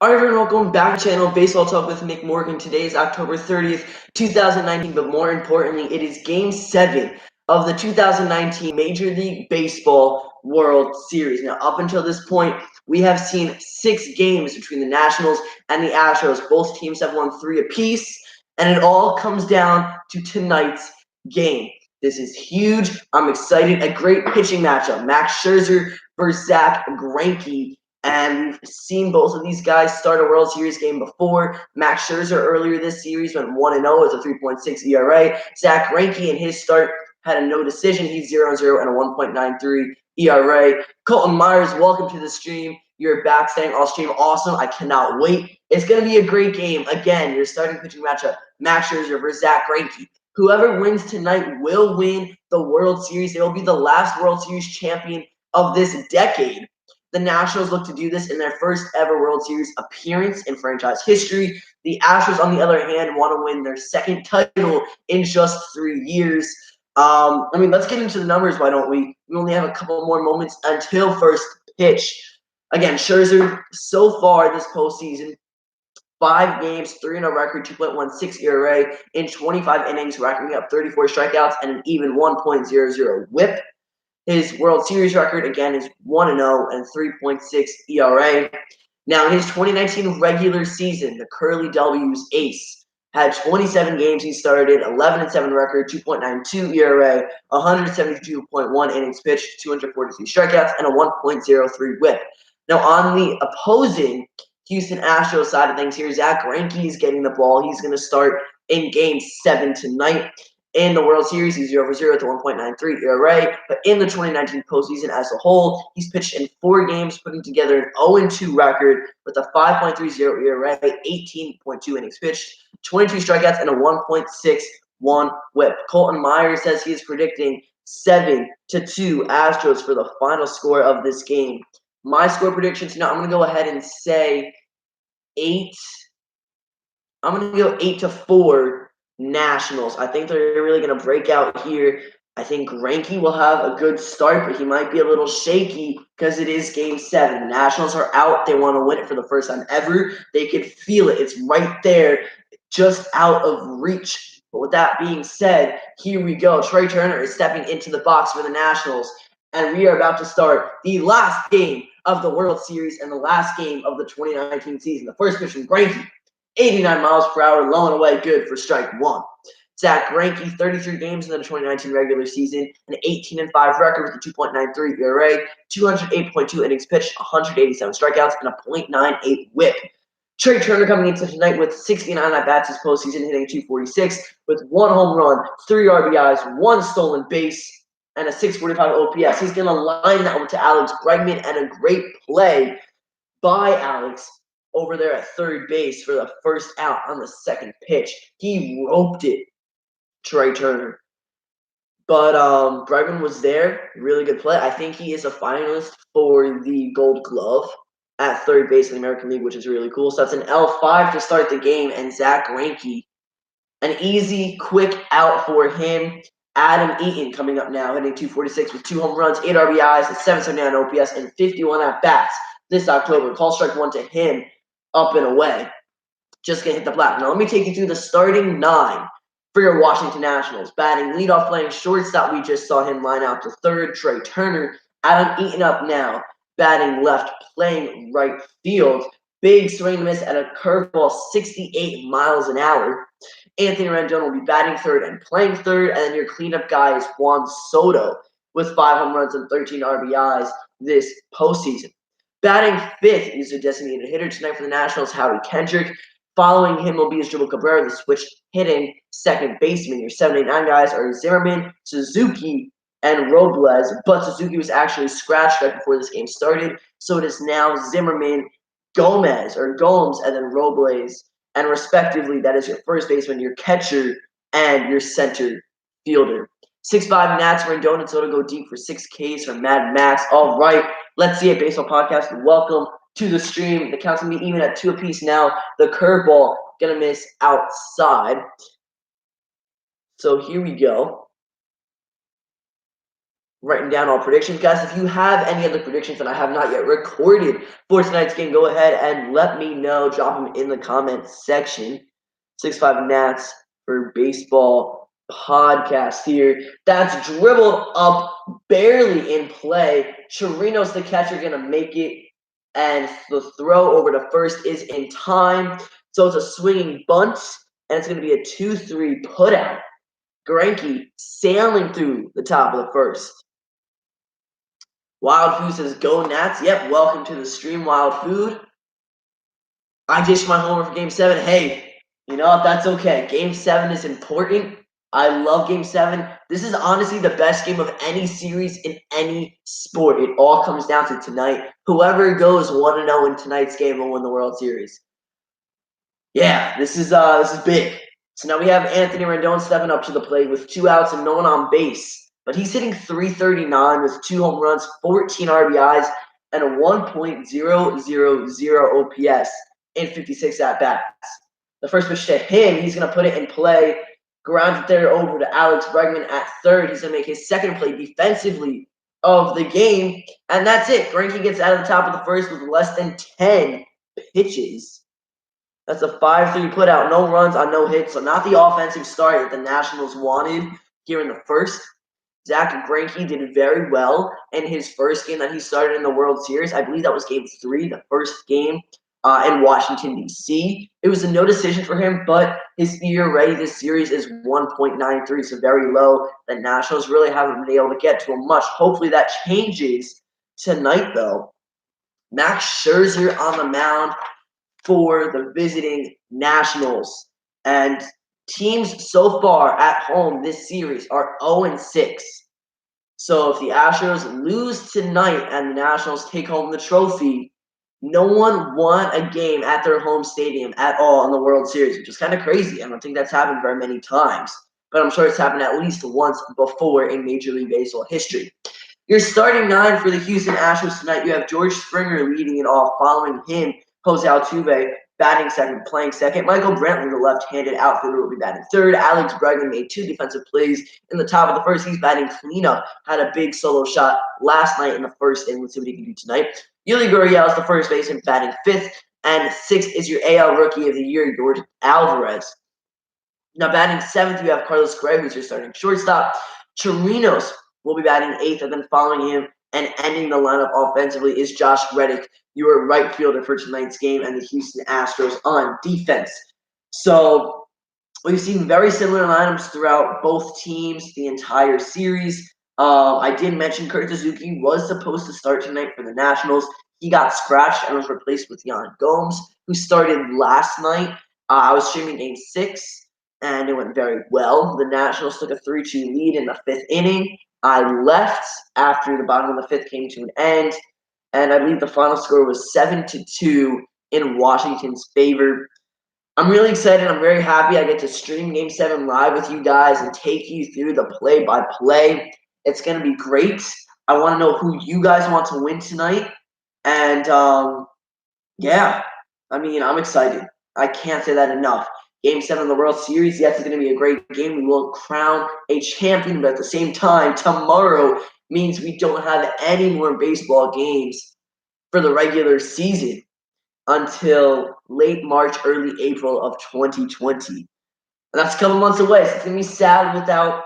Alright everyone, welcome back to the channel Baseball Talk with Nick Morgan. Today is October 30th, 2019, but more importantly, it is Game 7 of the 2019 Major League Baseball World Series. Now, up until this point, we have seen 6 games between the Nationals and the Astros. Both teams have won 3 apiece, and it all comes down to tonight's game. This is huge. I'm excited. A great pitching matchup. Max Scherzer versus Zach Greinke. And we've seen both of these guys start a World Series game before. Max Scherzer earlier this series went 1-0 with a 3.6 ERA. Zach Greinke in his start had a no decision. He's 0-0 and a 1.93 ERA. Colton Myers, welcome to the stream. You're back saying I'll stream awesome. I cannot wait. It's going to be a great game. Again, your starting pitching matchup, Max Scherzer versus Zach Greinke. Whoever wins tonight will win the World Series. They will be the last World Series champion of this decade. The Nationals look to do this in their first ever World Series appearance in franchise history. The Astros, on the other hand, want to win their second title in just 3 years. Let's get into the numbers, why don't we? We only have a couple more moments until first pitch. Again, Scherzer, so far this postseason, 5 games, 3-0 record, 2.16 ERA in 25 innings, racking up 34 strikeouts and an even 1.00 WHIP. His World Series record, again, is 1-0 and 3.6 ERA. Now, in his 2019 regular season, the Curly W's ace had 27 games he started, 11-7 record, 2.92 ERA, 172.1 innings pitched, 243 strikeouts, and a 1.03 WHIP. Now, on the opposing Houston Astros side of things here, Zach Greinke is getting the ball. He's going to start in Game 7 tonight. In the World Series, he's 0-0 with a 1.93 ERA, but in the 2019 postseason as a whole, he's pitched in 4 games, putting together an 0-2 record with a 5.30 ERA, 18.2 innings pitched, 22 strikeouts, and a 1.61 WHIP. Colton Myers says he is predicting 7-2 Astros for the final score of this game. My score prediction tonight, I'm going to go ahead and say 8. I'm going to go 8-4. Nationals. I think they're really going to break out here. I think Greinke will have a good start, but he might be a little shaky because it is Game 7. The Nationals are out. They want to win it for the first time ever. They can feel it. It's right there, just out of reach. But with that being said, here we go. Trey Turner is stepping into the box for the Nationals, and we are about to start the last game of the World Series and the last game of the 2019 season. The first pitch from Greinke. 89 miles per hour, low and away, good for strike 1. Zach Greinke, 33 games in the 2019 regular season, an 18-5 record with a 2.93 ERA, 208.2 innings pitched, 187 strikeouts, and a .98 WHIP. Trey Turner coming into tonight with 69 at-bats this postseason, hitting 246 with 1 home run, 3 RBIs, 1 stolen base, and a 645 OPS. He's going to line that one to Alex Bregman, and a great play by Alex over there at third base for the first out on the second pitch. He roped it, Trey Turner. But Bregman was there. Really good play. I think he is a finalist for the Gold Glove at third base in the American League, which is really cool. So that's an L5 to start the game, and Zach Greinke, an easy, quick out for him. Adam Eaton coming up now, hitting 246 with 2 home runs, 8 RBIs, a 779 OPS, and 51 at-bats this October. Call strike 1 to him. Up and away. Just going to hit the black. Now, let me take you through the starting 9 for your Washington Nationals. Batting leadoff, playing shortstop. We just saw him line out to third. Trey Turner. Adam Eaton up now. Batting left, playing right field. Big swing and miss at a curveball, 68 miles an hour. Anthony Rendon will be batting third and playing third. And then your cleanup guy is Juan Soto with 5 home runs and 13 RBIs this postseason. Batting fifth is a designated hitter tonight for the Nationals, Howie Kendrick. Following him will be Asdrubal Cabrera, the switch hitting second baseman. Your 7, 8, 9 guys are Zimmerman, Suzuki, and Robles. But Suzuki was actually scratched right before this game started. So it is now Zimmerman, Gomes, and then Robles. And respectively, that is your first baseman, your catcher, and your center fielder. 6'5" Nats, Rendon and Soto go deep for 6 Ks from Mad Max. All right, let's see it, Baseball Podcast. Welcome to the stream. The count's going to be even at 2 apiece now. The curveball going to miss outside. So here we go. writing down all predictions. Guys, if you have any other predictions that I have not yet recorded for tonight's game, go ahead and let me know. Drop them in the comments section. 6'5" Nats for baseball podcast here. That's dribbled up, barely in play. Chirinos, the catcher, going to make it. And the throw over to first is in time. So it's a swinging bunt, and it's going to be a 2-3 putout. Greinke sailing through the top of the first. Wild Food says, go Nats. Yep, welcome to the stream, Wild Food. I ditched my homer for Game 7. Hey, you know what? That's okay. Game 7 is important. I love Game 7. This is honestly the best game of any series in any sport. It all comes down to tonight. Whoever goes 1-0 in tonight's game will win the World Series. Yeah, this is big. So now we have Anthony Rendon stepping up to the plate with 2 outs and no one on base. But he's hitting .339 with 2 home runs, 14 RBIs, and a 1.000 OPS in 56 at-bats. The first pitch to him, he's going to put it in play. Grounds it there over to Alex Bregman at third. He's going to make his second play defensively of the game. And that's it. Greinke gets out of the top of the first with less than 10 pitches. That's a 5-3 putout. No runs on no hits. So not the offensive start that the Nationals wanted here in the first. Zach Greinke did very well in his first game that he started in the World Series. I believe that was Game 3, the first game in Washington, D.C. It was a no decision for him, but his ERA this series is 1.93, so very low. The Nationals really haven't been able to get to him much. Hopefully that changes tonight, though. Max Scherzer on the mound for the visiting Nationals. And teams so far at home this series are 0-6. So if the Astros lose tonight and the Nationals take home the trophy, no one won a game at their home stadium at all in the World Series, which is kind of crazy. I don't think that's happened very many times, but I'm sure it's happened at least once before in Major League Baseball history. Your starting 9 for the Houston Astros tonight, you have George Springer leading it off. Following him, Jose Altuve batting second, playing second. Michael Brantley, the left-handed outfielder, will be batting third. Alex Bregman made 2 defensive plays in the top of the first. He's batting cleanup. Had a big solo shot last night in the first inning. Let's see what he can do tonight. Yuli Gurriel is the first baseman, batting 5th. And 6th is your AL Rookie of the Year, George Alvarez. Now batting 7th, you have Carlos Correa, who's your starting shortstop. Chirinos will be batting 8th, and then following him and ending the lineup offensively is Josh Reddick, your right fielder for tonight's game, and the Houston Astros on defense. So we've seen very similar lineups throughout both teams the entire series. I did mention Kurt Suzuki was supposed to start tonight for the Nationals. He got scratched and was replaced with Yan Gomes, who started last night. I was streaming Game 6, and it went very well. The Nationals took a 3-2 lead in the 5th inning. I left after the bottom of the 5th came to an end, and I believe the final score was 7-2 in Washington's favor. I'm really excited. I'm very happy I get to stream Game 7 live with you guys and take you through the play-by-play. It's going to be great. I want to know who you guys want to win tonight. And, yeah, I mean, I'm excited. I can't say that enough. Game 7 of the World Series, yes, it's going to be a great game. We will crown a champion, but at the same time, tomorrow means we don't have any more baseball games for the regular season until late March, early April of 2020. And that's a couple months away, so it's going to be sad without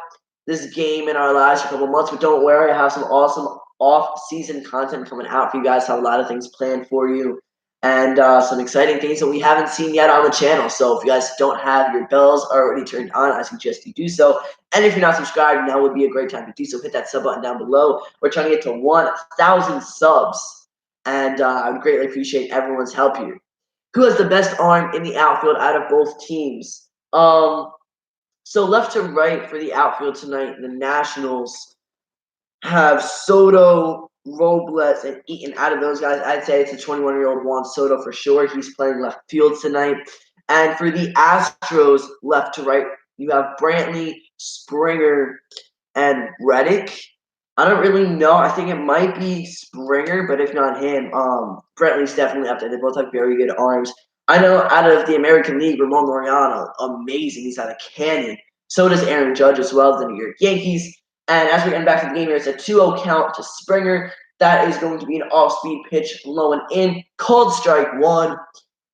this game in our lives for a couple months, but don't worry, I have some awesome off-season content coming out for you guys. I have a lot of things planned for you. And some exciting things that we haven't seen yet on the channel. So if you guys don't have your bells already turned on, I suggest you do so. And if you're not subscribed, now would be a great time to do so. Hit that sub button down below. We're trying to get to 1,000 subs. And I would greatly appreciate everyone's help here. Who has the best arm in the outfield out of both teams? So left to right for the outfield tonight, the Nationals have Soto, Robles, and Eaton. Out of those guys, I'd say it's a 21-year-old Juan Soto for sure. He's playing left field tonight. And for the Astros, left to right, you have Brantley, Springer, and Reddick. I don't really know. I think it might be Springer, but if not him, Brantley's definitely up there. They both have very good arms. I know out of the American League, Ramon Laureano, amazing. He's got a cannon. So does Aaron Judge as well, the New York Yankees. And as we end back to the game here, it's a 2-0 count to Springer. That is going to be an off-speed pitch, low and in, called strike one.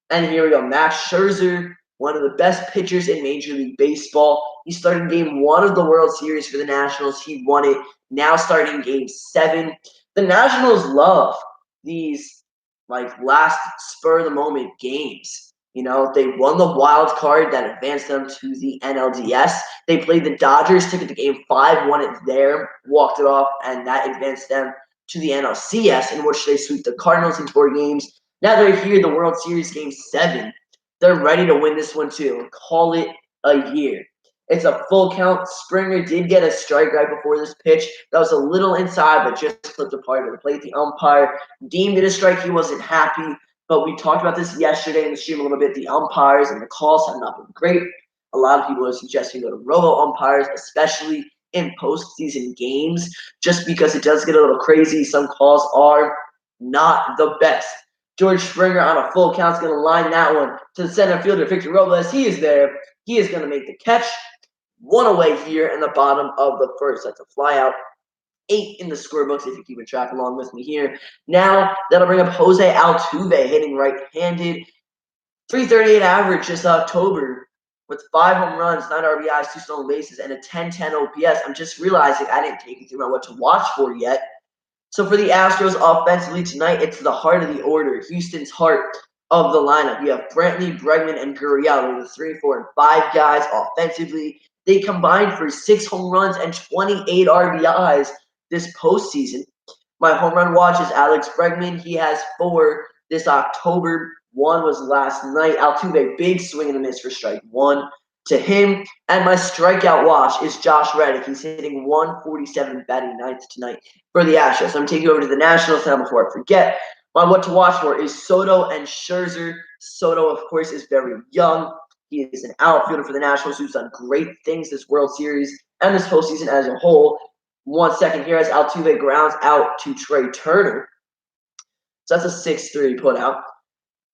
And here we go, Max Scherzer, one of the best pitchers in Major League Baseball. He started game 1 of the World Series for the Nationals. He won it. Now starting game 7. The Nationals love these last spur of the moment games. You know, they won the wild card that advanced them to the NLDS. They played the Dodgers, took it to game 5, won it there, walked it off, and that advanced them to the NLCS, in which they sweep the Cardinals in 4 games. Now they're here, the World Series game 7. They're ready to win this one too and call it a year. It's a full count. Springer did get a strike right before this pitch. That was a little inside, but just slipped apart of the plate. The umpire deemed it a strike. He wasn't happy. But we talked about this yesterday in the stream a little bit. The umpires and the calls have not been great. A lot of people are suggesting go to robo umpires, especially in postseason games, just because it does get a little crazy. Some calls are not the best. George Springer on a full count is going to line that one to the center fielder, Victor Robles. He is there. He is going to make the catch. 1 away here in the bottom of the first. That's a fly out. 8 in the scorebooks if you keep a track along with me here. Now that'll bring up Jose Altuve hitting right-handed. 338 average this October with 5 home runs, 9 RBIs, 2 stolen bases, and a 10-10 OPS. I'm just realizing I didn't take you through my what to watch for yet. So for the Astros offensively tonight, it's the heart of the order, Houston's heart of the lineup. You have Brantley, Bregman, and Gurriel, the 3, 4, and 5 guys offensively. They combined for 6 home runs and 28 RBIs this postseason. My home run watch is Alex Bregman. He has 4 this October. 1 was last night. Altuve, big swing and a miss for strike 1 to him. And my strikeout watch is Josh Reddick. He's hitting 147 batting ninth tonight for the Astros. So I'm taking you over to the Nationals now before I forget. My what to watch for is Soto and Scherzer. Soto, of course, is very young. He is an outfielder for the Nationals who's done great things this World Series and this postseason as a whole. 1 second here as Altuve grounds out to Trey Turner. So that's a 6-3 put out.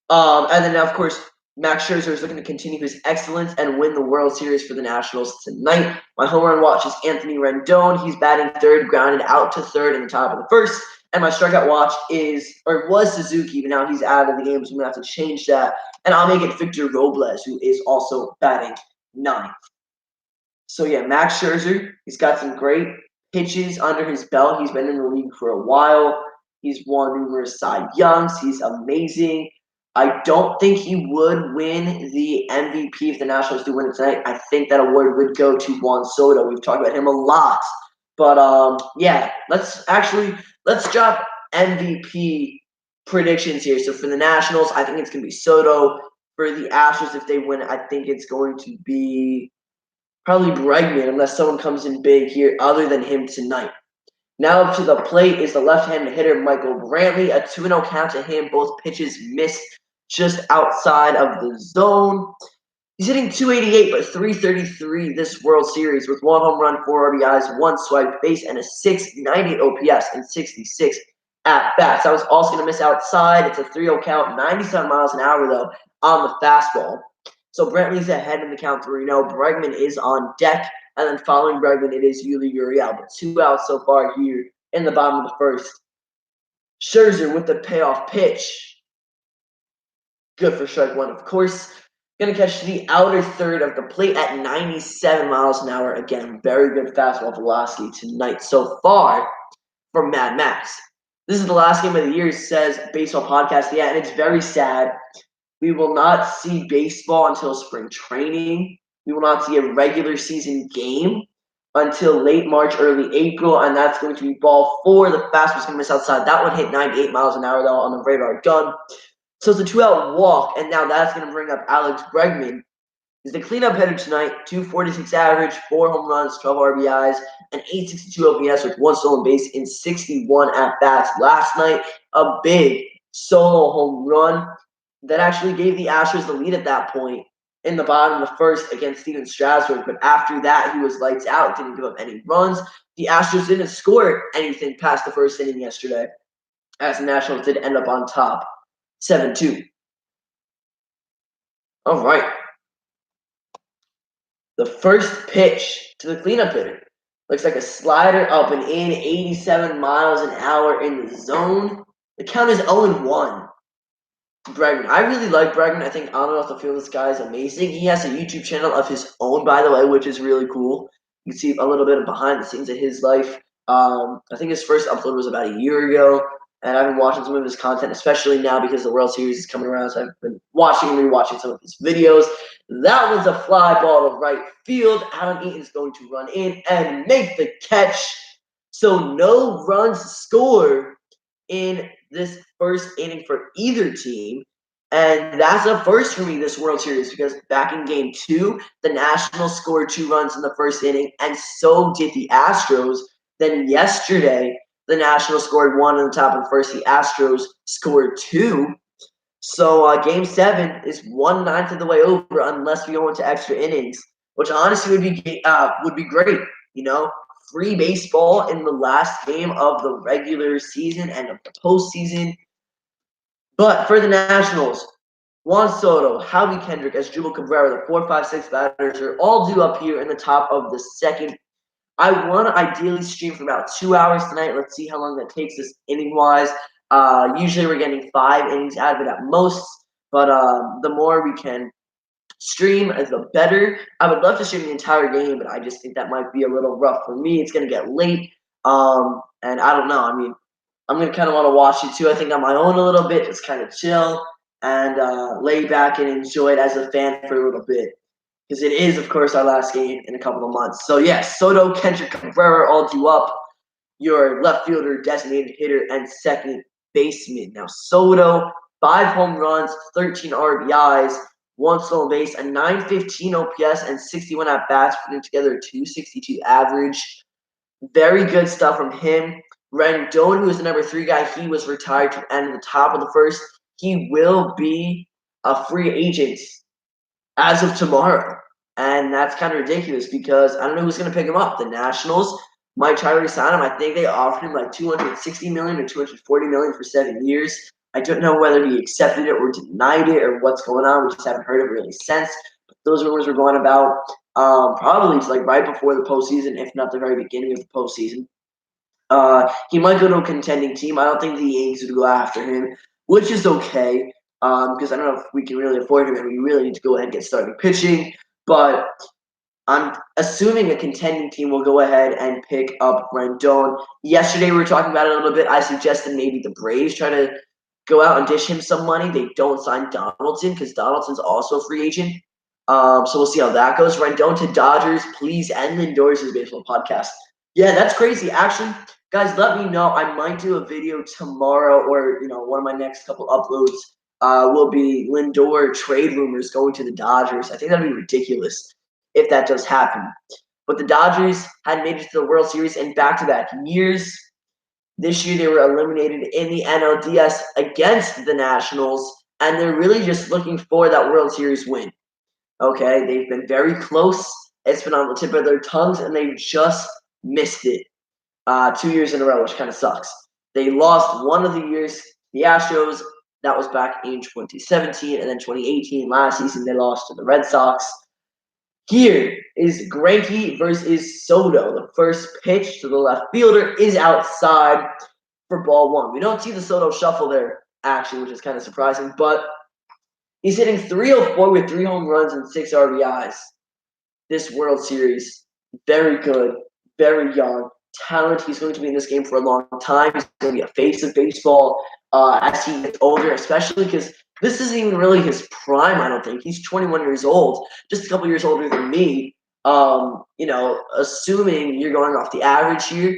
And then, of course, Max Scherzer is looking to continue his excellence and win the World Series for the Nationals tonight. My home run watch is Anthony Rendon. He's batting third, grounded out to third in the top of the first. And my strikeout watch was Suzuki, but now he's out of the game, so I'm going to have to change that. And I'll make it Victor Robles, who is also batting ninth. So, yeah, Max Scherzer, he's got some great pitches under his belt. He's been in the league for a while. He's won numerous Cy Youngs. He's amazing. I don't think he would win the MVP if the Nationals do win it tonight. I think that award would go to Juan Soto. We've talked about him a lot. But, yeah, let's drop MVP predictions here. So for the Nationals, I think it's going to be Soto. For the Astros, if they win, I think it's going to be probably Bregman, unless someone comes in big here other than him tonight. Now up to the plate is the left-handed hitter Michael Brantley. A 2-0 count to him. Both pitches missed just outside of the zone. He's hitting 288 but 333 this World Series with 1 home run, 4 RBIs, 1 swiped base, and a 698 OPS and 66 at-bats. I was also going to miss outside. It's a 3-0 count, 97 miles an hour, though, on the fastball. So Brantley's ahead in the count 3-0. Bregman is on deck. And then following Bregman, it is Yuli Gurriel. But 2 outs so far here in the bottom of the first. Scherzer with the payoff pitch. Good for strike 1, of course. Going to catch the outer third of the plate at 97 miles an hour. Again, very good fastball velocity tonight so far from Mad Max. This is the last game of the year, says Baseball Podcast. Yeah, and it's very sad. We will not see baseball until spring training. We will not see a regular season game until late March, early April, and that's going to be ball 4. The fastball's going to miss outside. That one hit 98 miles an hour, though, on the radar gun. So it's a 2-out walk, and now that's going to bring up Alex Bregman. He's the cleanup hitter tonight, 246 average, 4 home runs, 12 RBIs, and 862 OPS with 1 stolen base in 61 at-bats. Last night, a big solo home run that actually gave the Astros the lead at that point in the bottom of the first against Steven Strasburg. But after that, he was lights out, didn't give up any runs. The Astros didn't score anything past the first inning yesterday, as the Nationals did end up on top, 7-2. All right. The first pitch to the cleanup hitter. Looks like a slider up and in, 87 miles an hour in the zone. The count is 0-1. Bregman. I really like Bregman. I think I don't know if the feel this guy is amazing. He has a YouTube channel of his own, by the way, which is really cool. You can see a little bit of behind the scenes of his life. I think his first upload was about a year ago, and I've been watching some of his content, especially now because the World Series is coming around. So I've been watching and rewatching some of his videos. That was a fly ball to right field. Adam Eaton's going to run in and make the catch. So no runs scored in this first inning for either team. And that's a first for me this World Series because back in game 2, the Nationals scored 2 runs in the first inning, and so did the Astros. Then yesterday, the Nationals scored 1 in the top of the first. The Astros scored 2. So game 7 is 1/9 of the way over unless we go into extra innings, which honestly would be great. You know, free baseball in the last game of the regular season and of the postseason. But for the Nationals, Juan Soto, Howie Kendrick, Asdrubal Cabrera, the 4, 5, 6 batters are all due up here in the top of the second. I want to ideally stream for about 2 hours tonight. Let's see how long that takes us inning-wise. Usually we're getting 5 innings out of it at most, but the more we can stream, the better. I would love to stream the entire game, but I just think that might be a little rough for me. It's going to get late, and I don't know. I mean, I'm going to kind of want to watch it too, I think, on my own a little bit, just kind of chill and lay back and enjoy it as a fan for a little bit. Because it is, of course, our last game in a couple of months. So, yes, Soto, Kendrick, Cabrera all due up. Your left fielder, designated hitter, and second baseman. Now, Soto, 5 home runs, 13 RBIs, 1 stolen base, a 915 OPS, and 61 at-bats, putting together a 262 average. Very good stuff from him. Rendon, who is the number 3 guy, he was retired to end the top of the first. He will be a free agent as of tomorrow. And that's kind of ridiculous because I don't know who's going to pick him up. The Nationals might try to resign him. I think they offered him like $260 million or $240 million for 7 years. I don't know whether he accepted it or denied it or what's going on. We just haven't heard it really since. But those rumors were going about probably like right before the postseason, if not the very beginning of the postseason. He might go to a contending team. I don't think the Yankees would go after him, which is okay because I don't know if we can really afford him and we really need to go ahead and get started pitching. But I'm assuming a contending team will go ahead and pick up Rendon. Yesterday we were talking about it a little bit. I suggested maybe the Braves try to go out and dish him some money. They don't sign Donaldson because Donaldson's also a free agent. So we'll see how that goes. Rendon to Dodgers, please end Lindor's baseball podcast. Yeah, that's crazy. Actually, guys, let me know. I might do a video tomorrow or, one of my next couple uploads will be Lindor trade rumors going to the Dodgers. I think that'd be ridiculous if that does happen. But the Dodgers had made it to the World Series in back-to-back years. This year they were eliminated in the NLDS against the Nationals, and they're really just looking for that World Series win. Okay, they've been very close. It's been on the tip of their tongues, and they just missed it 2 years in a row, which kind of sucks. They lost one of the years, the Astros. That was back in 2017, and then 2018, last season, they lost to the Red Sox. Here is Greinke versus Soto. The first pitch to the left fielder is outside for ball 1. We don't see the Soto shuffle there, actually, which is kind of surprising, but he's hitting .304 with 3 home runs and 6 RBIs this World Series. Very good, very young, talent. He's going to be in this game for a long time. He's going to be a face of baseball as he gets older, especially because this isn't even really his prime, I don't think. He's 21 years old, just a couple years older than me. Assuming you're going off the average here,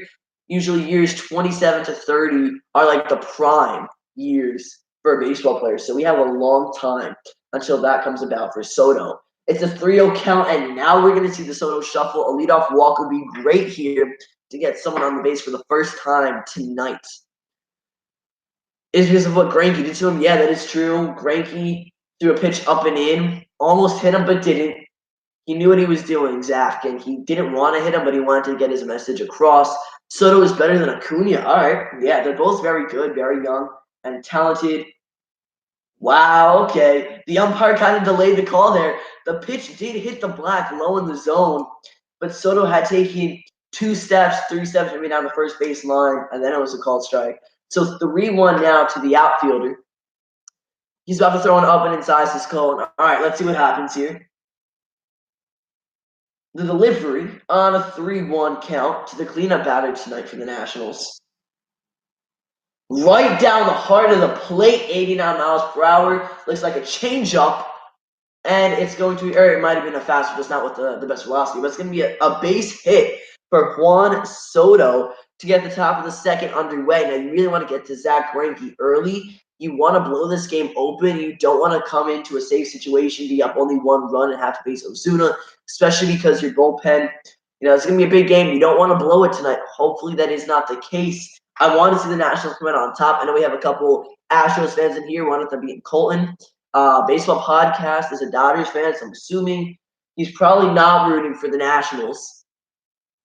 usually years 27 to 30 are like the prime years for a baseball player. So we have a long time until that comes about for Soto. It's a 3-0 count, and now we're going to see the Soto shuffle. A leadoff walk would be great here to get someone on the base for the first time tonight. Is because of what Greinke did to him? Yeah, that is true. Greinke threw a pitch up and in, almost hit him, but didn't. He knew what he was doing, Zach, and he didn't want to hit him, but he wanted to get his message across. Soto is better than Acuna. All right. Yeah, they're both very good, very young, and talented. Wow, okay. The umpire kind of delayed the call there. The pitch did hit the black low in the zone, but Soto had taken 2 steps, 3 steps maybe down the first base line, and then it was a called strike. So 3-1 now to the outfielder. He's about to throw an up and inside his cone. All right, let's see what happens here. The delivery on a 3-1 count to the cleanup batter tonight for the Nationals. Right down the heart of the plate, 89 miles per hour. Looks like a changeup. And it's going to, or it might have been a fastball, just not with the best velocity, but it's going to be a base hit for Juan Soto to get the top of the second underway. Now, you really want to get to Zach Greinke early. You want to blow this game open. You don't want to come into a safe situation, be up only 1 run and have to face Ozuna, especially because your bullpen, it's going to be a big game. You don't want to blow it tonight. Hopefully that is not the case. I want to see the Nationals come out on top. I know we have a couple Astros fans in here, one of them being Colton. Baseball podcast is a Dodgers fan, so I'm assuming he's probably not rooting for the Nationals.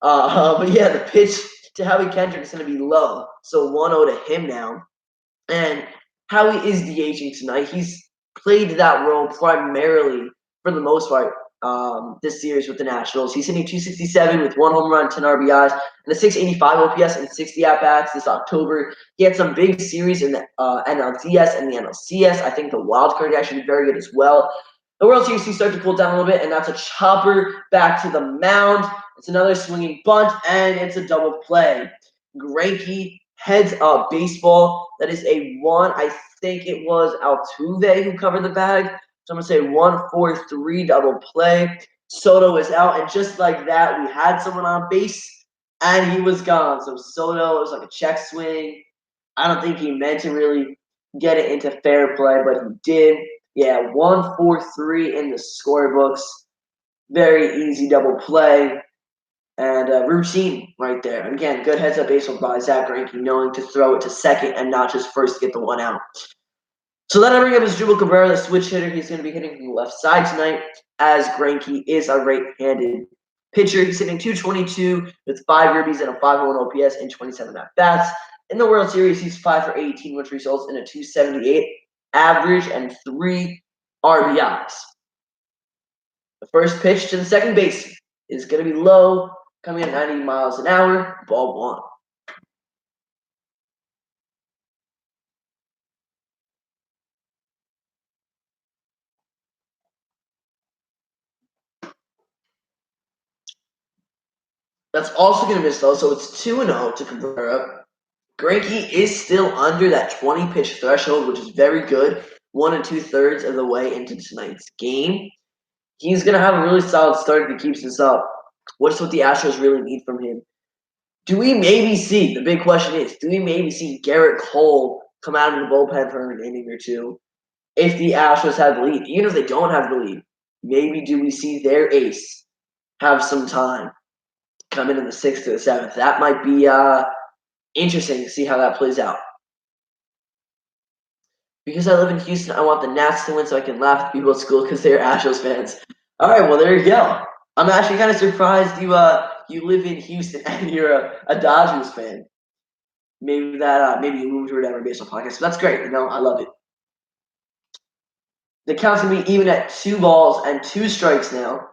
But yeah, the pitch to Howie Kendrick is going to be low, so 1-0 to him now. And Howie is DHing tonight. He's played that role primarily, for the most part, this series with the Nationals. He's hitting .267 with 1 home run, 10 RBIs, and a .685 OPS and 60 at-bats this October. He had some big series in the NLDS and the NLCS. I think the wild card actually very good as well. The World Series he started to cool down a little bit, and that's a chopper back to the mound. It's another swinging bunt, and it's a double play. Greinke heads up baseball. That is a 1. I think it was Altuve who covered the bag. So I'm going to say 1-4-3 double play. Soto is out, and just like that, we had someone on base, and he was gone. So Soto, it was like a check swing. I don't think he meant to really get it into fair play, but he did. Yeah, 1-4-3 in the scorebooks. Very easy double play. And routine right there. And again, good heads-up baseball by Zach Greinke, knowing to throw it to second and not just first to get the 1 out. So then I bring up is Jubal Cabrera, the switch hitter. He's going to be hitting from the left side tonight, as Greinke is a right-handed pitcher. He's hitting .222 with 5 ribbies and a 5.1 OPS and 27 at-bats. In the World Series, he's 5 for 18, which results in a .278 average and 3 RBIs. The first pitch to the second base is going to be low, coming at 90 miles an hour, ball 1. That's also going to miss though, so it's 2-0 to Cabrera. Greinke is still under that 20-pitch threshold, which is very good. 1 2/3 of the way into tonight's game. He's going to have a really solid start if he keeps this up. What's what the Astros really need from him? Do we maybe see, the big question is, do we maybe see Garrett Cole come out of the bullpen for an inning or two if the Astros have the lead? Even if they don't have the lead, maybe do we see their ace have some time come in the 6th to the 7th? That might be interesting to see how that plays out. Because I live in Houston, I want the Nats to win so I can laugh at people at school because they're Astros fans. All right, well, there you go. I'm actually kind of surprised you live in Houston and you're a Dodgers fan. Maybe you moved to whatever baseball podcast. So that's great. I love it. The count's going to be even at 2 balls and 2 strikes now.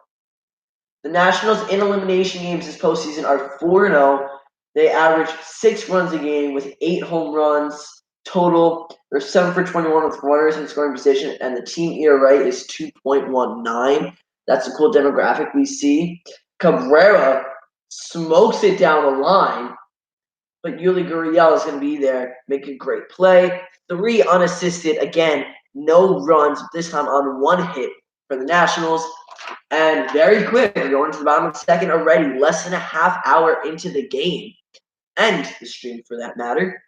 The Nationals in elimination games this postseason are 4-0. They average 6 runs a game with 8 home runs total. They're 7 for 21 with runners in scoring position, and the team ERA is 2.19. That's a cool demographic we see. Cabrera smokes it down the line, but Yuli Gurriel is going to be there, make a great play. 3 unassisted, again, no runs, this time on 1 hit for the Nationals. And very quick, we're going to the bottom of the second already, less than a half hour into the game. And the stream, for that matter.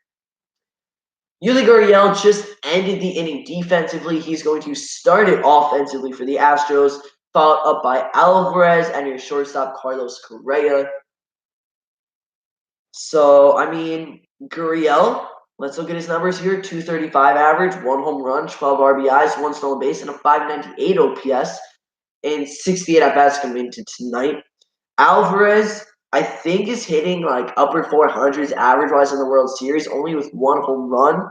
Yuli Gurriel just ended the inning defensively. He's going to start it offensively for the Astros, followed up by Alvarez and your shortstop, Carlos Correa. So, Gurriel, let's look at his numbers here. .235 average, 1 home run, 12 RBIs, 1 stolen base, and a .598 OPS. And 68 at-bats coming into tonight. Alvarez, I think, is hitting like upper 400s average-wise in the World Series, only with 1 home run,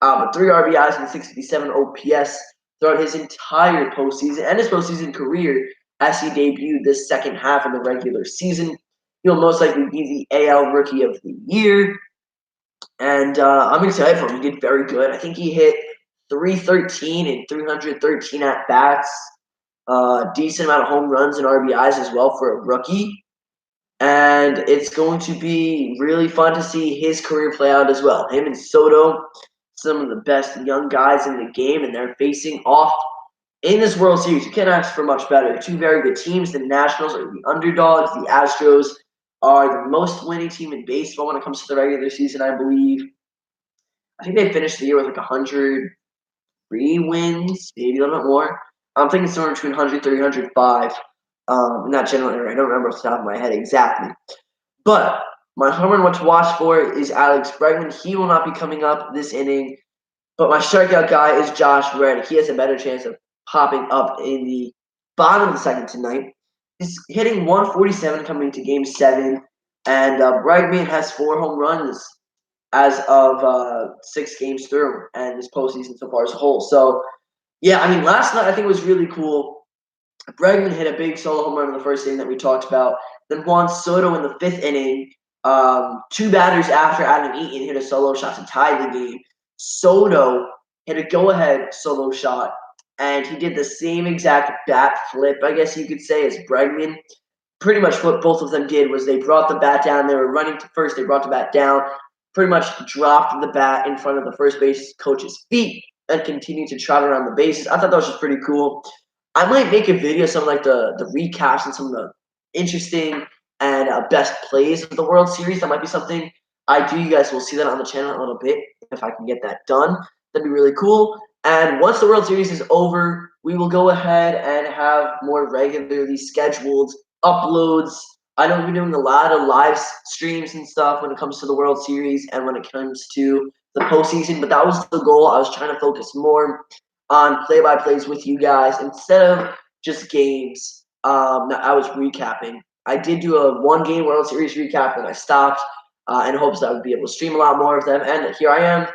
but 3 RBIs and 67 OPS throughout his entire postseason and his postseason career as he debuted this second half of the regular season. He'll most likely be the AL Rookie of the Year. And I'm excited for him. He did very good. I think he hit 313 and 313 at bats. Decent amount of home runs and RBIs as well for a rookie. And it's going to be really fun to see his career play out as well. Him and Soto, some of the best young guys in the game, and they're facing off in this World Series. You can't ask for much better. Two very good teams. The Nationals are the underdogs. The Astros are the most winning team in baseball when it comes to the regular season, I believe. I think they finished the year with like 103 wins, maybe a little bit more. I'm thinking somewhere between 103 and 105 in that general area. I don't remember off the top of my head exactly. But my home run what to watch for is Alex Bregman. He will not be coming up this inning. But my strikeout guy is Josh Reddick. He has a better chance of popping up in the bottom of the second tonight. He's hitting 147 coming into Game 7. And Bregman has 4 home runs as of 6 games through and this postseason so far as a whole. So, yeah, I mean, last night I think it was really cool. Bregman hit a big solo home run in the first inning that we talked about. Then Juan Soto in the 5th inning, 2 batters after Adam Eaton hit a solo shot to tie the game. Soto hit a go-ahead solo shot, and he did the same exact bat flip, I guess you could say, as Bregman. Pretty much what both of them did was they brought the bat down. They were running to first. They brought the bat down, pretty much dropped the bat in front of the first base coach's feet, and continued to trot around the bases. I thought that was just pretty cool. I might make a video, some like the recaps and some of the interesting and best plays of the World Series. That might be something I do. You guys will see that on the channel in a little bit if I can get that done. That'd be really cool. And once the World Series is over, we will go ahead and have more regularly scheduled uploads. I know we're doing a lot of live streams and stuff when it comes to the World Series and when it comes to the postseason, but that was the goal. I was trying to focus more on play-by-plays with you guys instead of just games. I was recapping. I did do a 1-game World Series recap, and I stopped in hopes that I would be able to stream a lot more of them. And here I am,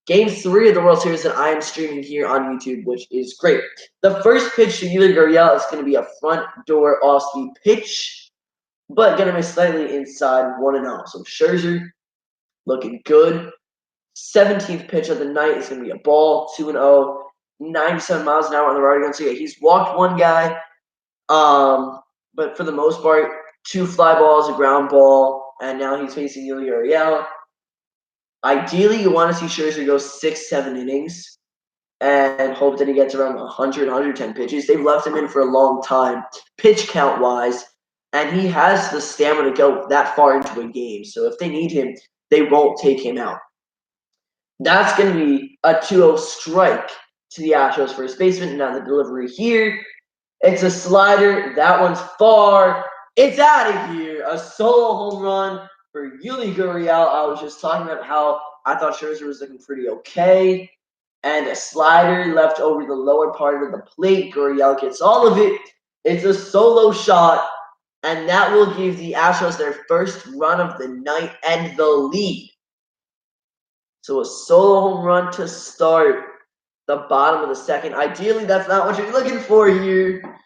Game 3 of the World Series, and I am streaming here on YouTube, which is great. The first pitch to Yuli Gurriel is going to be a front door off-speed pitch, but going to miss slightly inside 1-0. So Scherzer looking good. 17th pitch of the night is going to be a ball, 2-0. 97 miles an hour on the right gun. So yeah, he's walked one guy, but for the most part, 2 fly balls, a ground ball, and now he's facing Yuli Gurriel. Ideally, you want to see Scherzer go 6-7 innings and hope that he gets around 100, 110 pitches. They've left him in for a long time, pitch count wise, and he has the stamina to go that far into a game. So if they need him, they won't take him out. That's going to be a 2-0 strike to the Astros first baseman. Now the delivery here, it's a slider. That one's far. It's out of here. A solo home run for Yuli Gurriel. I was just talking about how I thought Scherzer was looking pretty okay. And a slider left over the lower part of the plate. Gurriel gets all of it. It's a solo shot. And that will give the Astros their first run of the night and the lead. So a solo home run to start the bottom of the second. Ideally, that's not what you're looking for here.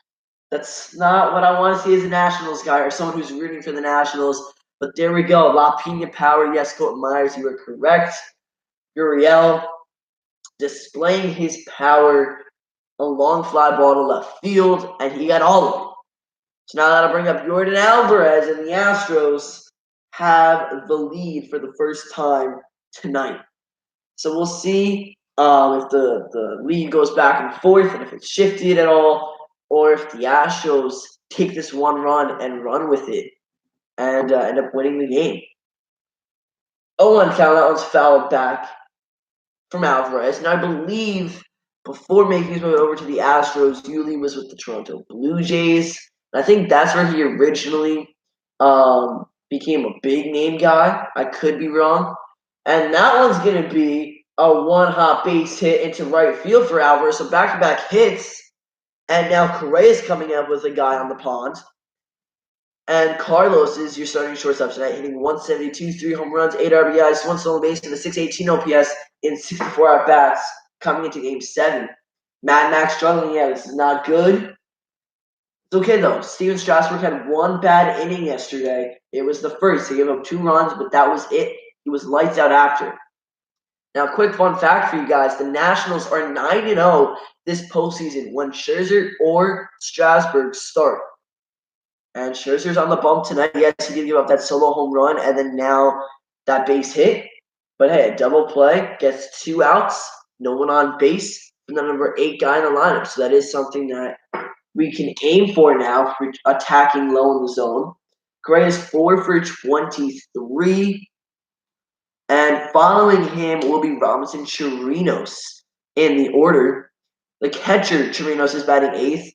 That's not what I want to see as a Nationals guy or someone who's rooting for the Nationals. But there we go. La Pina power. Yes, Colton Myers, you were correct. Gurriel displaying his power. A long fly ball to left field, and he got all of it. So now that'll bring up Jordan Alvarez, and the Astros have the lead for the first time tonight. So we'll see if the lead goes back and forth and if it's shifted at all, or if the Astros take this one run and run with it and end up winning the game. 0-1 count. That one's fouled back from Alvarez. And I believe before making his way over to the Astros, Yuli was with the Toronto Blue Jays. And I think that's where he originally became a big-name guy. I could be wrong. And that one's going to be a one-hop base hit into right field for Alvarez. So back-to-back hits. And now Correa's coming up with a guy on the pond. And Carlos is your starting shortstop tonight, hitting 172, 3 home runs, 8 RBIs, 1 stolen base, and a 618 OPS in 64 at-bats coming into Game 7. Mad Max struggling. Yeah, this is not good. It's okay though. Steven Strasburg had one bad inning yesterday. It was the first. He gave up 2 runs, but that was it. He was lights out after. Now, quick fun fact for you guys: the Nationals are 9-0 this postseason when Scherzer or Strasburg start. And Scherzer's on the bump tonight. Yes, he did give up that solo home run, and then now that base hit. But hey, a double play gets 2 outs, no one on base from the number 8 guy in the lineup. So that is something that we can aim for now for attacking low in the zone. Gray is 4 for 23. And following him will be Robinson Chirinos in the order. The catcher, Chirinos, is batting 8th.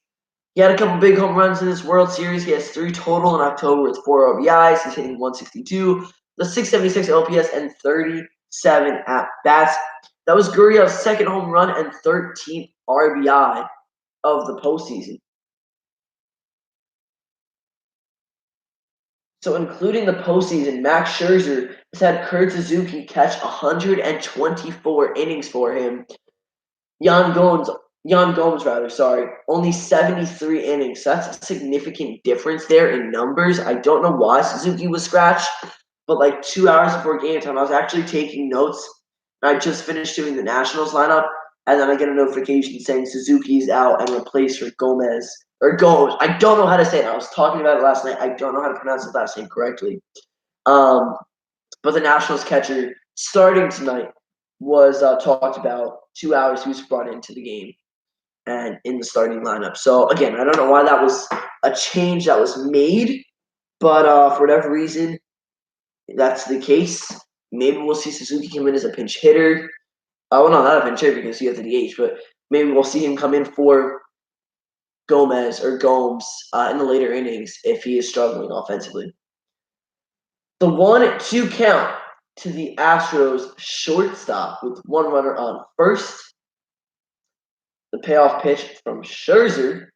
He had a couple big home runs in this World Series. He has 3 total in October with 4 RBIs. He's hitting 162, the 676 OPS, and 37 at-bats. That was Gurriel's second home run and 13th RBI of the postseason. So including the postseason, Max Scherzer has had Kurt Suzuki catch 124 innings for him. Yan Gomes, only 73 innings. So that's a significant difference there in numbers. I don't know why Suzuki was scratched, but like 2 hours before game time, I was actually taking notes. I just finished doing the Nationals lineup, and then I get a notification saying Suzuki's out and replaced for Gomez. Or Gomes. I don't know how to say it. I was talking about it last night. I don't know how to pronounce his last name correctly. But the Nationals catcher starting tonight was talked about 2 hours. He was brought into the game and in the starting lineup. So again, I don't know why that was a change that was made, but for whatever reason, that's the case. Maybe we'll see Suzuki come in as a pinch hitter. Well, no, not a pinch hitter because he has the DH, but maybe we'll see him come in for Gomez or Gomes in the later innings if he is struggling offensively. The 1-2 count to the Astros shortstop with 1 runner on first. The payoff pitch from Scherzer.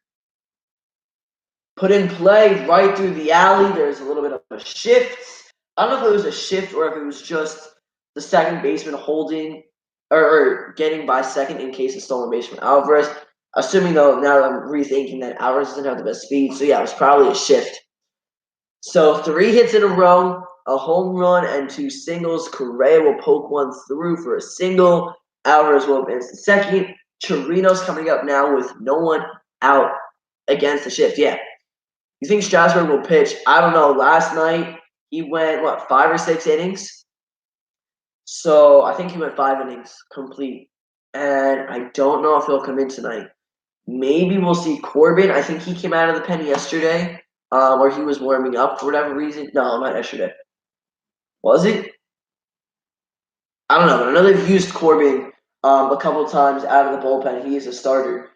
Put in play right through the alley. There's a little bit of a shift. I don't know if it was a shift or if it was just the second baseman holding or getting by second in case of stolen base from Alvarez. Assuming, though, now that I'm rethinking that Alvarez doesn't have the best speed. So, yeah, it was probably a shift. So 3 hits in a row, a home run, and 2 singles. Correa will poke one through for a single. Alvarez will advance to second. Chirinos coming up now with no one out against the shift. Yeah. You think Strasburg will pitch? I don't know. Last night, he went, 5 or 6 innings? So I think he went 5 innings complete. And I don't know if he'll come in tonight. Maybe we'll see Corbin. I think he came out of the pen yesterday, where he was warming up for whatever reason. No, not yesterday. Was it? I don't know, but I know they've used Corbin a couple times out of the bullpen. He is a starter.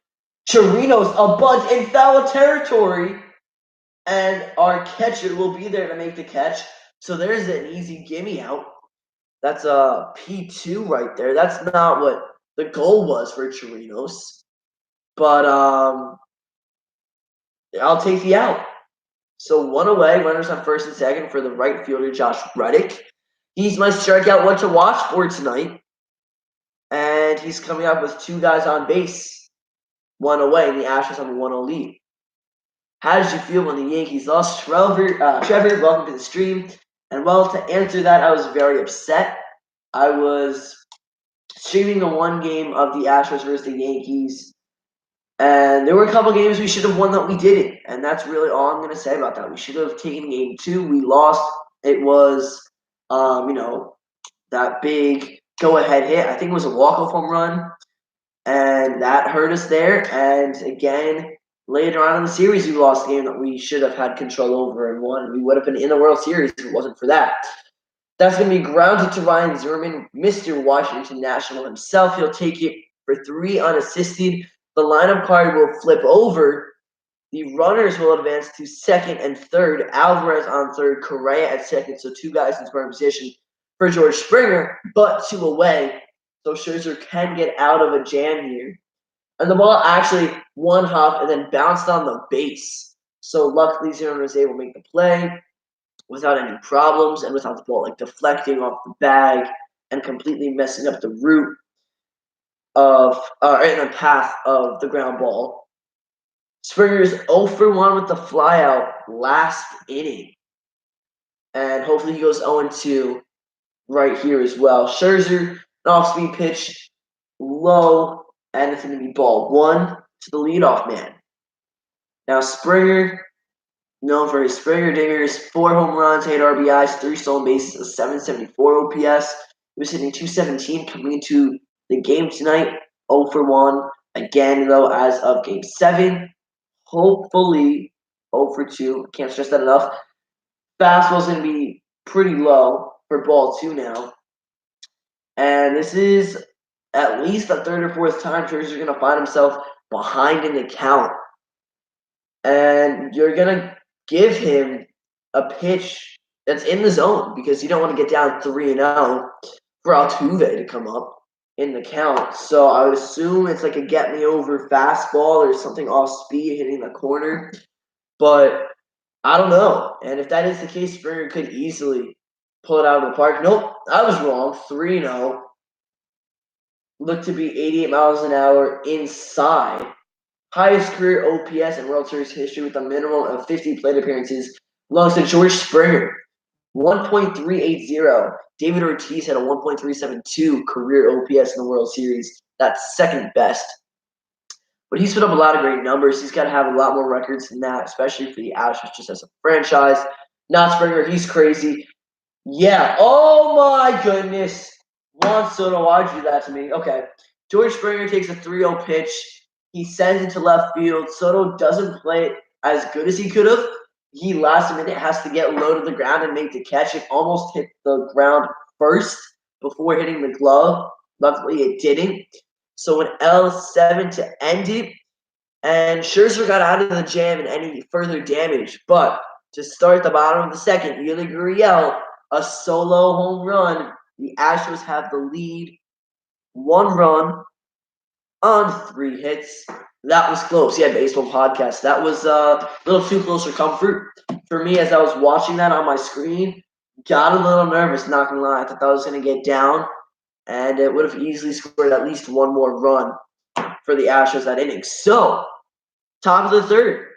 Chirinos, a bunt in foul territory, and our catcher will be there to make the catch. So there's an easy gimme out. That's a P2 right there. That's not what the goal was for Chirinos. But I'll take the out. So 1 away, runners on first and second for the right fielder, Josh Reddick. He's my strikeout one to watch for tonight. And he's coming up with 2 guys on base, 1 away, and the Astros have a 1-0 lead. How did you feel when the Yankees lost? Trevor, welcome to the stream. And well, to answer that, I was very upset. I was streaming the one game of the Astros versus the Yankees, and there were a couple games we should have won that we didn't. And that's really all I'm going to say about that. We should have taken game 2. We lost. It was, that big go-ahead hit. I think it was a walk-off home run, and that hurt us there. And again, later on in the series, we lost a game that we should have had control over and won. We would have been in the World Series if it wasn't for that. That's going to be grounded to Ryan Zimmerman, Mr. Washington National himself. He'll take it for 3 unassisted. The lineup card will flip over. The runners will advance to second and third. Alvarez on third, Correa at second. So 2 guys in scoring position for George Springer, but 2 away. So Scherzer can get out of a jam here. And the ball actually one hop and then bounced on the base. So luckily Zimmerman was able to make the play without any problems and without the ball deflecting off the bag and completely messing up the route of in the path of the ground ball. Springer is 0 for 1 with the flyout last inning. And hopefully he goes 0 2 right here as well. Scherzer, an off-speed pitch, low, and it's going to be ball 1 to the leadoff man. Now Springer, known for his Springer dingers, 4 home runs, 8 RBIs, 3 stolen bases, a 774 OPS. He was hitting 217 coming into the game tonight, 0 for 1. Again, though, as of Game 7, hopefully 0 for 2. Can't stress that enough. Fastball's going to be pretty low for ball 2 now. And this is at least the third or fourth time Scherzer's going to find himself behind in the count. And you're going to give him a pitch that's in the zone because you don't want to get down 3-0 for Altuve to come up in the count. So I would assume it's like a get-me-over fastball or something off speed hitting the corner. But I don't know. And if that is the case, Springer could easily pull it out of the park. Nope, I was wrong. 3-0. Looked to be 88 miles an hour inside. Highest career OPS in World Series history with a minimum of 50 plate appearances belongs to George Springer. 1.380. David Ortiz had a 1.372 career OPS in the World Series. That's second best. But he's put up a lot of great numbers. He's got to have a lot more records than that, especially for the Astros just as a franchise. Not Springer. He's crazy. Yeah. Oh, my goodness. Juan Soto, why'd you do that to me? Okay. George Springer takes a 3-0 pitch. He sends it to left field. Soto doesn't play it as good as he could have. He, last minute, has to get low to the ground and make the catch. It almost hit the ground first before hitting the glove. Luckily, it didn't. So an L7 to end it. And Scherzer got out of the jam and any further damage. But to start the bottom of the second, Yuli Gurriel, a solo home run. The Astros have the lead. 1 run on 3 hits. That was close. Yeah, baseball podcast. That was a little too close for comfort for me as I was watching that on my screen. Got a little nervous, not gonna lie. I thought that was gonna get down, and it would have easily scored at least 1 more run for the Astros that inning. So, top of the third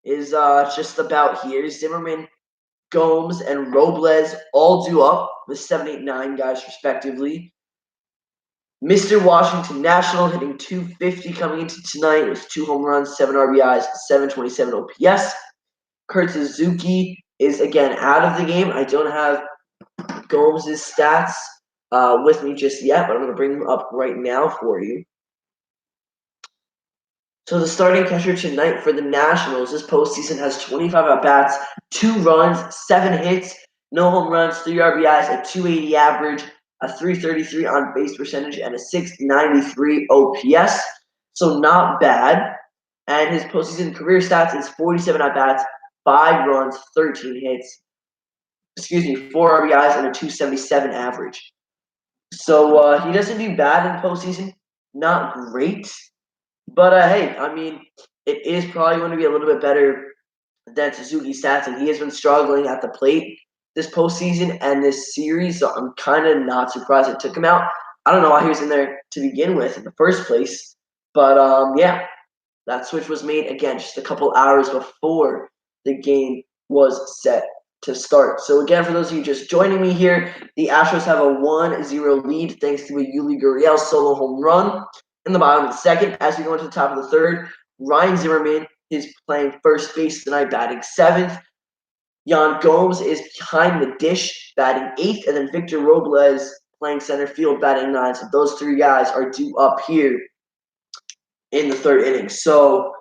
is just about here. Zimmerman, Gomes, and Robles all due up with 7, 8, 9 guys respectively. Mr. Washington National hitting 250 coming into tonight with 2 home runs, 7 RBIs, 727 OPS. Kurt Suzuki is again out of the game. I don't have Gomes' stats with me just yet, but I'm going to bring them up right now for you. So the starting catcher tonight for the Nationals this postseason has 25 at-bats, 2 runs, 7 hits, no home runs, 3 RBIs, a 280 average, a 333 on base percentage, and a 693 OPS. So not bad. And his postseason career stats is 47 at-bats, 5 runs, 13 hits, 4 RBIs, and a 277 average. So he doesn't do bad in the postseason. Not great. But hey, I mean, it is probably going to be a little bit better than Suzuki's stats, and he has been struggling at the plate this postseason and this series, so I'm kind of not surprised it took him out. I don't know why he was in there to begin with in the first place, but yeah, that switch was made again just a couple hours before the game was set to start. So again, for those of you just joining me here, the Astros have a 1-0 lead thanks to a Yuli Gurriel solo home run in the bottom of the second. As we go into the top of the third, Ryan Zimmerman is playing first base tonight, batting 7th. Yan Gomes is behind the dish, batting 8th, and then Victor Robles playing center field, batting 9th. So those 3 guys are due up here in the third inning. So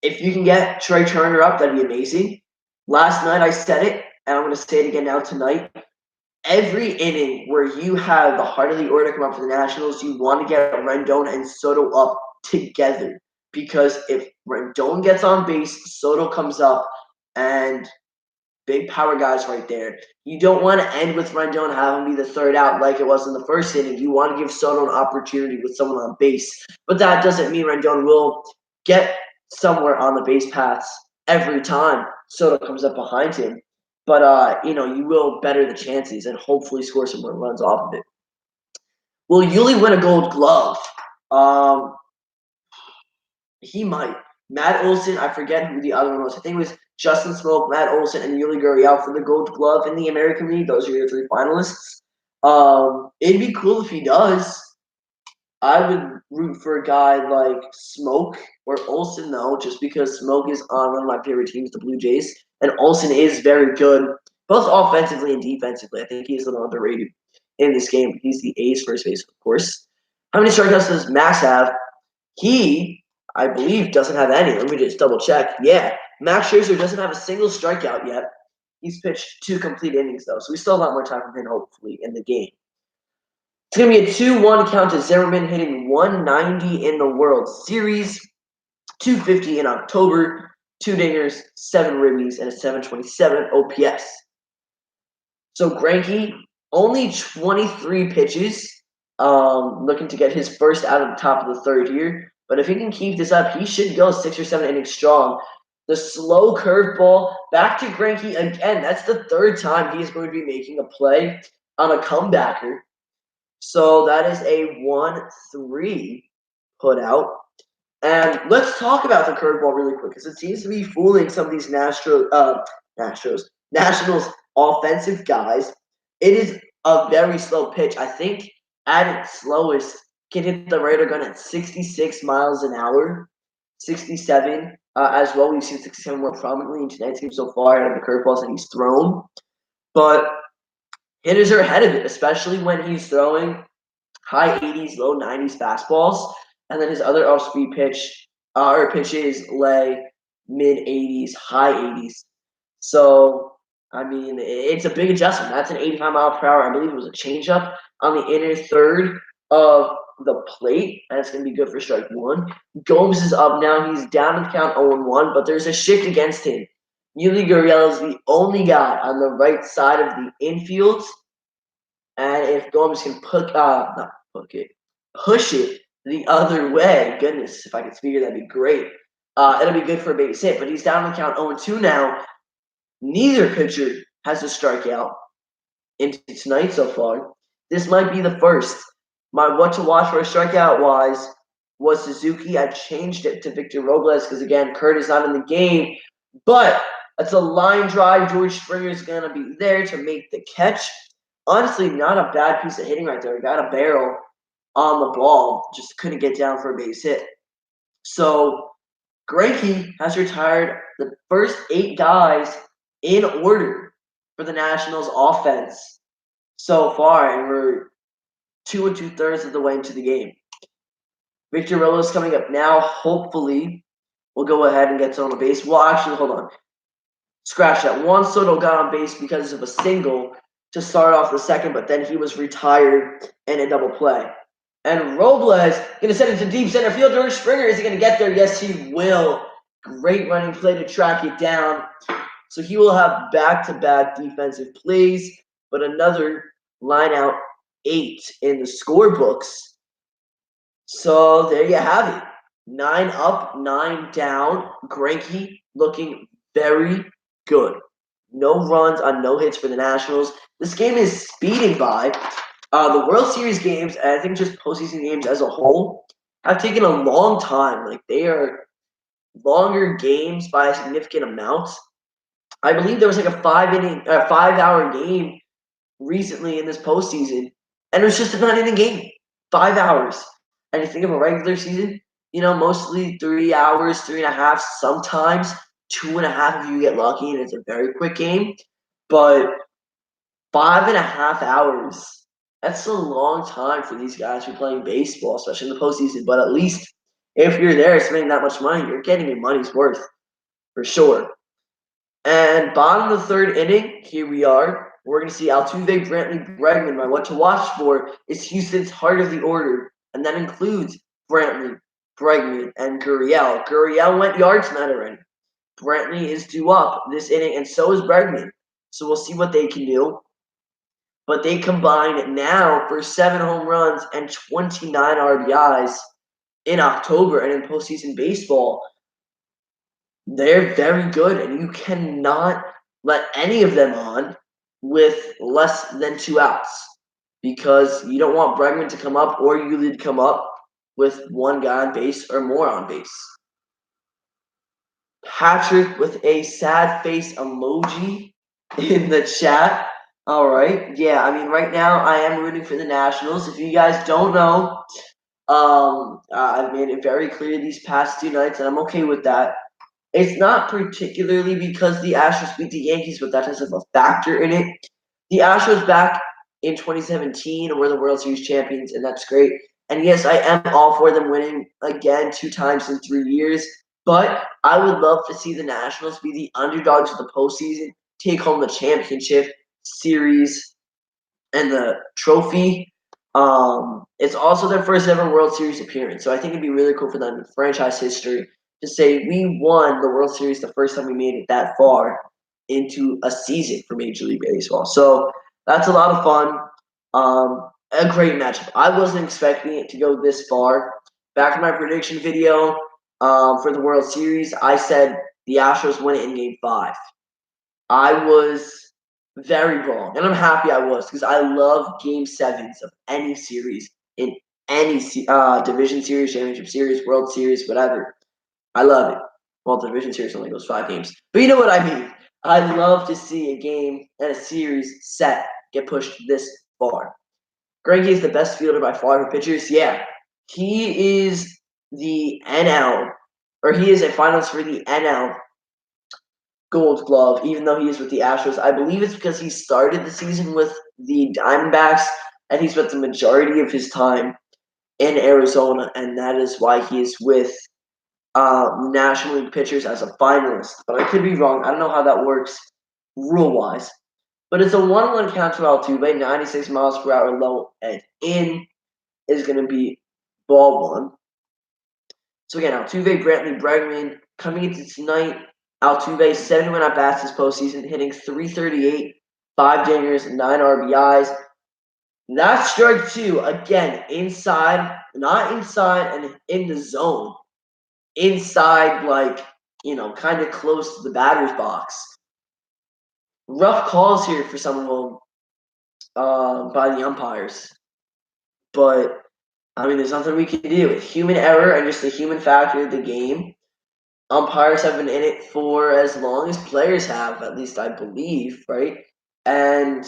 if you can get Trey Turner up, that'd be amazing. Last night I said it, and I'm going to say it again now tonight. Every inning where you have the heart of the order come up for the Nationals, you want to get Rendon and Soto up together. Because if Rendon gets on base, Soto comes up, and big power guys right there. You don't want to end with Rendon and have him be the third out like it was in the first inning. You want to give Soto an opportunity with someone on base. But that doesn't mean Rendon will get somewhere on the base paths every time Soto comes up behind him. But, you will better the chances and hopefully score some more runs off of it. Will Yuli win a gold glove? He might. Matt Olson, I forget who the other one was. I think it was Justin Smoke, Matt Olson, and Yuli Gurriel for the Gold Glove in the American League. Those are your three finalists. It'd be cool if he does. I would root for a guy like Smoke or Olson, though, just because Smoke is on one of my favorite teams, the Blue Jays, and Olson is very good, both offensively and defensively. I think he's a little underrated in this game. He's the ace first base, of course. How many strikeouts does Max have? He, I believe, doesn't have any. Let me just double check. Yeah, Max Scherzer doesn't have a single strikeout yet. He's pitched 2 complete innings, though, so we still have a lot more time from him, hopefully, in the game. It's going to be a 2-1 count to Zimmerman, hitting 190 in the World Series, 250 in October, 2 dingers, 7 ribbies, and a 727 OPS. So Greinke, only 23 pitches, looking to get his first out of the top of the third here. But if he can keep this up, he should go 6 or 7 innings strong. The slow curveball back to Greinke again. That's the third time he's going to be making a play on a comebacker. So that is a 1-3 put out. And let's talk about the curveball really quick because it seems to be fooling some of these Nationals offensive guys. It is a very slow pitch. I think at its slowest can hit the radar gun at 66 miles an hour, 67 as well. We've seen 67 more prominently in tonight's game so far out of the curveballs that he's thrown. But hitters are ahead of it, especially when he's throwing high 80s, low 90s fastballs, and then his other off-speed pitches lay mid 80s, high 80s. So, I mean, it's a big adjustment. That's an 85 mile per hour. I believe it was a changeup on the inner third of the plate, and it's going to be good for strike one. Gomes is up now. He's down in the count 0-1, but there's a shift against him. Yuli Gurriel is the only guy on the right side of the infield. And if Gomes can push it the other way, goodness, if I could speak, that'd be great. It'll be good for a base hit, but he's down the count 0-2 now. Neither pitcher has a strikeout into tonight so far. This might be the first. My what to watch for a strikeout wise was Suzuki. I changed it to Victor Robles because, again, Kurt is not in the game. But that's a line drive. George Springer is going to be there to make the catch. Honestly, not a bad piece of hitting right there. Got a barrel on the ball. Just couldn't get down for a base hit. So Greinke has retired the first 8 guys in order for the Nationals offense so far, and we're 2 2/3 of the way into the game. Victor Robles coming up now. Hopefully, we'll go ahead and get on base. Well, actually, hold on. Scratch that. Juan Soto got on base because of a single to start off the second, but then he was retired in a double play. And Robles going to send it to deep center field. George Springer, is he going to get there? Yes, he will. Great running play to track it down. So he will have back-to-back defensive plays, but another line-out 8 in the scorebooks. So there you have it. 9 up, 9 down. Greinke looking very good. No runs on no hits for the Nationals. This game is speeding by. The World Series games, and I think just postseason games as a whole, have taken a long time. Like, they are longer games by a significant amount. I believe there was like a 5-hour game recently in this postseason, and it was just a 9-inning game. 5 hours. And you think of a regular season, mostly 3 hours, 3.5, sometimes 2.5 if you get lucky, and it's a very quick game. But 5.5 hours, that's a long time for these guys who are playing baseball, especially in the postseason. But at least if you're there spending that much money, you're getting your money's worth for sure. And bottom of the third inning, here we are. We're going to see Altuve, Brantley, Bregman. My what to watch for is Houston's heart of the order, and that includes Brantley, Bregman, and Gurriel. Gurriel went yards tonight already. Brantley is due up this inning, and so is Bregman. So we'll see what they can do. But they combined now for 7 home runs and 29 RBIs in October and in postseason baseball. They're very good, and you cannot let any of them on with less than 2 outs because you don't want Bregman to come up or Yuli to come up with 1 guy on base or more on base. Patrick with a sad face emoji in the chat. All right. Yeah, I mean, right now I am rooting for the Nationals. If you guys don't know, I've made it very clear these past 2 nights, and I'm okay with that. It's not particularly because the Astros beat the Yankees, but that doesn't have a factor in it. The Astros back in 2017 were the World Series champions, and that's great. And yes, I am all for them winning again 2 times in 3 years. But I would love to see the Nationals be the underdogs of the postseason, take home the championship series and the trophy. It's also their first ever World Series appearance, so I think it'd be really cool for them in franchise history to say we won the World Series the first time we made it that far into a season for Major League Baseball. So that's a lot of fun. A great matchup. I wasn't expecting it to go this far. Back in my prediction video for the World Series, I said the Astros win it in Game 5. I was very wrong, and I'm happy I was because I love Game Sevens of any series in any division series, championship series, World Series, whatever. I love it. Well, the division series only goes 5 games, but you know what I mean. I love to see a game and a series set get pushed this far. Greinke is the best fielder by far for pitchers. Yeah, he is the NL, or he is a finalist for the NL Gold Glove, even though he is with the Astros. I believe it's because he started the season with the Diamondbacks, and he spent the majority of his time in Arizona, and that is why he is with National League pitchers as a finalist. But I could be wrong. I don't know how that works rule-wise. But it's a 1-1 count to Altuve, 96 miles per hour low and in is going to be ball one. So again, Altuve, Brantley, Bregman coming into tonight. Altuve, 71 at bats this postseason, hitting .338, 5 dingers, 9 RBIs. That's strike two. Again, inside, not inside and in the zone. Inside, like, kind of close to the batter's box. Rough calls here for some of them by the umpires. But, I mean, there's nothing we can do. It's human error and just the human factor of the game. Umpires have been in it for as long as players have, at least I believe, right? And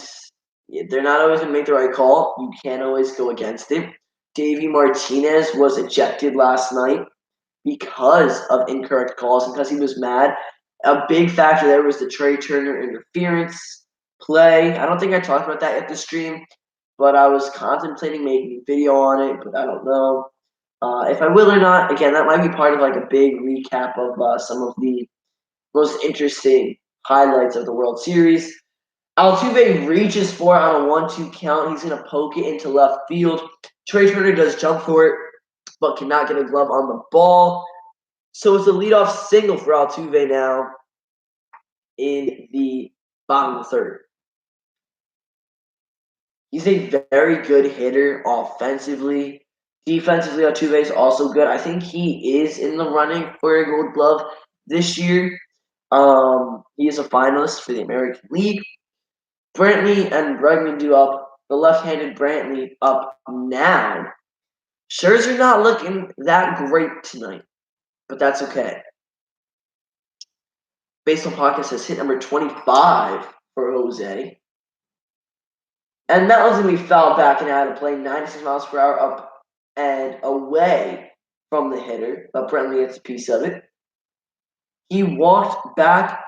they're not always going to make the right call. You can't always go against it. Davey Martinez was ejected last night because of incorrect calls and because he was mad. A big factor there was the Trey Turner interference play. I don't think I talked about that at the stream, but I was contemplating making a video on it, but I don't know. If I will or not, again, that might be part of like a big recap of some of the most interesting highlights of the World Series. Altuve reaches for it on a 1-2 count. He's going to poke it into left field. Trey Turner does jump for it, but cannot get a glove on the ball. So it's a leadoff single for Altuve now in the bottom of the third. He's a very good hitter offensively. Defensively, Altuve is also good. I think he is in the running for a Gold Glove this year. He is a finalist for the American League. Brantley and Bregman do up. The left-handed Brantley up now. Scherzer not looking that great tonight, but that's okay. Baseball Podcast has hit number 25 for Jose. And that was going to be fouled back and out of play, 96 miles per hour up and away from the hitter, but Brantley gets a piece of it. He walked back.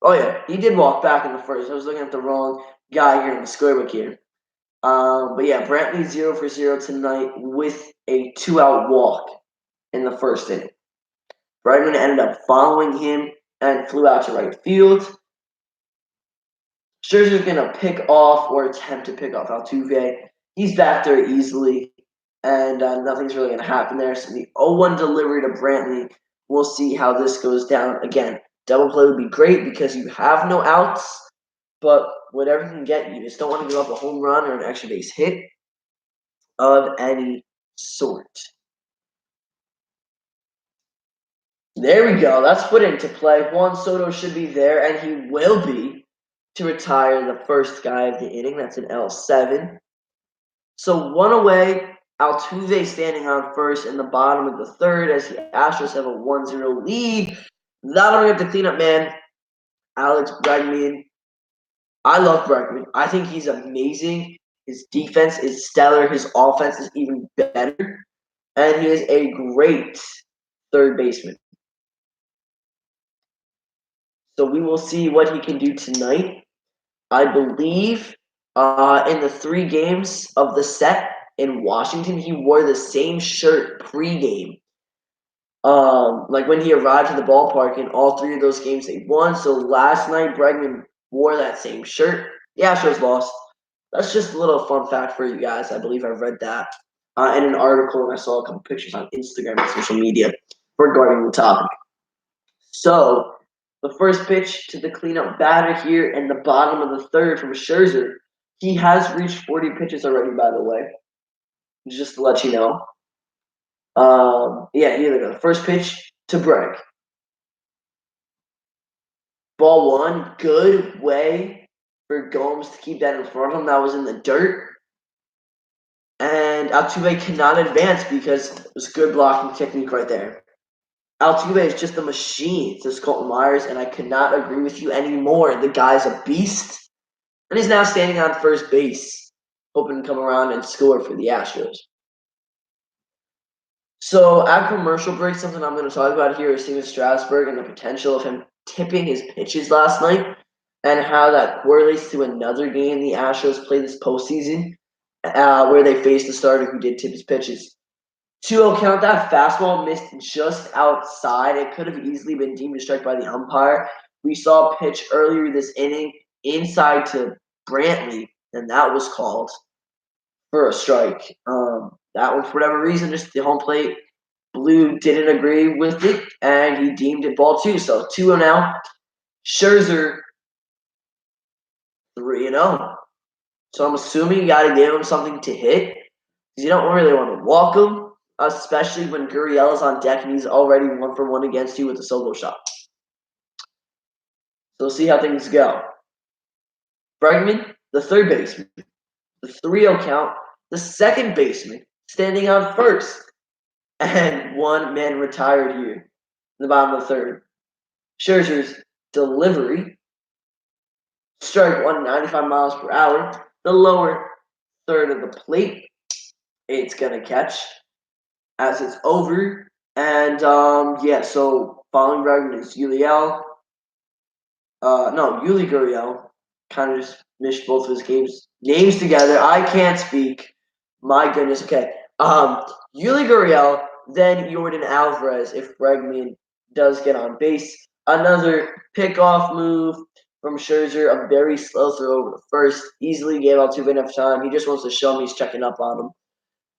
Oh, yeah, he did walk back in the first. I was looking at the wrong guy here in the scorebook here. But yeah, Brantley 0 for 0 tonight with a 2-out walk in the first inning. Bregman ended up following him and flew out to right field. Scherzer's going to pick off or attempt to pick off Altuve. He's back there easily, and nothing's really going to happen there. So the 0-1 delivery to Brantley. We'll see how this goes down. Again, double play would be great because you have no outs, but whatever can get you. Just don't want to give up a home run or an extra base hit of any sort. There we go. That's put into play. Juan Soto should be there, and he will be to retire the first guy of the inning. That's an L7. So 1 away, Altuve standing on first in the bottom of the third as the Astros have a 1-0 lead. That'll bring up the cleanup man, Alex Bregman. I love Bregman. I think he's amazing. His defense is stellar. His offense is even better. And he is a great third baseman. So we will see what he can do tonight. I believe in the 3 games of the set in Washington, he wore the same shirt pregame. Like when he arrived at the ballpark in all 3 of those games they won. So last night, Bregman wore that same shirt. The Astros lost. That's just a little fun fact for you guys. I believe I read that in an article, and I saw a couple pictures on Instagram and social media regarding the topic. So the first pitch to the cleanup batter here in the bottom of the third from Scherzer. He has reached 40 pitches already, by the way. Just to let you know. Yeah, here they go. First pitch to Breg. Ball 1, good way for Gomes to keep that in front of him. That was in the dirt. And Altuve cannot advance because it was good blocking technique right there. Altuve is just a machine, says Colton Myers, and I cannot agree with you anymore. The guy's a beast, and he's now standing on first base, hoping to come around and score for the Astros. So at commercial break, something I'm going to talk about here is Steven Strasburg and the potential of him tipping his pitches last night and how that correlates to another game the Astros play this postseason where they faced the starter who did tip his pitches. 2-0 count, that fastball missed just outside. It could have easily been deemed a strike by the umpire. We saw a pitch earlier this inning inside to Brantley, and that was called for a strike. That one, for whatever reason, just the home plate Blue didn't agree with it, and he deemed it ball 2. So 2-0 now. Scherzer 3-0. So I'm assuming you got to give him something to hit because you don't really want to walk him, especially when Gurriel is on deck and he's already 1 for 1 against you with a solo shot. So we'll see how things go. Bregman, the third baseman, the 3-0 count, the second baseman standing on first, and 1 man retired here in the bottom of the third. Scherzer's delivery, strike 195 miles per hour, the lower third of the plate. It's gonna catch as it's over. And yeah, so following Bregman is Yuli Gurriel. Kind of just missed both of his names together. I can't speak. My goodness. Okay. Yuli Gurriel, then Jordan Alvarez if Bregman does get on base. Another pickoff move from Scherzer, a very slow throw over the first. Easily gave Altuve enough time. He just wants to show me he's checking up on him.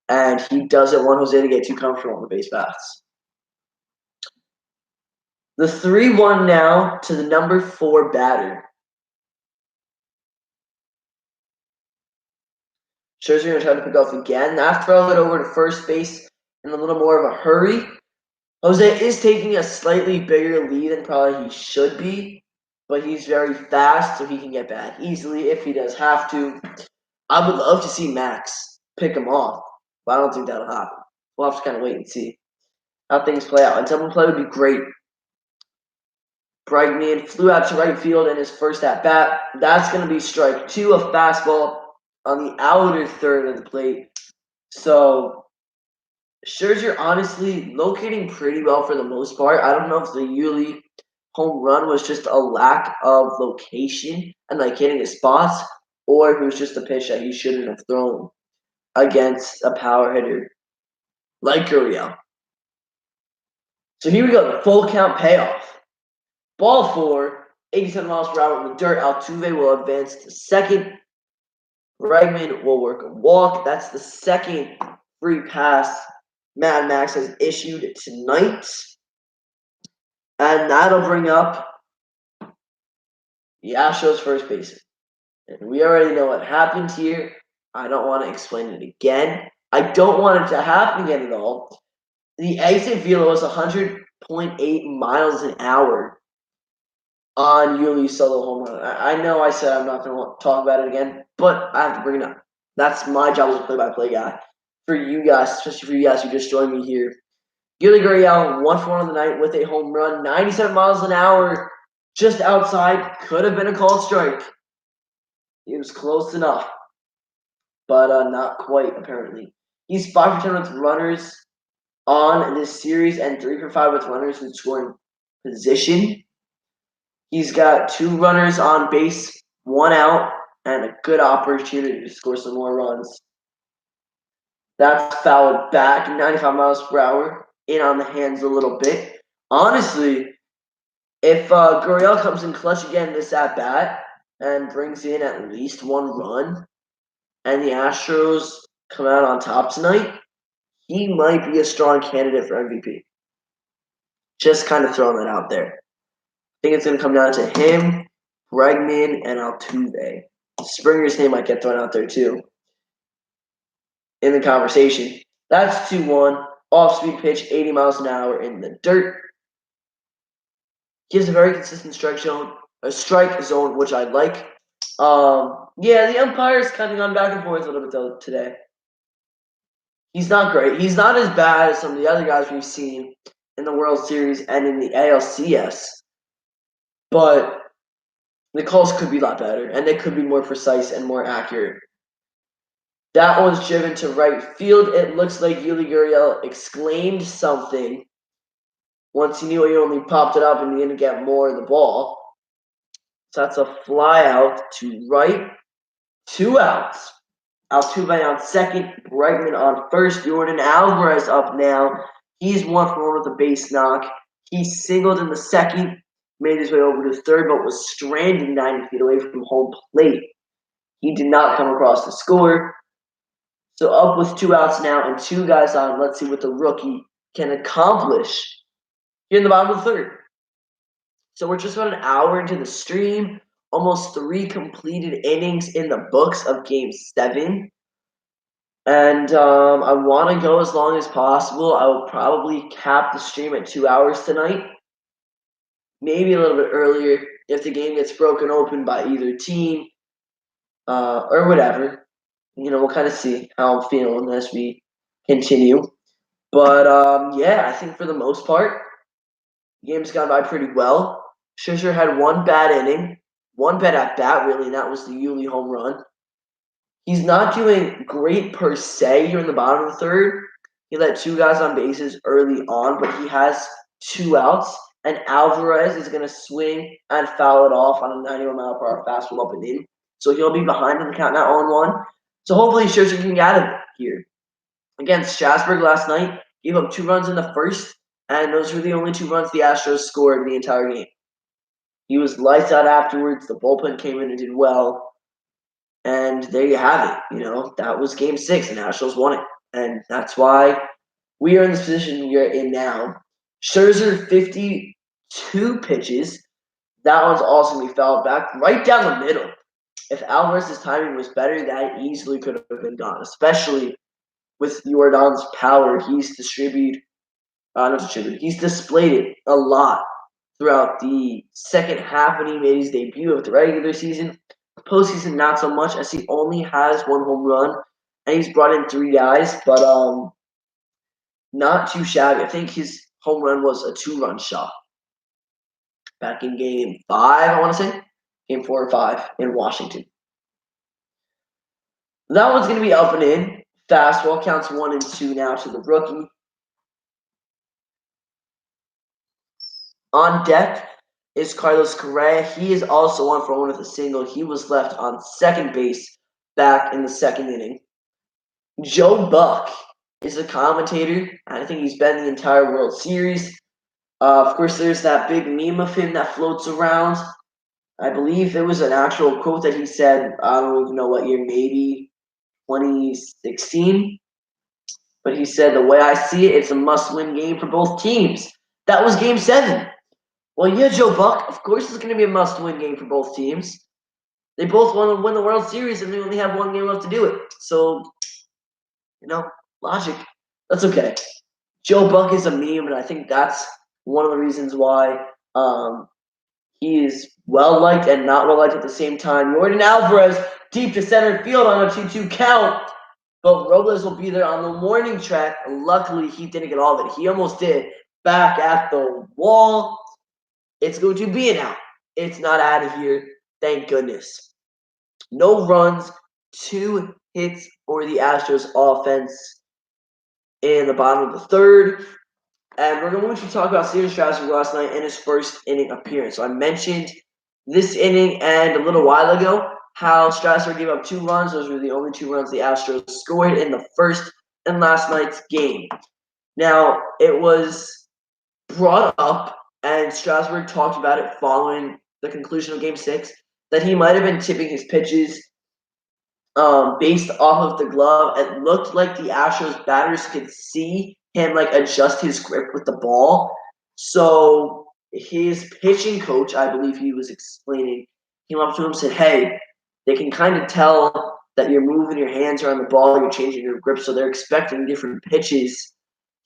And he doesn't want Jose to get too comfortable on the base paths. The 3-1 now to the number 4 batter. Scherzer going to try to pick off again. Now throw it over to first base in a little more of a hurry. Jose is taking a slightly bigger lead than probably he should be, but he's very fast, so he can get back easily if he does have to. I would love to see Max pick him off, but I don't think that'll happen. We'll have to kind of wait and see how things play out. And double play would be great. Bregman flew out to right field in his first at bat. That's going to be strike 2, a fastball on the outer third of the plate. So Scherzer honestly locating pretty well for the most part. I don't know if the Yuli home run was just a lack of location and like hitting his spots, or if it was just a pitch that he shouldn't have thrown against a power hitter like Gurriel. So here we go, the full count payoff. Ball 4, 87 miles per hour in the dirt. Altuve will advance to second. Bregman will work a walk. That's the second free pass Mad Max has issued tonight. And that'll bring up the Astros first baseman. And we already know what happened here. I don't want to explain it again. I don't want it to happen again at all. The exit velo was 100.8 miles an hour on Yuli's solo home run. I know I said I'm not going to talk about it again, but I have to bring it up. That's my job as a play-by-play guy. for you guys, especially for you guys who just joined me here. Yuli Gurriel, 1 for 1 on the night with a home run, 97 miles an hour, just outside. Could have been a called strike. It was close enough, but not quite, apparently. He's 5 for 10 with runners on this series and 3 for 5 with runners in scoring position. He's got 2 runners on base, 1 out, and a good opportunity to score some more runs. That's fouled back, 95 miles per hour, in on the hands a little bit. Honestly, if Gurriel comes in clutch again this at bat and brings in at least 1 run, and the Astros come out on top tonight, he might be a strong candidate for MVP. Just kind of throwing that out there. I think it's going to come down to him, Bregman, and Altuve. Springer's name might get thrown out there too in the conversation. That's 2-1. Off-speed pitch, 80 miles an hour in the dirt. Gives a very consistent strike zone, which I like. Yeah, the umpire's kind of gone back and forth a little bit though today. He's not great. He's not as bad as some of the other guys we've seen in the World Series and in the ALCS. But the calls could be a lot better, and they could be more precise and more accurate. That one's driven to right field. It looks like Yuli Gurriel exclaimed something once he knew he only popped it up and he didn't get more of the ball. So that's a fly out to right. 2 outs. Altuve on second, Bregman on first. Jordan Alvarez up now. He's 1 for 1 with a base knock. He singled in the second, made his way over to third, but was stranded 90 feet away from home plate. He did not come across the score. So up with 2 outs now and 2 guys on. Let's see what the rookie can accomplish here in the bottom of the third. So we're just about an hour into the stream. Almost 3 completed innings in the books of Game 7. And I want to go as long as possible. I will probably cap the stream at 2 hours tonight. Maybe a little bit earlier if the game gets broken open by either team or whatever. We'll kind of see how I'm feeling as we continue. But, yeah, I think for the most part, the game's gone by pretty well. Scherzer had 1 bad inning, 1 bad at bat, really, and that was the Yuli home run. He's not doing great per se here in the bottom of the third. He let 2 guys on bases early on, but he has 2 outs, and Alvarez is going to swing and foul it off on a 91-mile-per-hour fastball up and in. So he'll be behind in the count now 0-1. So hopefully Scherzer can get him here. Against Strasburg last night, gave up 2 runs in the first, and those were the only 2 runs the Astros scored in the entire game. He was lights out afterwards. The bullpen came in and did well. And there you have it. That was Game 6, and Astros won it. And that's why we are in this position we are in now. Scherzer, 52 pitches. That one's also going to be fouled back right down the middle. If Alvarez's timing was better, that easily could have been gone, especially with Jordan's power. He's displayed it a lot throughout the second half when he made his debut of the regular season. Postseason, not so much, as he only has 1 home run, and he's brought in 3 guys, but not too shabby. I think his home run was a 2-run shot back in Game 5, I want to say. Game 4 or 5 in Washington. That one's going to be up and in. Fastball counts 1 and 2 now to the rookie. On deck is Carlos Correa. He is also 1 for 1 with a single. He was left on second base back in the second inning. Joe Buck is a commentator, and I think he's been in the entire World Series. Of course, there's that big meme of him that floats around. I believe it was an actual quote that he said, I don't even know what year, maybe 2016. But he said, the way I see it, it's a must-win game for both teams. That was Game 7. Well, yeah, Joe Buck, of course it's going to be a must-win game for both teams. They both want to win the World Series, and they only have 1 game left to do it. So, logic. That's okay. Joe Buck is a meme, and I think that's one of the reasons why he is well-liked and not well-liked at the same time. Jordan Alvarez deep to center field on a 2-2 count. but Robles will be there on the warning track. Luckily, he didn't get all of it. He almost did. Back at the wall. It's going to be an out. It's not out of here. Thank goodness. No runs, 2 hits for the Astros offense in the bottom of the third. And we're going to talk about Steven Strasburg last night in his first inning appearance. So I mentioned this inning and a little while ago how Strasburg gave up 2 runs. Those were the only 2 runs the Astros scored in the first and last night's game. Now, it was brought up, and Strasburg talked about it following the conclusion of Game 6, that he might have been tipping his pitches based off of the glove. It looked like the Astros batters could see him adjust his grip with the ball. So his pitching coach, I believe he was explaining, came up to him and said, "Hey, they can kind of tell that you're moving your hands around the ball, you're changing your grip, so they're expecting different pitches.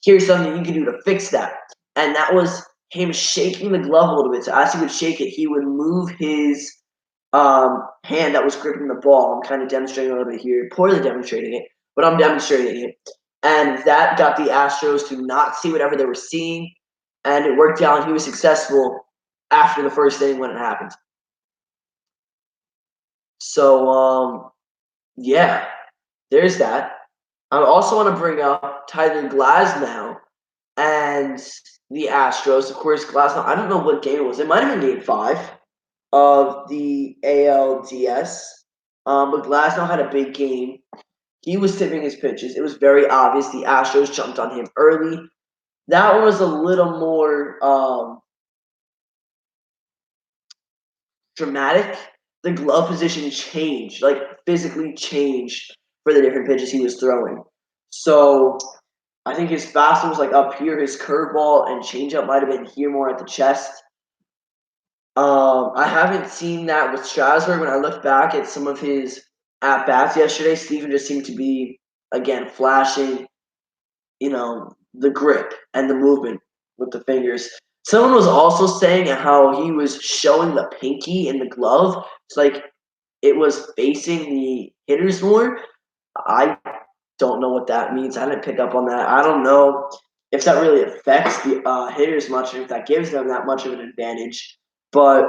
Here's something you can do to fix that." And that was him shaking the glove a little bit. So as he would shake it, he would move his hand that was gripping the ball. I'm kind of demonstrating a little bit here, poorly demonstrating it, but I'm demonstrating it. And that got the Astros to not see whatever they were seeing, and it worked out, and he was successful after the first inning when it happened. So, yeah, there's that. I also want to bring up Tyler Glasnow and the Astros. Of course, Glasnow, I don't know what game it was. It might have been Game 5 of the ALDS. But Glasnow had a big game. He was tipping his pitches. It was very obvious the Astros jumped on him early. That one was a little more dramatic. The glove position changed, physically changed for the different pitches he was throwing. So I think his fastball was up here. His curveball and changeup might have been here more at the chest. I haven't seen that with Strasburg. When I look back at some of his at bats yesterday, Steven just seemed to be again flashing, the grip and the movement with the fingers. Someone was also saying how he was showing the pinky in the glove. It's like it was facing the hitters more. I don't know what that means. I didn't pick up on that. I don't know if that really affects the hitters much, or if that gives them that much of an advantage. But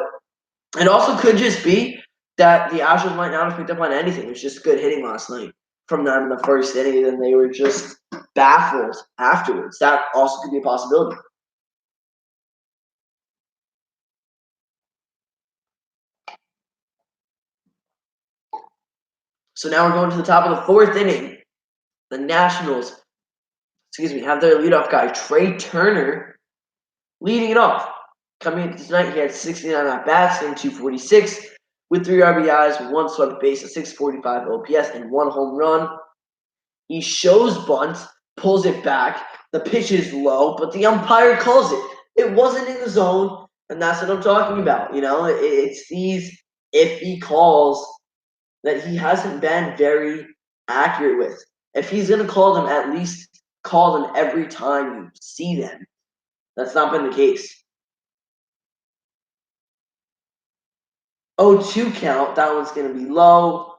it also could just be that the Astros might not have picked up on anything. It was just good hitting last night from them in the first inning, and they were just baffled afterwards. That also could be a possibility. So now we're going to the top of the fourth inning. The Nationals, have their leadoff guy, Trey Turner, leading it off. Coming into tonight, he had 69 at bats, hitting 246 with 3 RBIs, 1 swept base, a 645 OPS, and 1 home run. He shows bunt, pulls it back. The pitch is low, but the umpire calls it. It wasn't in the zone, and that's what I'm talking about. It's these iffy calls that he hasn't been very accurate with. If he's going to call them, at least call them every time you see them. That's not been the case. 0-2 count. That one's going to be low.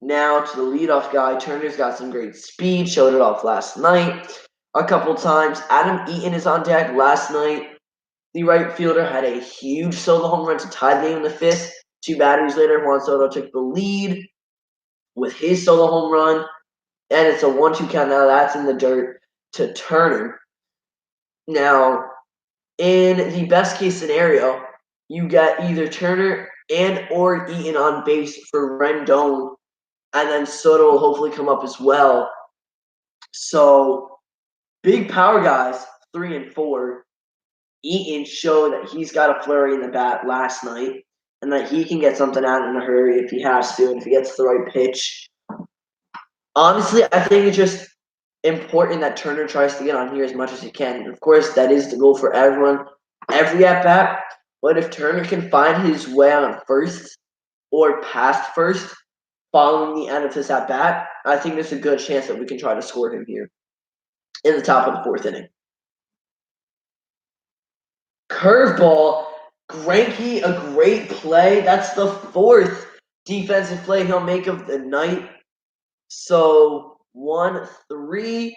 Now to the leadoff guy. Turner's got some great speed. Showed it off last night a couple times. Adam Eaton is on deck last night. The right fielder had a huge solo home run to tie the game in the fifth. 2 batteries later, Juan Soto took the lead with his solo home run. And it's a 1-2 count. Now that's in the dirt to Turner. Now, in the best case scenario, you get either Turner and or Eaton on base for Rendon, and then Soto will hopefully come up as well. So, big power guys, 3 and 4. Eaton showed that he's got a flurry in the bat last night, and that he can get something out in a hurry if he has to, and if he gets the right pitch. Honestly, I think it's just important that Turner tries to get on here as much as he can. Of course, that is the goal for everyone, every at-bat. But if Turner can find his way on first or past first following the end of his at-bat, I think there's a good chance that we can try to score him here in the top of the fourth inning. Curveball, Greinke, a great play. That's the 4th defensive play he'll make of the night. So 1-3.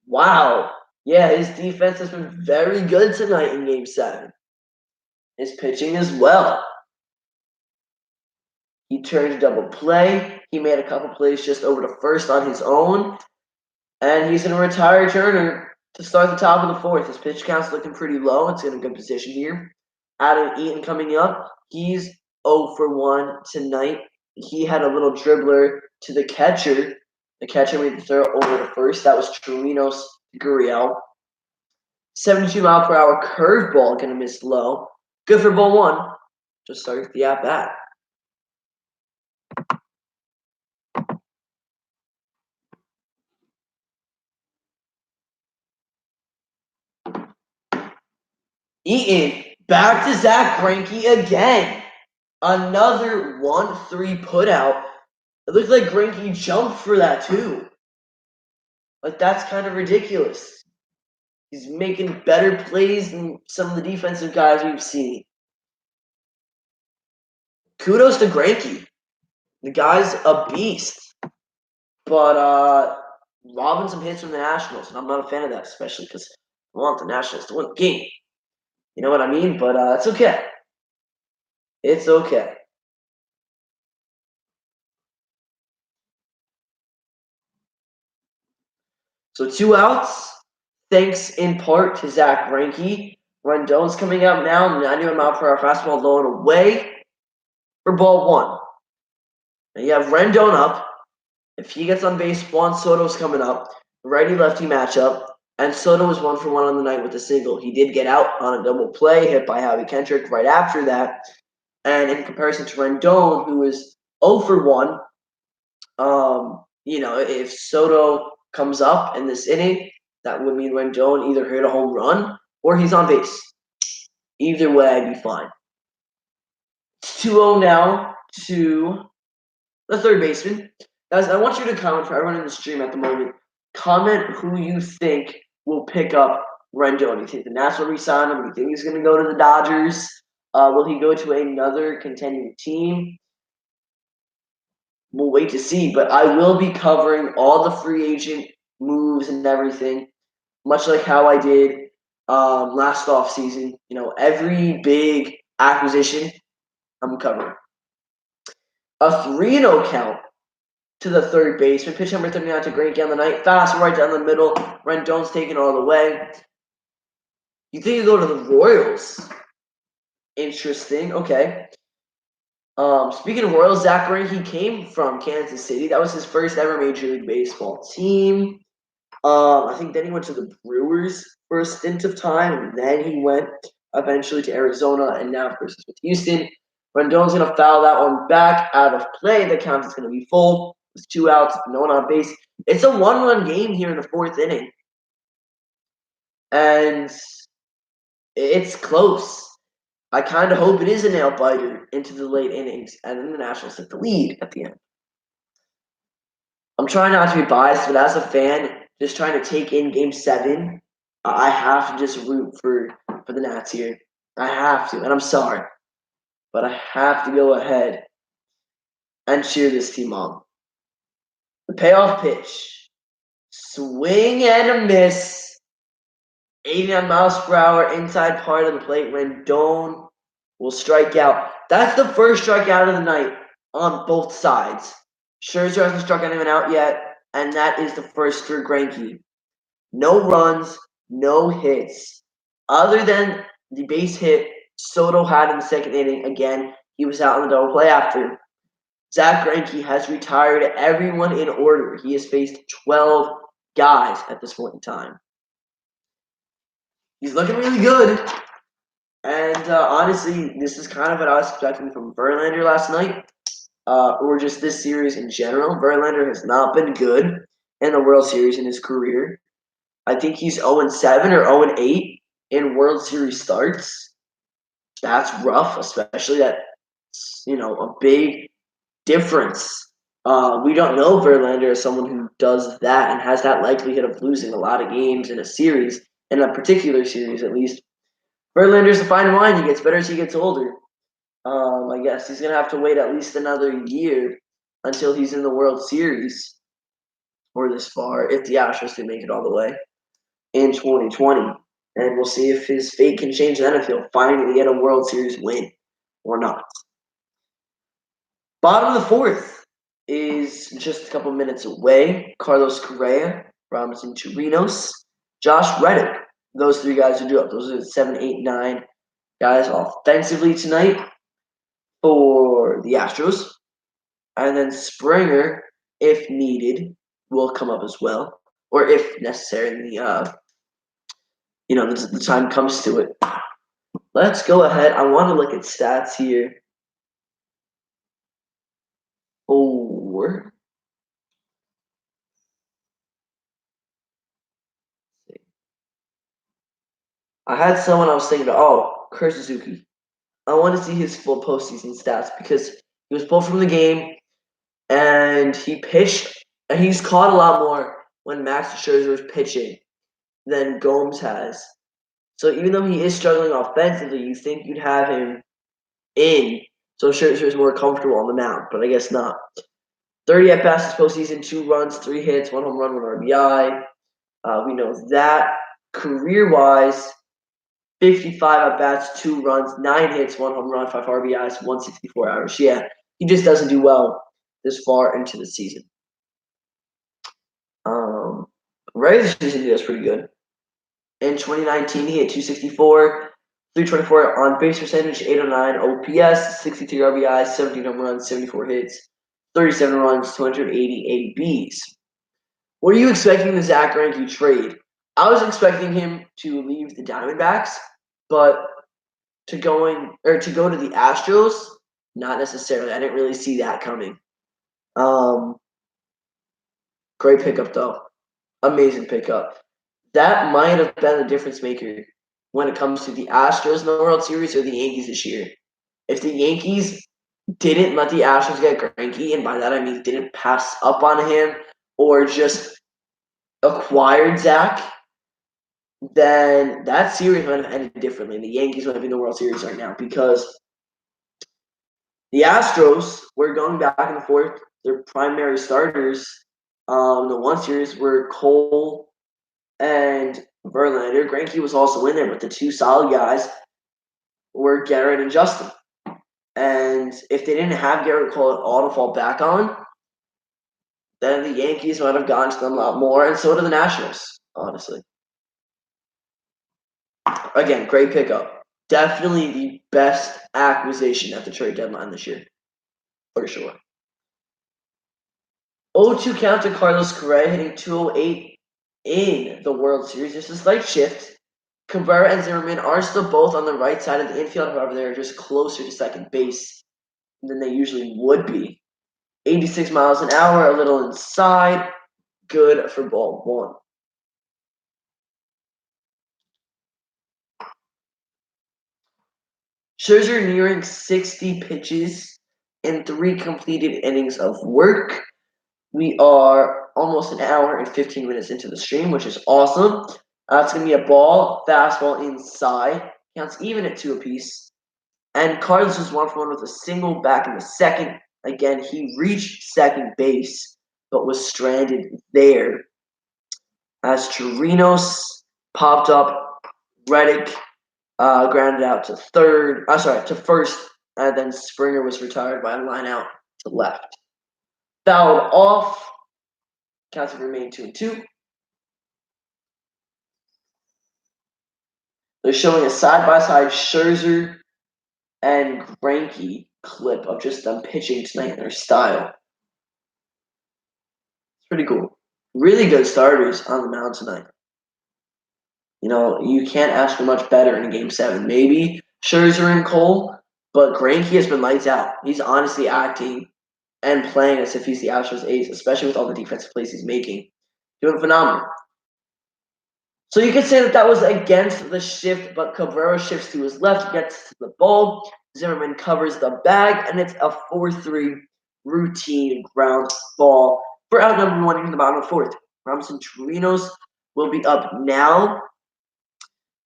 Wow. Yeah, his defense has been very good tonight in Game 7. His pitching as well. He turned a double play. He made a couple plays just over to first on his own. And he's going to retire Turner to start the top of the 4th. His pitch count's looking pretty low. It's in a good position here. Adam Eaton coming up. He's 0 for 1 tonight. He had a little dribbler to the catcher. The catcher made the throw over to first. That was Chirinos Gurriel. 72-mile-per-hour curveball going to miss low. Good for ball 1. Just start the at-bat. Eaton back to Zach Greinke again. Another 1-3 putout. It looked like Greinke jumped for that too. Like, that's kind of ridiculous. He's making better plays than some of the defensive guys we've seen. Kudos to Greinke. The guy's a beast. But robbing some hits from the Nationals, and I'm not a fan of that, especially because I want the Nationals to win the game. You know what I mean? But it's okay. It's okay. So 2 outs, thanks in part to Zach Greinke. Rendon's coming out now, 91-mile-per-hour fastball low and away for ball 1. Now you have Rendon up. If he gets on base, Juan Soto's coming up. Righty-lefty matchup. And Soto was 1 for 1 on the night with a single. He did get out on a double play, hit by Howie Kendrick right after that. And in comparison to Rendon, who is 0 for 1, if Soto comes up in this inning, that would mean Rendon either hit a home run or he's on base. Either way, I'd be fine. It's 2-0 now to the third baseman. Guys, I want you to comment, for everyone in the stream at the moment, comment who you think will pick up Rendon. Do you think the Nats will re-sign him? Do you think he's going to go to the Dodgers? Will he go to another contending team? We'll wait to see, but I will be covering all the free agent moves and everything, much like how I did last offseason. Every big acquisition, I'm covering. A 3-0 count to the third baseman. Pitch number 39 to Greinke on the night. Fast right down the middle. Rendon's taking all the way. You think you go to the Royals? Interesting. Okay. Speaking of Royals, Zach Greinke came from Kansas City. That was his first ever Major League Baseball team. I think then he went to the Brewers for a stint of time, and then he went eventually to Arizona, and now, of course, he's with Houston. Rendon's going to foul that one back out of play. The count is going to be full. With 2 outs, no one on base. It's a 1-run game here in the 4th inning. And it's close. I kind of hope it is a nail-biter into the late innings, and then the Nationals take the lead at the end. I'm trying not to be biased, but as a fan, just trying to take in Game 7, I have to just root for the Nats here. I have to, and I'm sorry. But I have to go ahead and cheer this team on. The payoff pitch. Swing and a miss. 89 miles per hour inside part of the plate. Rendon will strike out. That's the first strikeout of the night on both sides. Scherzer hasn't struck anyone out yet, and that is the first for Greinke. No runs, no hits. Other than the base hit Soto had in the 2nd inning, again, he was out on the double play after. Zach Greinke has retired everyone in order. He has faced 12 guys at this point in time. He's looking really good. And honestly, this is kind of what I was expecting from Verlander last night, or just this series in general. Verlander has not been good in the World Series in his career. I think he's 0-7 or 0-8 in World Series starts. That's rough, especially that's, a big difference. We don't know Verlander as someone who does that and has that likelihood of losing a lot of games in a series, in a particular series at least. Verlander's a fine wine. He gets better as he gets older. I guess he's going to have to wait at least another year until he's in the World Series. or this far if the Astros didn't make it all the way in 2020. And we'll see if his fate can change then, if he'll finally get a World Series win or not. Bottom of the fourth is just a couple minutes away. Carlos Correa, Robinson Chirinos, Josh Reddick. Those three guys are due up. Those are the 7, 8, 9 guys offensively tonight for the Astros. And then Springer, if needed, will come up as well. Or if necessary, the time comes to it. Let's go ahead. I want to look at stats here. I had someone I was thinking about. Kurt Suzuki. I want to see his full postseason stats because he was pulled from the game and he pitched. And he's caught a lot more when Max Scherzer was pitching than Gomes has. So even though he is struggling offensively, you think you'd have him in so Scherzer is more comfortable on the mound, but I guess not. 30 at bats this postseason, 2 runs, 3 hits, 1 home run, 1 RBI. We know that. Career-wise, 55 at bats, 2 runs, 9 hits, 1 home run, 5 RBIs, 164 average. Yeah, he just doesn't do well this far into the season. Regular season, he does pretty good. In 2019, he hit 264, 324 on base percentage, 809 OPS, 63 RBIs, 17 home runs, 74 hits, 37 runs, 280 ABs. What are you expecting the Zach Greinke trade? I was expecting him to leave the Diamondbacks, but to go to the Astros, not necessarily. I didn't really see that coming. Great pickup though. Amazing pickup. That might have been the difference maker when it comes to the Astros in the World Series or the Yankees this year. If the Yankees didn't let the Astros get Greinke, and by that I mean didn't pass up on him or just acquired Zach, then that series might have ended differently. The Yankees might be in the World Series right now because the Astros were going back and forth. Their primary starters the one series were Cole and Verlander. Greinke was also in there, but the 2 solid guys were Garrett and Justin. And if they didn't have Garrett Cole at all to fall back on, then the Yankees might have gone to them a lot more, and so did the Nationals, honestly. Again, great pickup. Definitely the best acquisition at the trade deadline this year, for sure. 0-2 count to Carlos Correa, hitting 208 in the World Series. Just a slight shift. Cabrera and Zimmerman are still both on the right side of the infield. However, they're just closer to second base than they usually would be. 86 miles an hour, a little inside. Good for ball 1. Scherzer nearing 60 pitches in 3 completed innings of work. We are almost an hour and 15 minutes into the stream, which is awesome. It's going to be a ball, fastball inside. Counts even at 2 apiece. And Carlos was 1 for 1 with a single back in the second. Again, he reached second base, but was stranded there. As Chirinos popped up, Reddick grounded out to first, and then Springer was retired by a line out to left. Fouled off. Counts have remained 2-2. They're showing a side-by-side Scherzer and Greinke clip of just them pitching tonight in their style. It's pretty cool. Really good starters on the mound tonight. You know, you can't ask for much better in Game 7. Maybe Scherzer and Cole, but Greinke has been lights out. He's honestly acting and playing as if he's the Astros ace, especially with all the defensive plays he's making. Doing phenomenal. So you could say that was against the shift, but Cabrera shifts to his left, gets to the ball. Zimmerman covers the bag, and it's a 4-3 routine ground ball for out number 1 in the bottom of the 4th. Robinson Chirinos will be up now.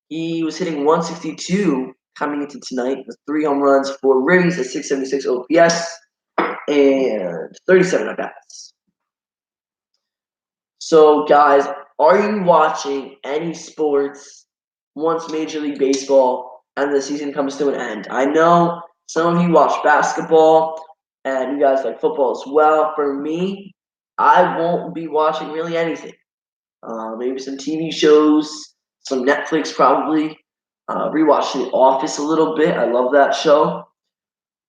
He was hitting 162 coming into tonight with 3 home runs, 4 rings, a 676 OPS, and 37 at bats. So, guys, are you watching any sports once Major League Baseball and the season comes to an end? I know some of you watch basketball and you guys like football as well. For me, I won't be watching really anything. Maybe some TV shows, some Netflix probably. Rewatch The Office a little bit. I love that show.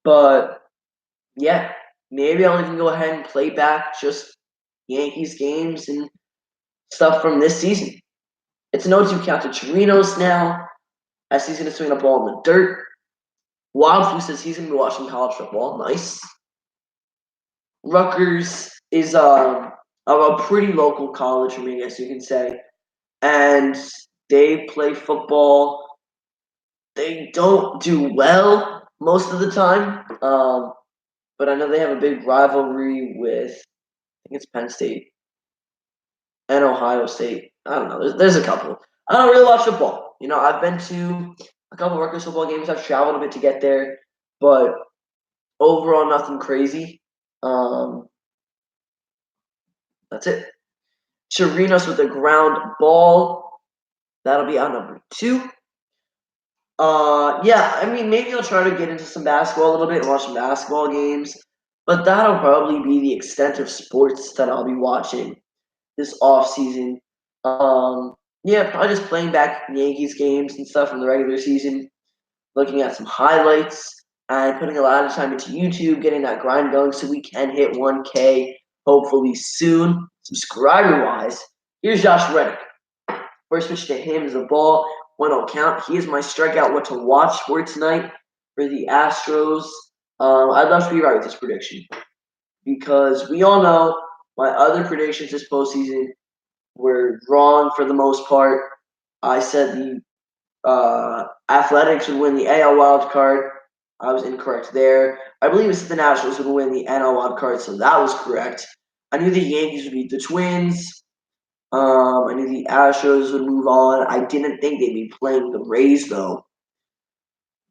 But yeah, maybe I'll even go ahead and play back just Yankees games and stuff from this season. It's no 2 count to Chirinos now, as he's going to swing a ball in the dirt. Wild Foo says he's going to be watching college football. Nice. Rutgers is a pretty local college for me, I guess you can say. And they play football. They don't do well most of the time, but I know they have a big rivalry with, I think it's Penn State and Ohio State. I don't know. There's a couple. I don't really watch football. I've been to a couple of Rutgers football games. I've traveled a bit to get there, but overall, nothing crazy. That's it. Chirinos with a ground ball. That'll be on number 2. Yeah, I mean, maybe I'll try to get into some basketball a little bit and watch some basketball games, but that'll probably be the extent of sports that I'll be watching this off season. Yeah, probably just playing back Yankees games and stuff from the regular season, looking at some highlights, and putting a lot of time into YouTube, getting that grind going so we can hit 1K hopefully soon. Subscriber wise, here's Josh Reddick. First pitch to him is a ball, 1-0 count. He is my strikeout what to watch for tonight for the Astros. I'd love to be right with this prediction because we all know my other predictions this postseason were wrong for the most part. I said the Athletics would win the AL wild card. I was incorrect there. I believe it said the Nationals would win the NL wild card, so that was correct. I knew the Yankees would beat the Twins. I knew the Astros would move on. I didn't think they'd be playing the Rays, though.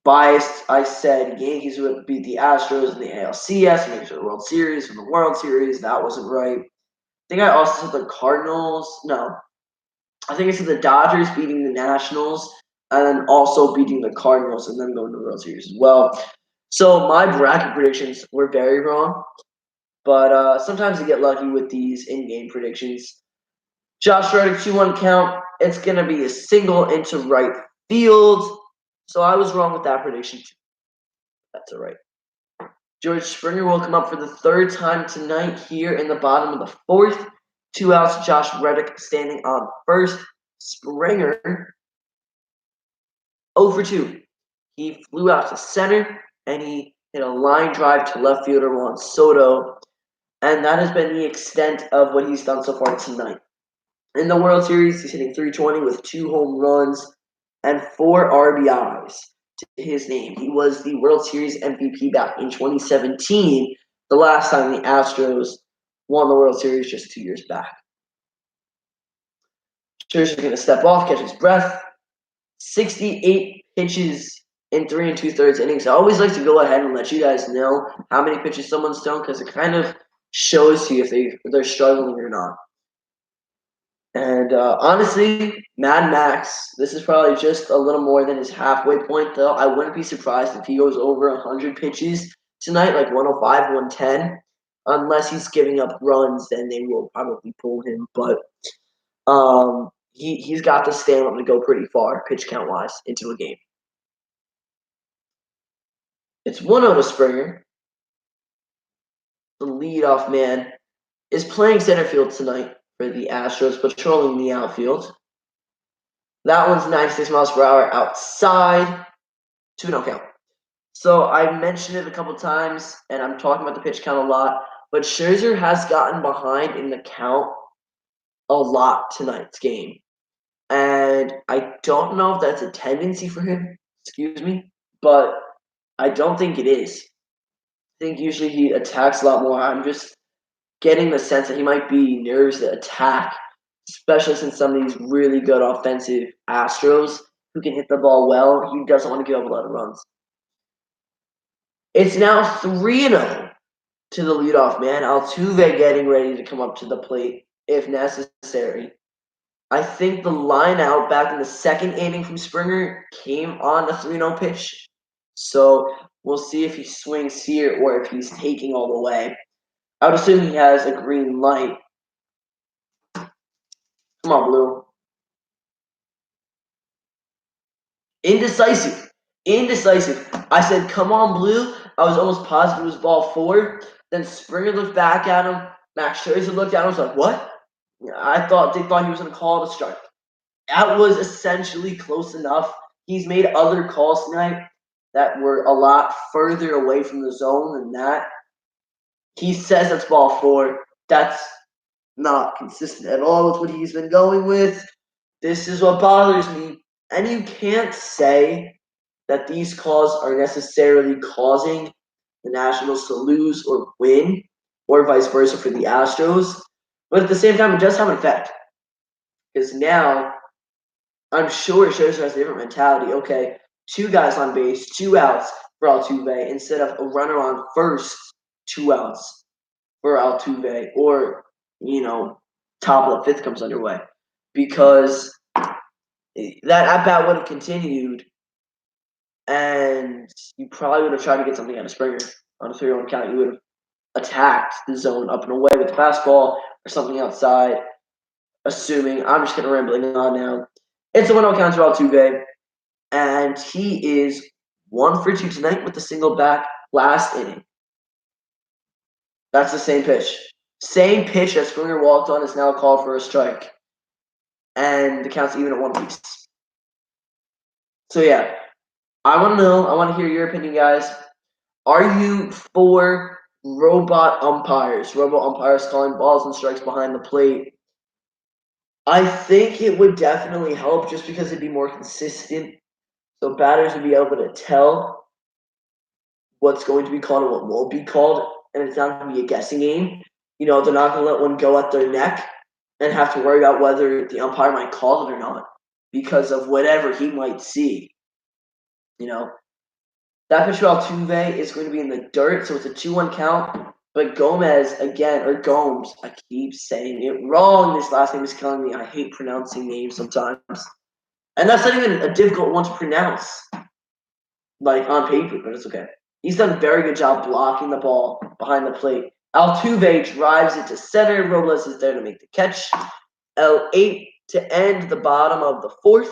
Biased, I said Yankees would beat the Astros in the ALCS, make sure the World Series. From the World Series, that wasn't right. I think I also said the Cardinals. No, I think I said the Dodgers beating the Nationals and then also beating the Cardinals and then going to the World Series as well. So my bracket predictions were very wrong, but sometimes you get lucky with these in-game predictions. Josh Reddick, 2-1 count. It's going to be a single into right field. So I was wrong with that prediction too. That's all right. George Springer will come up for the 3rd time tonight here in the bottom of the 4th. 2 outs, Josh Reddick standing on first. Springer 0 for 2. He flew out to center and he hit a line drive to left fielder Juan Soto. And that has been the extent of what he's done so far tonight. In the World Series, he's hitting .320 with 2 home runs and 4 RBIs to his name. He was the World Series MVP back in 2017, the last time the Astros won the World Series just 2 years back. Scherzer's going to step off, catch his breath. 68 pitches in 3 2/3 innings. I always like to go ahead and let you guys know how many pitches someone's thrown because it kind of shows you if they're struggling or not. And honestly, Mad Max, this is probably just a little more than his halfway point, though. I wouldn't be surprised if he goes over 100 pitches tonight, like 105, 110. Unless he's giving up runs, then they will probably pull him. But he's got the stamina to go pretty far, pitch count-wise, into a game. It's 1-0 to Springer. The leadoff man is playing center field tonight for the Astros, patrolling the outfield. That one's 96 miles per hour outside. 2-0 count. So I mentioned it a couple times, and I'm talking about the pitch count a lot, but Scherzer has gotten behind in the count a lot tonight's game. And I don't know if that's a tendency for him, but I don't think it is. I think usually he attacks a lot more. I'm just getting the sense that he might be nervous to attack, especially since some of these really good offensive Astros who can hit the ball well, he doesn't want to give up a lot of runs. It's now 3-0 to the leadoff man. Altuve getting ready to come up to the plate if necessary. I think the line out back in the second inning from Springer came on a 3-0 pitch. So we'll see if he swings here or if he's taking all the way. I would assume he has a green light. Come on, Blue. Indecisive. Indecisive. I said, come on, Blue. I was almost positive it was ball 4. Then Springer looked back at him. Max Scherzer looked at him. I was like, what? They thought he was going to call it a strike. That was essentially close enough. He's made other calls tonight that were a lot further away from the zone than that. He says it's ball 4. That's not consistent at all with what he's been going with. This is what bothers me. And you can't say that these calls are necessarily causing the Nationals to lose or win, or vice versa for the Astros. But at the same time, it does have an effect. Because now, I'm sure it shows us a different mentality. Okay, 2 guys on base, 2 outs for Altuve, instead of a runner on first, 2 outs for Altuve, or, top of the 5th comes underway. Because that at-bat would have continued, and you probably would have tried to get something out of Springer on a 3-1 count. You would have attacked the zone up and away with the fastball or something outside, assuming. I'm just going to rambling on now. It's a 1-0 count for Altuve, and he is 1 for 2 tonight with the single back last inning. That's the same pitch. Same pitch that Springer walked on is now called for a strike. And the count's even at 1 apiece. So, yeah. I want to know. I want to hear your opinion, guys. Are you for robot umpires? Robot umpires calling balls and strikes behind the plate. I think it would definitely help just because it'd be more consistent. So batters would be able to tell what's going to be called and what won't be called. And it's not going to be a guessing game. They're not going to let one go at their neck and have to worry about whether the umpire might call it or not because of whatever he might see. That pitch for Altuve is going to be in the dirt, so it's a 2-1 count. But Gomez, again, or Gomes, I keep saying it wrong. This last name is killing me. I hate pronouncing names sometimes. And that's not even a difficult one to pronounce, like on paper, but it's okay. He's done a very good job blocking the ball behind the plate. Altuve drives it to center. Robles is there to make the catch. L8 to end the bottom of the 4th.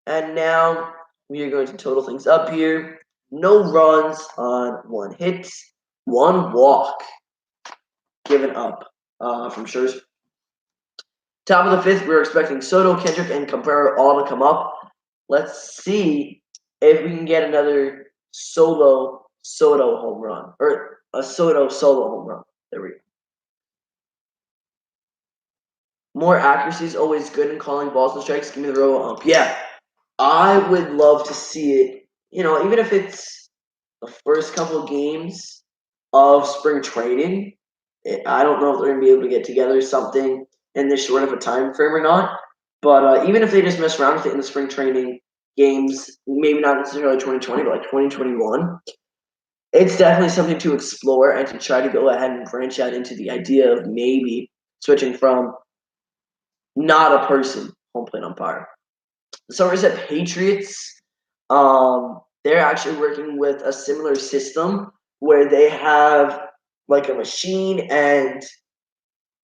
And now we are going to total things up here. No runs on 1 hit, 1 walk given up from Scherzer. Top of the 5th, we're expecting Soto, Kendrick, and Cabrera all to come up. Let's see if we can get another Soto home run, or a Soto solo home run. There we go. More accuracy is always good in calling balls and strikes. Give me the robo ump. Yeah, I would love to see it. Even if it's the first couple of games of spring training, I don't know if they're going to be able to get together something in this short of a time frame or not. But even if they just mess around with it in the spring training games, maybe not necessarily 2020, but like 2021, it's definitely something to explore and to try to go ahead and branch out into the idea of maybe switching from not a person home plate umpire. So is it Patriots? They're actually working with a similar system where they have like a machine and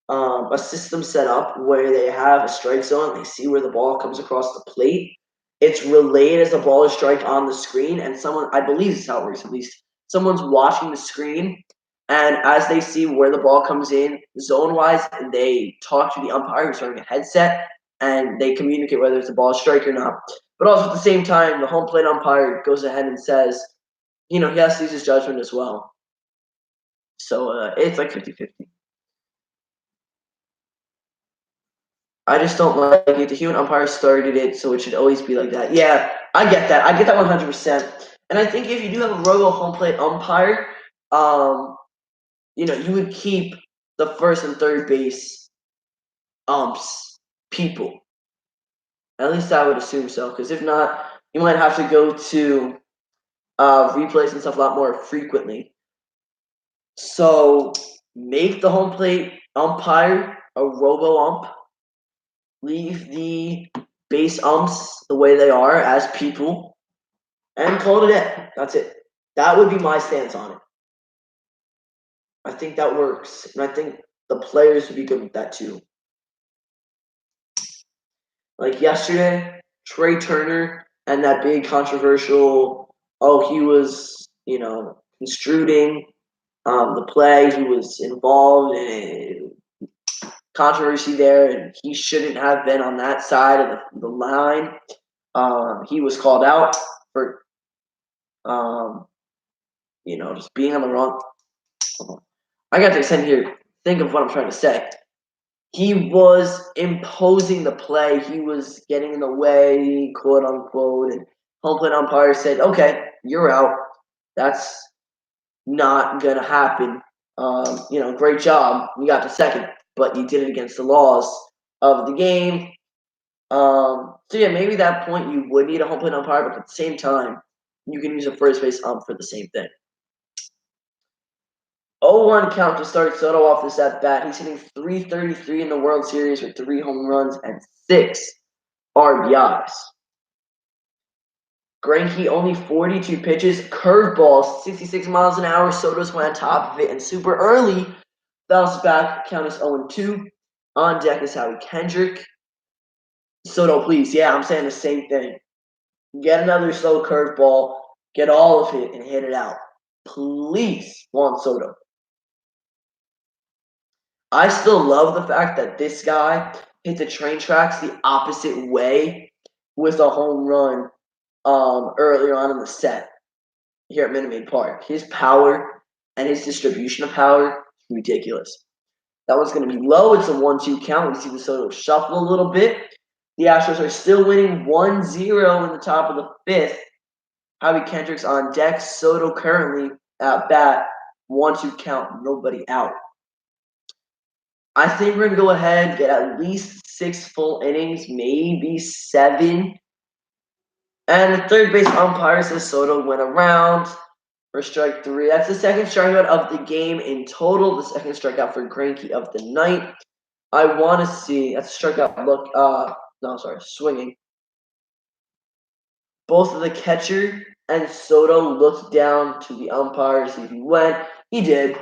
a system set up where they have a strike zone. They see where the ball comes across the plate. It's relayed as a ball is strike on the screen, and someone, I believe this is how it works at least, someone's watching the screen, and as they see where the ball comes in zone-wise, they talk to the umpire who's wearing a headset, and they communicate whether it's a ball strike or not. But also at the same time, the home plate umpire goes ahead and says, he has to use his judgment as well. So it's like 50-50. I just don't like it. The human umpire started it, so it should always be like that. Yeah, I get that. I get that 100%. And I think if you do have a robo home plate umpire, you would keep the first and third base people. At least I would assume so, because if not, you might have to go to replays and stuff a lot more frequently. So make the home plate umpire, a robo-ump, leave the base umps the way they are as people, and call it a day. That's it. That would be my stance on it. I think that works, and I think the players would be good with that too. Like yesterday, Trey Turner and that big controversial, he was, construing the play. He was involved in controversy there, and he shouldn't have been on that side of the line. He was called out for, just being on the wrong. I got to extend here. Think of what I'm trying to say. He was imposing the play. He was getting in the way, quote unquote, and home plate umpire said, "Okay, you're out. That's not gonna happen. Great job. You got to second, but you did it against the laws of the game." So yeah, maybe at that point you would need a home plate umpire, but at the same time, you can use a first base ump for the same thing. 0-1 count to start Soto off this at bat. He's hitting .333 in the World Series with 3 home runs and 6 RBIs. Greinke only 42 pitches, curveball, 66 miles an hour. Soto's went on top of it and super early. Bounce back, count is 0-2. On deck is Howie Kendrick. Soto, please. Yeah, I'm saying the same thing. Get another slow curveball, get all of it, and hit it out. Please, Juan Soto. I still love the fact that this guy hit the train tracks the opposite way with a home run earlier on in the set here at Minute Maid Park. His power and his distribution of power is ridiculous. That one's going to be low. It's a 1-2 count. We see the Soto shuffle a little bit. The Astros are still winning 1-0 in the top of the fifth. Howie Kendrick's on deck. Soto currently at bat. 1-2 count. Nobody out. I think we're going to go ahead, get at least 6 full innings, maybe 7. And the third base umpire says Soto went around for strike 3. That's the second strikeout of the game in total. The second strikeout for Greinke of the night. I want to see, that's a strikeout swinging. Both of the catcher and Soto looked down to the umpire to see if he went. He did.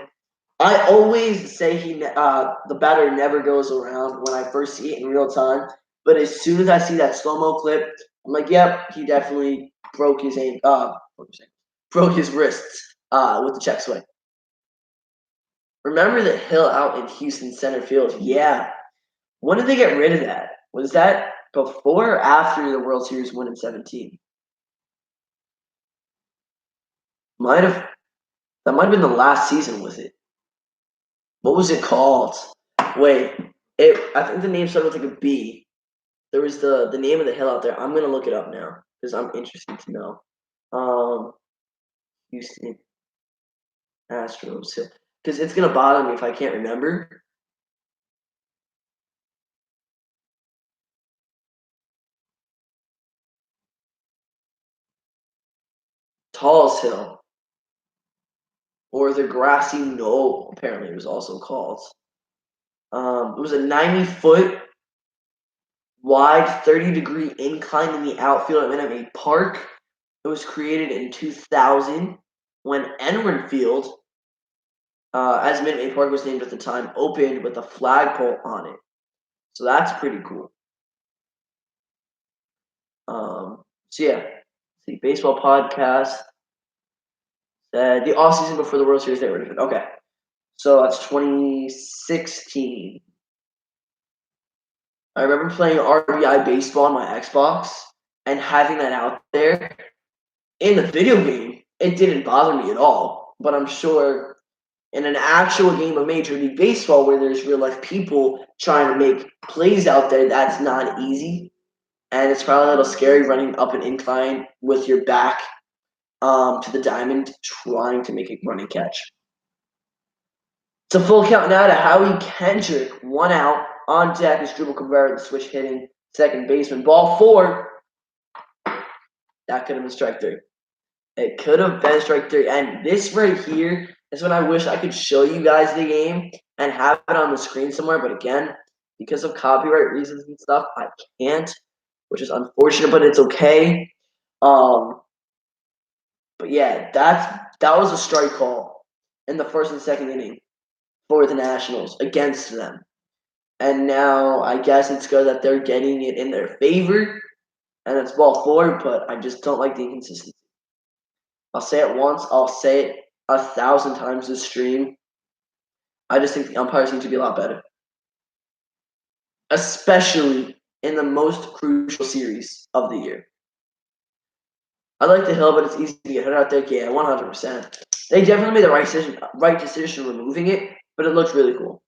I always say the batter never goes around when I first see it in real time. But as soon as I see that slow-mo clip, I'm like, yep, he definitely broke his wrists with the check swing. Remember the hill out in Houston center field? Yeah. When did they get rid of that? Was that before or after the World Series win in 2017? That might have been the last season, was it? What was it called? Wait, I think the name started with like a B. There was the name of the hill out there. I'm gonna look it up now because I'm interested to know. Houston Astros Hill, because it's gonna bother me if I can't remember. Tall's Hill or the Grassy Knoll. Apparently, it was also called. It was a 90-foot wide, 30-degree incline in the outfield at Minute Maid Park. It was created in 2000 when Enron Field, as Minute Maid Park was named at the time, opened with a flagpole on it. So that's pretty cool. So yeah, the baseball podcast said the off season before the World Series they were different. Okay, so that's 2016. I remember playing RBI baseball on my Xbox and having that out there. In the video game, it didn't bother me at all. But I'm sure in an actual game of Major League Baseball where there's real life people trying to make plays out there, that's not easy. And it's probably a little scary running up an incline with your back to the diamond trying to make a running catch. It's a full count now to Howie Kendrick. 1 out. On deck is Drupal Cabrera, the switch hitting second baseman. Ball 4. That could have been strike 3. It could have been strike 3. And this right here is when I wish I could show you guys the game and have it on the screen somewhere. But again, because of copyright reasons and stuff, I can't, which is unfortunate, but it's okay. But yeah, that was a strike call in the first and second inning for the Nationals against them. And now I guess it's good that they're getting it in their favor, and it's ball four, but I just don't like the inconsistency. I'll say it once, I'll say it 1,000 times this stream. I just think the umpires need to be a lot better, especially in the most crucial series of the year. I like the hill, but it's easy to get hit out there. Yeah, 100%. They definitely made the right decision removing it, but it looks really cool.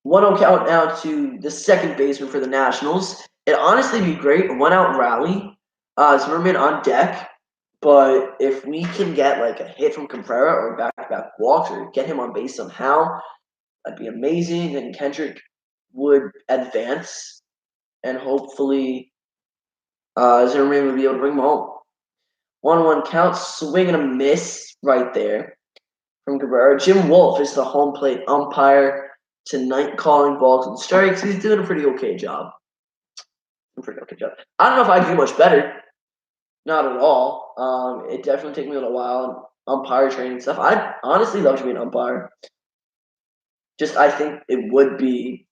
1-0 count now to the second baseman for the Nationals. It'd honestly be great, a one-out rally. Zimmerman on deck, but if we can get like a hit from Cabrera or back-to-back walks or get him on base somehow, that'd be amazing. Then Kendrick would advance, and hopefully Zimmerman would be able to bring him home. 1-1 count, swing and a miss right there from Cabrera. Jim Wolf is the home plate umpire tonight, calling balls and strikes. He's doing a pretty okay job. I don't know if I could do much better. Not at all. It definitely took me a little while. Umpire training stuff. I'd honestly love to be an umpire. Just I think it would be.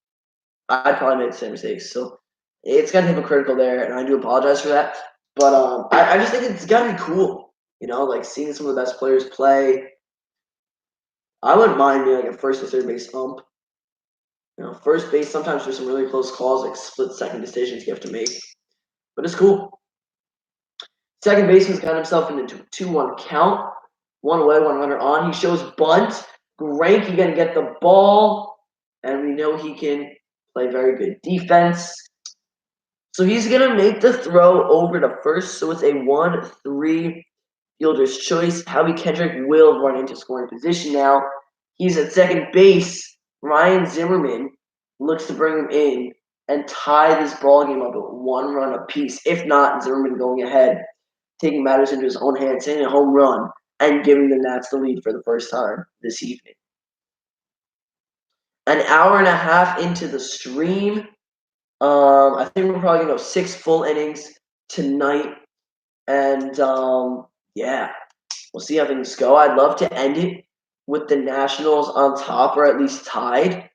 I'd probably make the same mistakes. So it's kind of hypocritical there, and I do apologize for that. But I just think it's gotta be cool. Like seeing some of the best players play. I wouldn't mind being like a first or third base ump. First base, sometimes there's some really close calls, like split-second decisions you have to make. But it's cool. Second baseman's got himself into a 2-1 count. One away, one runner on. He shows bunt. Greinke going to get the ball. And we know he can play very good defense. So he's going to make the throw over to first. So it's a 1-3 fielder's choice. Howie Kendrick will run into scoring position now. He's at second base. Ryan Zimmerman looks to bring him in and tie this ball game up at 1 run apiece. If not, Zimmerman going ahead, taking matters into his own hands, hitting a home run, and giving the Nats the lead for the first time this evening. An hour and a half into the stream. I think we're probably going to go 6 full innings tonight. And, yeah, we'll see how things go. I'd love to end it with the Nationals on top or at least tied.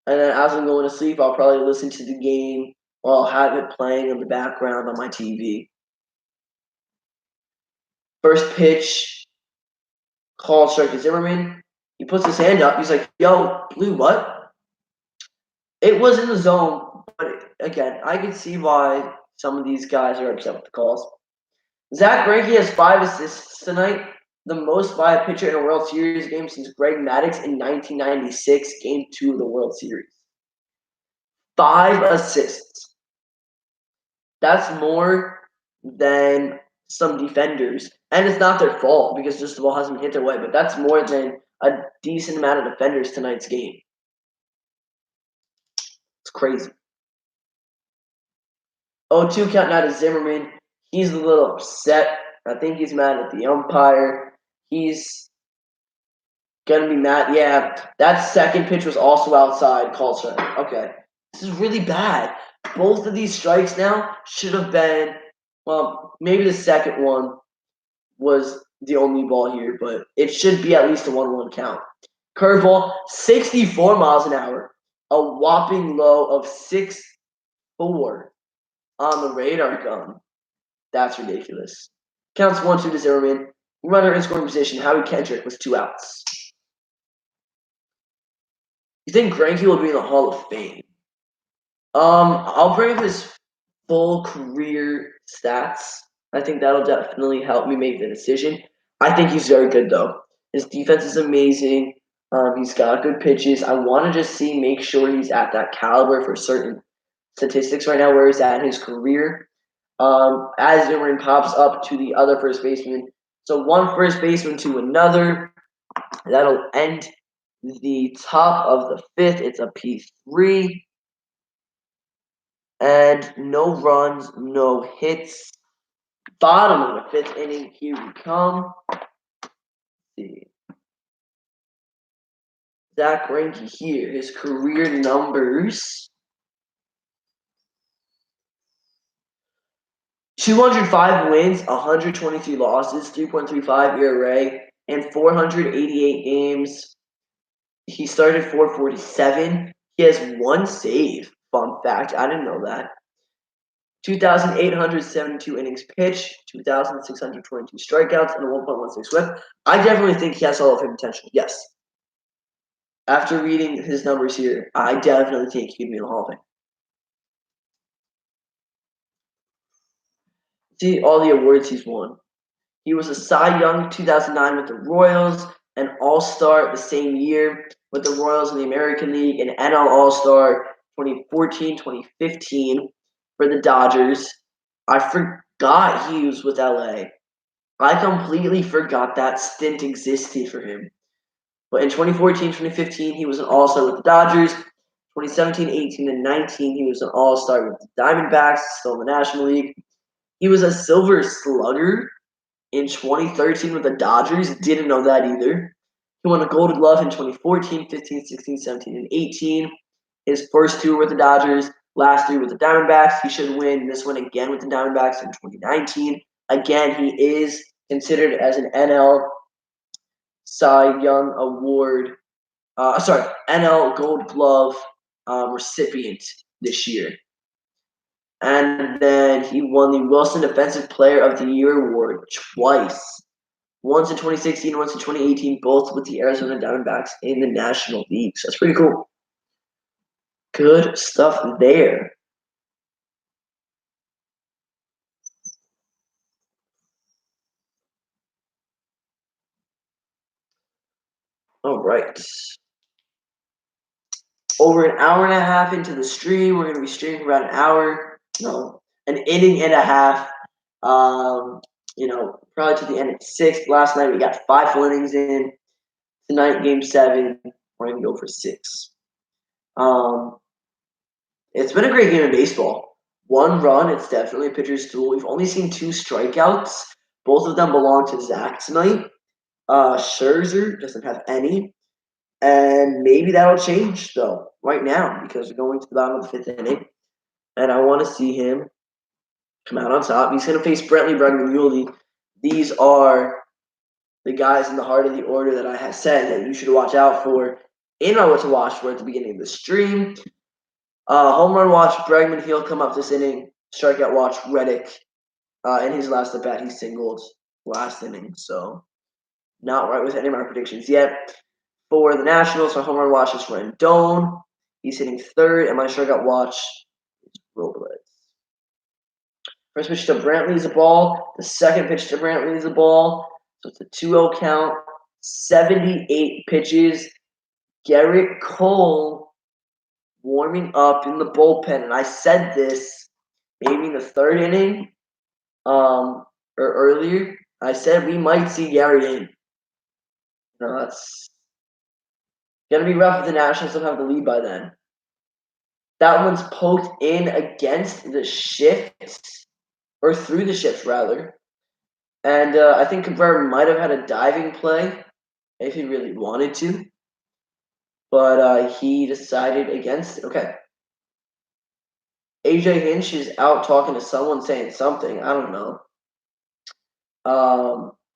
And then as I'm going to sleep, I'll probably listen to the game or I'll have it playing in the background on my TV. First pitch, call strike to Zimmerman. He puts his hand up. He's like, yo, Blue, what? It was in the zone, but again, I can see why some of these guys are upset with the calls. Zach Greinke has 5 assists tonight, the most by a pitcher in a World Series game since Greg Maddux in 1996, Game 2 of the World Series. 5 assists. That's more than some defenders. And it's not their fault because just the ball hasn't hit their way, but that's more than a decent amount of defenders tonight's game. It's crazy. 0-2 count now to Zimmerman. He's a little upset. I think he's mad at the umpire. He's going to be mad. Yeah, that second pitch was also outside. Call strike. Okay. This is really bad. Both of these strikes now should have been, well, maybe the second one was the only ball here, but it should be at least a 1-1 count. Curveball, 64 miles an hour. A whopping low of 6.4 on the radar gun. That's ridiculous. Counts 1-2 to Zimmerman. Runner in scoring position, Howie Kendrick with 2 outs. You think Greinke will be in the Hall of Fame? I'll bring up his full career stats. I think that'll definitely help me make the decision. I think he's very good, though. His defense is amazing. He's got good pitches. I want to just make sure he's at that caliber for certain statistics right now, where he's at in his career. As Zimmerman pops up to the other first baseman. So one first baseman to another. That'll end the top of the 5th. It's a P3. And no runs, no hits. Bottom of the 5th inning. Here we come. Let's see. Zach Greinke here. His career numbers. 205 wins, 123 losses, 3.35 ERA, and 488 games. He started 447. He has one save. Fun fact. I didn't know that. 2,872 innings pitched, 2,622 strikeouts, and a 1.16 whip. I definitely think he has Hall of Fame potential. Yes. After reading his numbers here, I definitely think he could be in the Hall of Fame. See all the awards he's won. He was a Cy Young 2009 with the Royals, an All-Star the same year with the Royals in the American League, an NL All-Star 2014, 2015 for the Dodgers. I forgot he was with LA. I completely forgot that stint existed for him. But in 2014, 2015, he was an All-Star with the Dodgers. 2017, 18, and 19, he was an All-Star with the Diamondbacks, still in the National League. He was a Silver Slugger in 2013 with the Dodgers. Didn't know that either. He won a Gold Glove in 2014, 15, 16, 17, and 18. His first two were with the Dodgers, last three with the Diamondbacks. He should win this one again with the Diamondbacks in 2019. Again, he is considered as an NL Cy Young Award, NL Gold Glove recipient this year. And then he won the Wilson Defensive Player of the Year award twice. Once in 2016, once in 2018, both with the Arizona Diamondbacks in the National League. So that's pretty cool. Good stuff there. All right. Over an hour and a half into the stream, we're going to be streaming for about an hour. No, an inning and a half. Probably to the end of sixth. Last night we got 5 full innings in. Tonight, game 7, we're going to go for 6. It's been a great game of baseball. 1 run, it's definitely a pitcher's duel. We've only seen 2 strikeouts. Both of them belong to Zach tonight. Scherzer doesn't have any. And maybe that'll change, though, right now, because we're going to the bottom of the 5th inning. And I want to see him come out on top. He's going to face Brentley, Bregman, Yuli. These are the guys in the heart of the order that I have said that you should watch out for in our what to watch for at the beginning of the stream. Home run watch, Bregman, he'll come up this inning. Strikeout watch, Reddick. In his last at bat, he singled last inning. So, not right with any of my predictions yet. For the Nationals, my home run watch is Rendon. He's hitting 3rd, and my strikeout watch is Robles. First pitch to Brantley is a ball. The second pitch to Brantley is a ball. So it's a 2-0 count. 78 pitches. Garrett Cole warming up in the bullpen. And I said this maybe in the 3rd inning or earlier. I said we might see Garrett in. That's going to be rough if the Nationals don't have the lead by then. That one's poked in against the shifts, or through the shifts, rather. And I think Cabrera might have had a diving play if he really wanted to. But he decided against it. Okay. AJ Hinch is out talking to someone saying something. I don't know.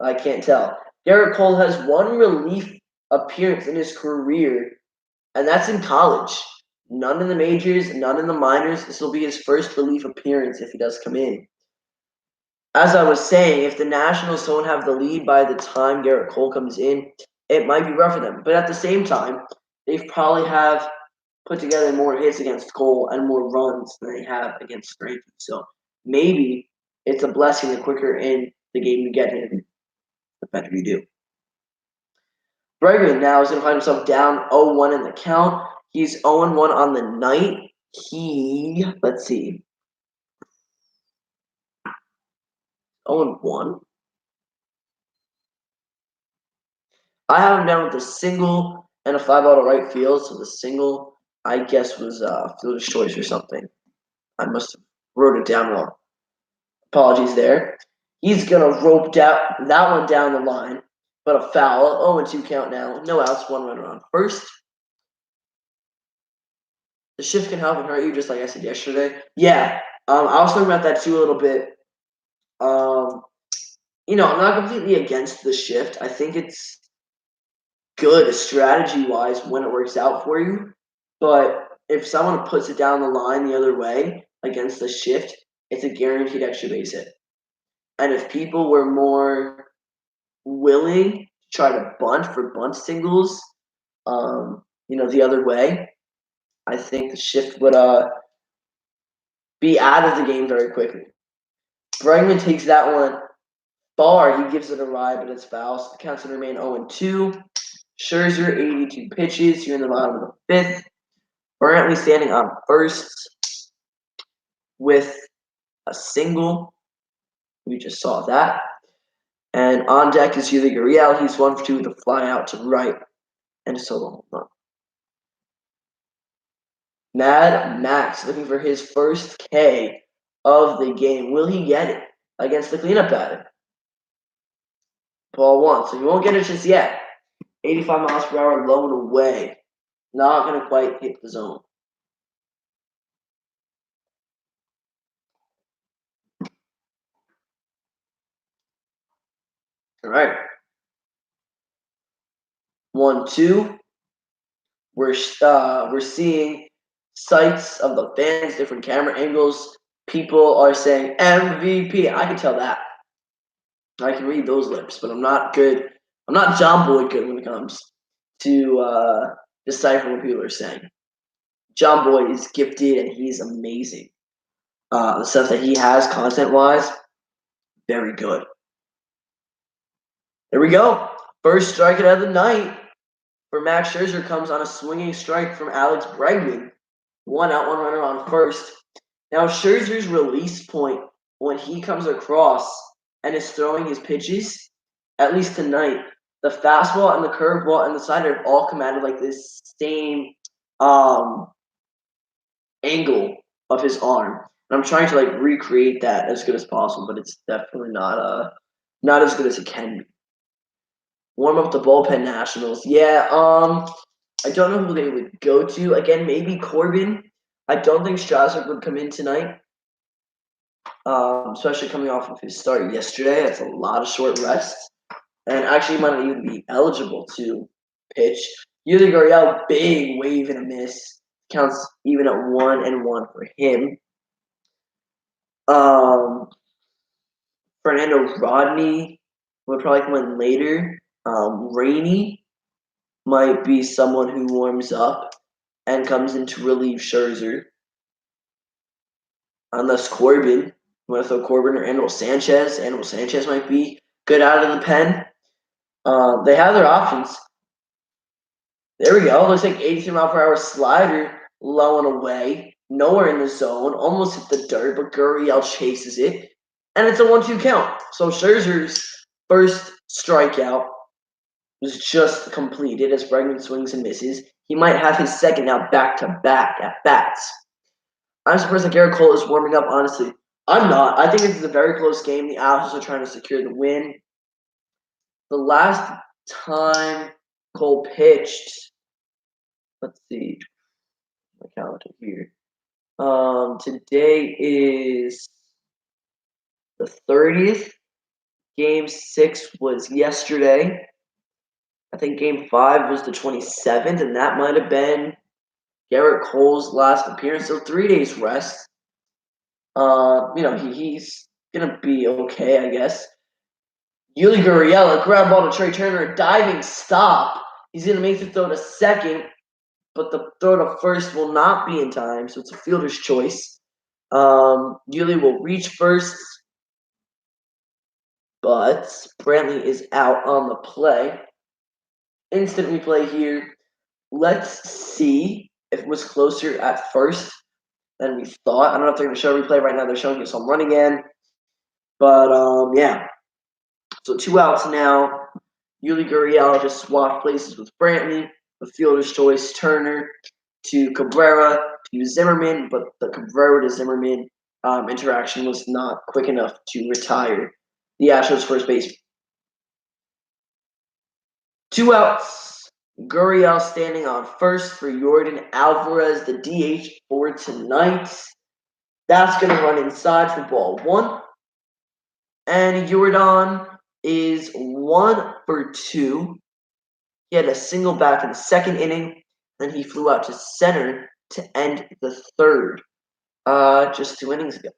I can't tell. Garrett Cole has 1 relief appearance in his career, and that's in college. None in the majors, none in the minors. This will be his first relief appearance if he does come in. As I was saying, if the Nationals don't have the lead by the time Garrett Cole comes in, it might be rough for them. But at the same time, they probably have put together more hits against Cole and more runs than they have against Greinke. So maybe it's a blessing the quicker in the game you get him, the better you do. Bregman now is going to find himself down 0-1 in the count. He's 0-1 on the night. Let's see. 0-1. I have him down with a single and a 5 out of right field. So the single, I guess, was fielder's choice or something. I must have wrote it down wrong. Apologies there. He's going to rope that one down the line, but a foul. 0-2 count now. No outs, 1 runner on first. The shift can help and hurt you, just like I said yesterday. Yeah, I was talking about that too a little bit. I'm not completely against the shift. I think it's good strategy-wise when it works out for you. But if someone puts it down the line the other way against the shift, it's a guaranteed extra base hit. And if people were more willing to try to bunt for bunt singles, the other way, I think the shift would be out of the game very quickly. Bregman takes that one far. He gives it a ride, but it's foul. So the counts will remain 0-2. Scherzer, 82 pitches. You're in the bottom of the fifth. Currently standing on first with a single. We just saw that. And on deck is Yuli Gurriel. He's 1 for 2 with a fly out to right and a solo home run. Mad Max looking for his first K of the game. Will he get it against the cleanup batter? Ball 1. So he won't get it just yet. 85 miles per hour, low and away. Not going to quite hit the zone. All right. 1-2. We're seeing sights of the fans, different camera angles. People are saying MVP. I can tell that. I can read those lips, but I'm not good. I'm not John Boy good when it comes to decipher what people are saying. John Boy is gifted and he's amazing. The stuff that he has content-wise, very good. There we go. First strikeout of the night for Max Scherzer comes on a swinging strike from Alex Bregman. 1 out, 1 runner on first. Now Scherzer's release point when he comes across and is throwing his pitches, at least tonight, the fastball and the curveball and the slider have all come out of like this same angle of his arm. And I'm trying to like recreate that as good as possible, but it's definitely not as good as it can be. Warm up the bullpen Nationals. Yeah, I don't know who they would go to. Again, maybe Corbin. I don't think Strasburg would come in tonight. Especially coming off of his start yesterday. That's a lot of short rests. And actually might not even be eligible to pitch. Yuli Gurriel, big wave and a miss. Counts even at 1-1 for him. Fernando Rodney would probably come in later. Rainey might be someone who warms up and comes in to relieve Scherzer. Unless Corbin, you want to throw Corbin or Anibal Sanchez. Anibal Sanchez might be good out of the pen. They have their options. There we go. Looks like 83 mile per hour slider, low and away. Nowhere in the zone. Almost hit the dirt, but Gurriel chases it. And it's a 1-2 count. So Scherzer's first strikeout was just completed as Bregman swings and misses. He might have his second now back-to-back at bats. I'm surprised that Garrett Cole is warming up, honestly. I'm not. I think this is a very close game. The Astros are trying to secure the win. The last time Cole pitched, let's see, my calendar here. Today is the 30th. Game 6 was yesterday. I think Game 5 was the 27th, and that might have been Garrett Cole's last appearance. So 3 days rest. He's gonna be okay, I guess. Yuli Gurriel, a ground ball to Trey Turner, a diving stop. He's gonna make the throw to second, but the throw to first will not be in time, so it's a fielder's choice. Yuli will reach first, but Brantley is out on the play. Instant replay here. Let's see if it was closer at first than we thought. I don't know if they're going to show replay right now. They're showing us home run again. But, yeah. So 2 outs now. Yuli Gurriel just swapped places with Brantley. The fielder's choice, Turner to Cabrera to Zimmerman. But the Cabrera to Zimmerman interaction was not quick enough to retire the Astros first base. 2 outs. Gurriel standing on first for Jordan Alvarez, the DH for tonight. That's going to run inside for ball one. And Jordan is 1 for 2. He had a single back in the second inning. Then he flew out to center to end the third. Just 2 innings ago.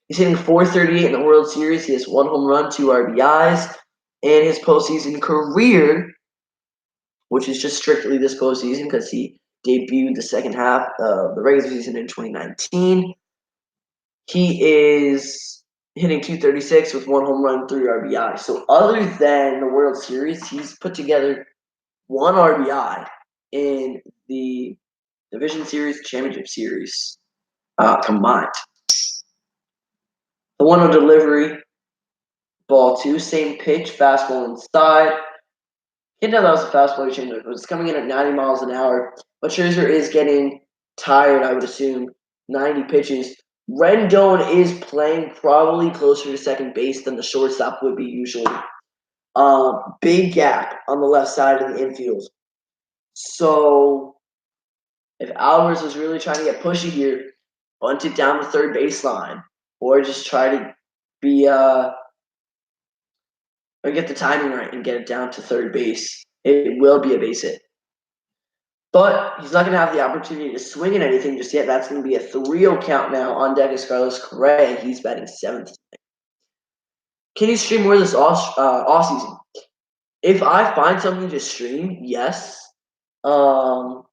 He's hitting .438 in the World Series. He has 1 home run, 2 RBIs. And his postseason career, which is just strictly this postseason because he debuted the second half of the regular season in 2019. He is hitting .236 with 1 home run, 3 RBI. So other than the World Series, he's put together 1 RBI in the Division Series, Championship Series combined. The 1-0 delivery, ball 2, same pitch, fastball inside. Can't tell that was a fastball change. It was coming in at 90 miles an hour. But Scherzer is getting tired, I would assume. 90 pitches. Rendon is playing probably closer to second base than the shortstop would be usually. Big gap on the left side of the infield. So if Alvarez was really trying to get pushy here, bunt it down the third baseline, or just try to be or get the timing right and get it down to third base. It will be a base hit. But he's not going to have the opportunity to swing at anything just yet. That's going to be a 3-0 count now. On deck is Carlos Correa. He's batting 7th. Can you stream more this off season? If I find something to stream, yes. Other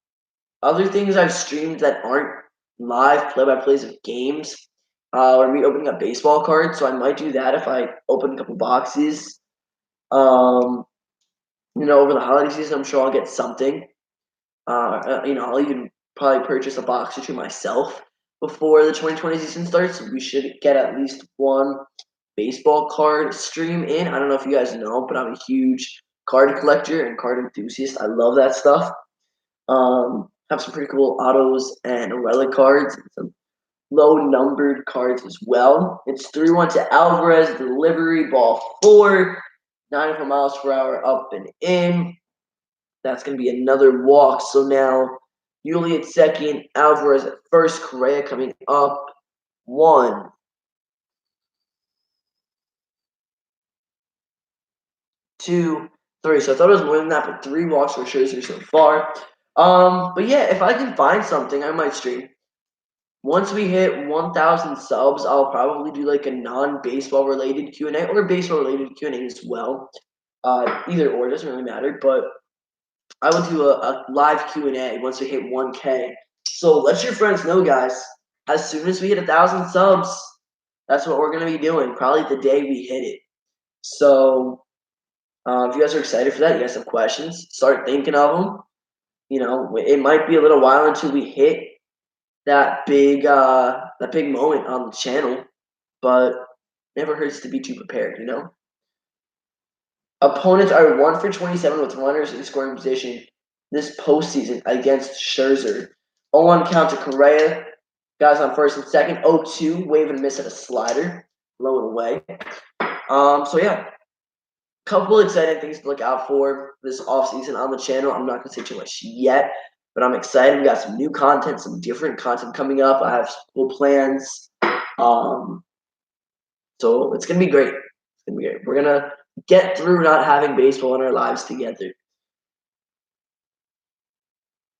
things I've streamed that aren't live play-by-plays of games or me opening up baseball cards. So I might do that if I open a couple boxes. Over the holiday season, I'm sure I'll get something. I'll even probably purchase a box or two myself before the 2020 season starts. We should get at least one baseball card stream in. I don't know if you guys know, but I'm a huge card collector and card enthusiast. I love that stuff. Have some pretty cool autos and relic cards and some low-numbered cards as well. It's 3-1 to Alvarez, delivery, ball 4, 94 miles per hour, up and in. That's going to be another walk. So now, Yuli at second, Alvarez at first, Correa coming up. 1, 2, 3. So I thought it was more than that, but 3 walks for Scherzer so far. But yeah, if I can find something, I might stream. Once we hit 1,000 subs, I'll probably do like a non-baseball related Q&A or baseball related Q&A as well. Either or, doesn't really matter. But I will do a live Q&A once we hit 1K. So let your friends know, guys. As soon as we hit 1,000 subs, that's what we're going to be doing. Probably the day we hit it. So if you guys are excited for that, you guys have questions, start thinking of them. It might be a little while until we hit that big moment on the channel, but never hurts to be too prepared, Opponents are 1 for 27 with runners in scoring position this postseason against Scherzer. 0-1 count to Correa. Guys on first and second. 0-2, wave and miss at a slider. Low and away. So yeah. Couple exciting things to look out for this offseason on the channel. I'm not going to say too much yet, but I'm excited. We got some new content, some different content coming up. I have some cool plans. So it's going to be great. It's going to be great. We're going to get through not having baseball in our lives together.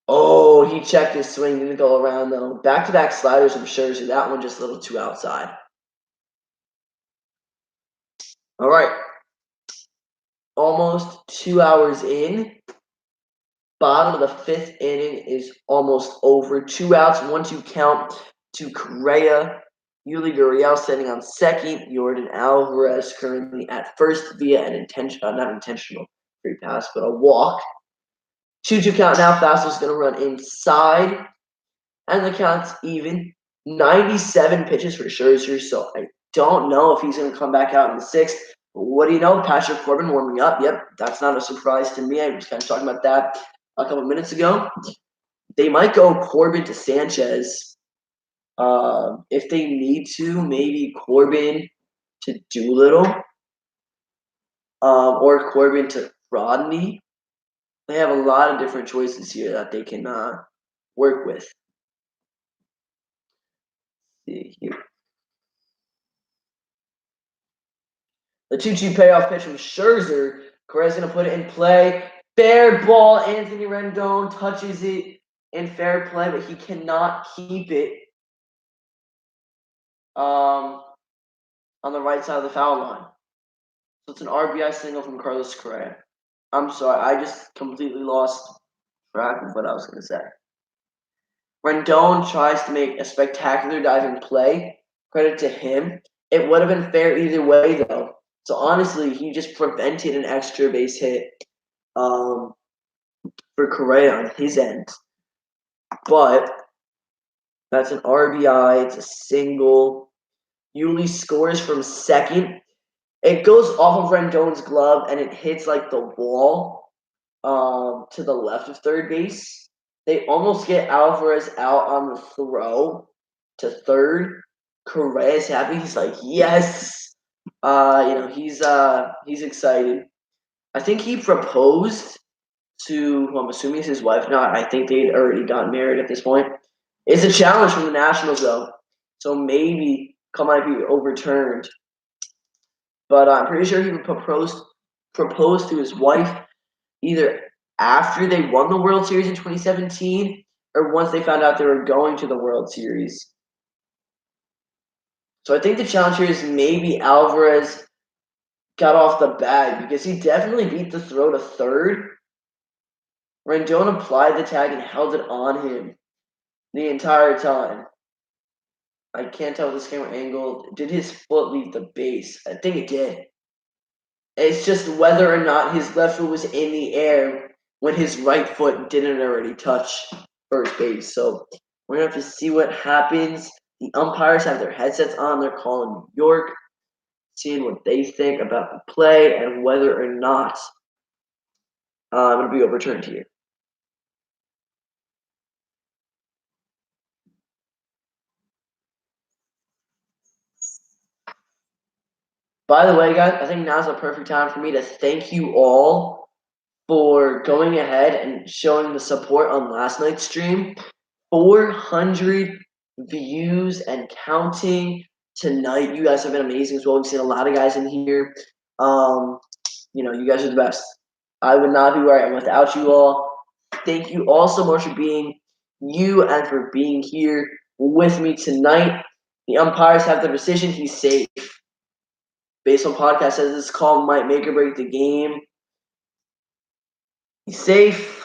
Oh, he checked his swing. Didn't go around, though. Back-to-back sliders from Scherzer. That one just a little too outside. All right. Almost 2 hours in. Bottom of the 5th inning is almost over. 2 outs, 1-2 count to Correa. Yuli Gurriel sitting on second. Jordan Alvarez currently at first via an not intentional free pass, but a walk. 2-2 count now. Fastball's going to run inside. And the count's even. 97 pitches for Scherzer, so I don't know if he's going to come back out in the 6th. But what do you know? Patrick Corbin warming up. Yep, that's not a surprise to me. I was kind of talking about that a couple minutes ago. They might go Corbin to Sanchez. If they need to, maybe Corbin to Doolittle. Or Corbin to Rodney. They have a lot of different choices here that they can work with. See here. The 2-2 payoff pitch from Scherzer. Correa's going to put it in play. Fair ball. Anthony Rendon touches it in fair play, but he cannot keep it on the right side of the foul line. So it's an RBI single from Carlos Correa. I'm sorry, I just completely lost track of what I was going to say. Rendon tries to make a spectacular diving play. Credit to him. It would have been fair either way, though. So honestly, he just prevented an extra base hit for Correa on his end. But that's an RBI. It's a single. Yuli scores from second. It goes off of Rendon's glove, and it hits like the wall to the left of third base. They almost get Alvarez out on the throw to third. Correa's happy. He's like, yes. He's excited. I think he proposed to who I'm assuming is his wife now. I think they'd already gotten married at this point. It's a challenge from the Nationals though. So maybe call might be overturned. But I'm pretty sure he proposed to his wife either after they won the World Series in 2017 or once they found out they were going to the World Series. So I think the challenge here is maybe Alvarez got off the bag because he definitely beat the throw to third. Rendon applied the tag and held it on him the entire time. I can't tell if this camera angle. Did his foot leave the base? I think it did. It's just whether or not his left foot was in the air when his right foot didn't already touch first base. So we're going to have to see what happens. The umpires have their headsets on. They're calling New York, seeing what they think about the play and whether or not it'll be overturned here. By the way, guys, I think now's the perfect time for me to thank you all for going ahead and showing the support on last night's stream. 400 views and counting tonight. You guys have been amazing as well. We've seen a lot of guys in here. You guys are the best. I would not be where I am without you all. Thank you all so much for being you and for being here with me tonight. The umpires have the decision. He's safe. Baseball Podcast says this call might make or break the game. He's safe.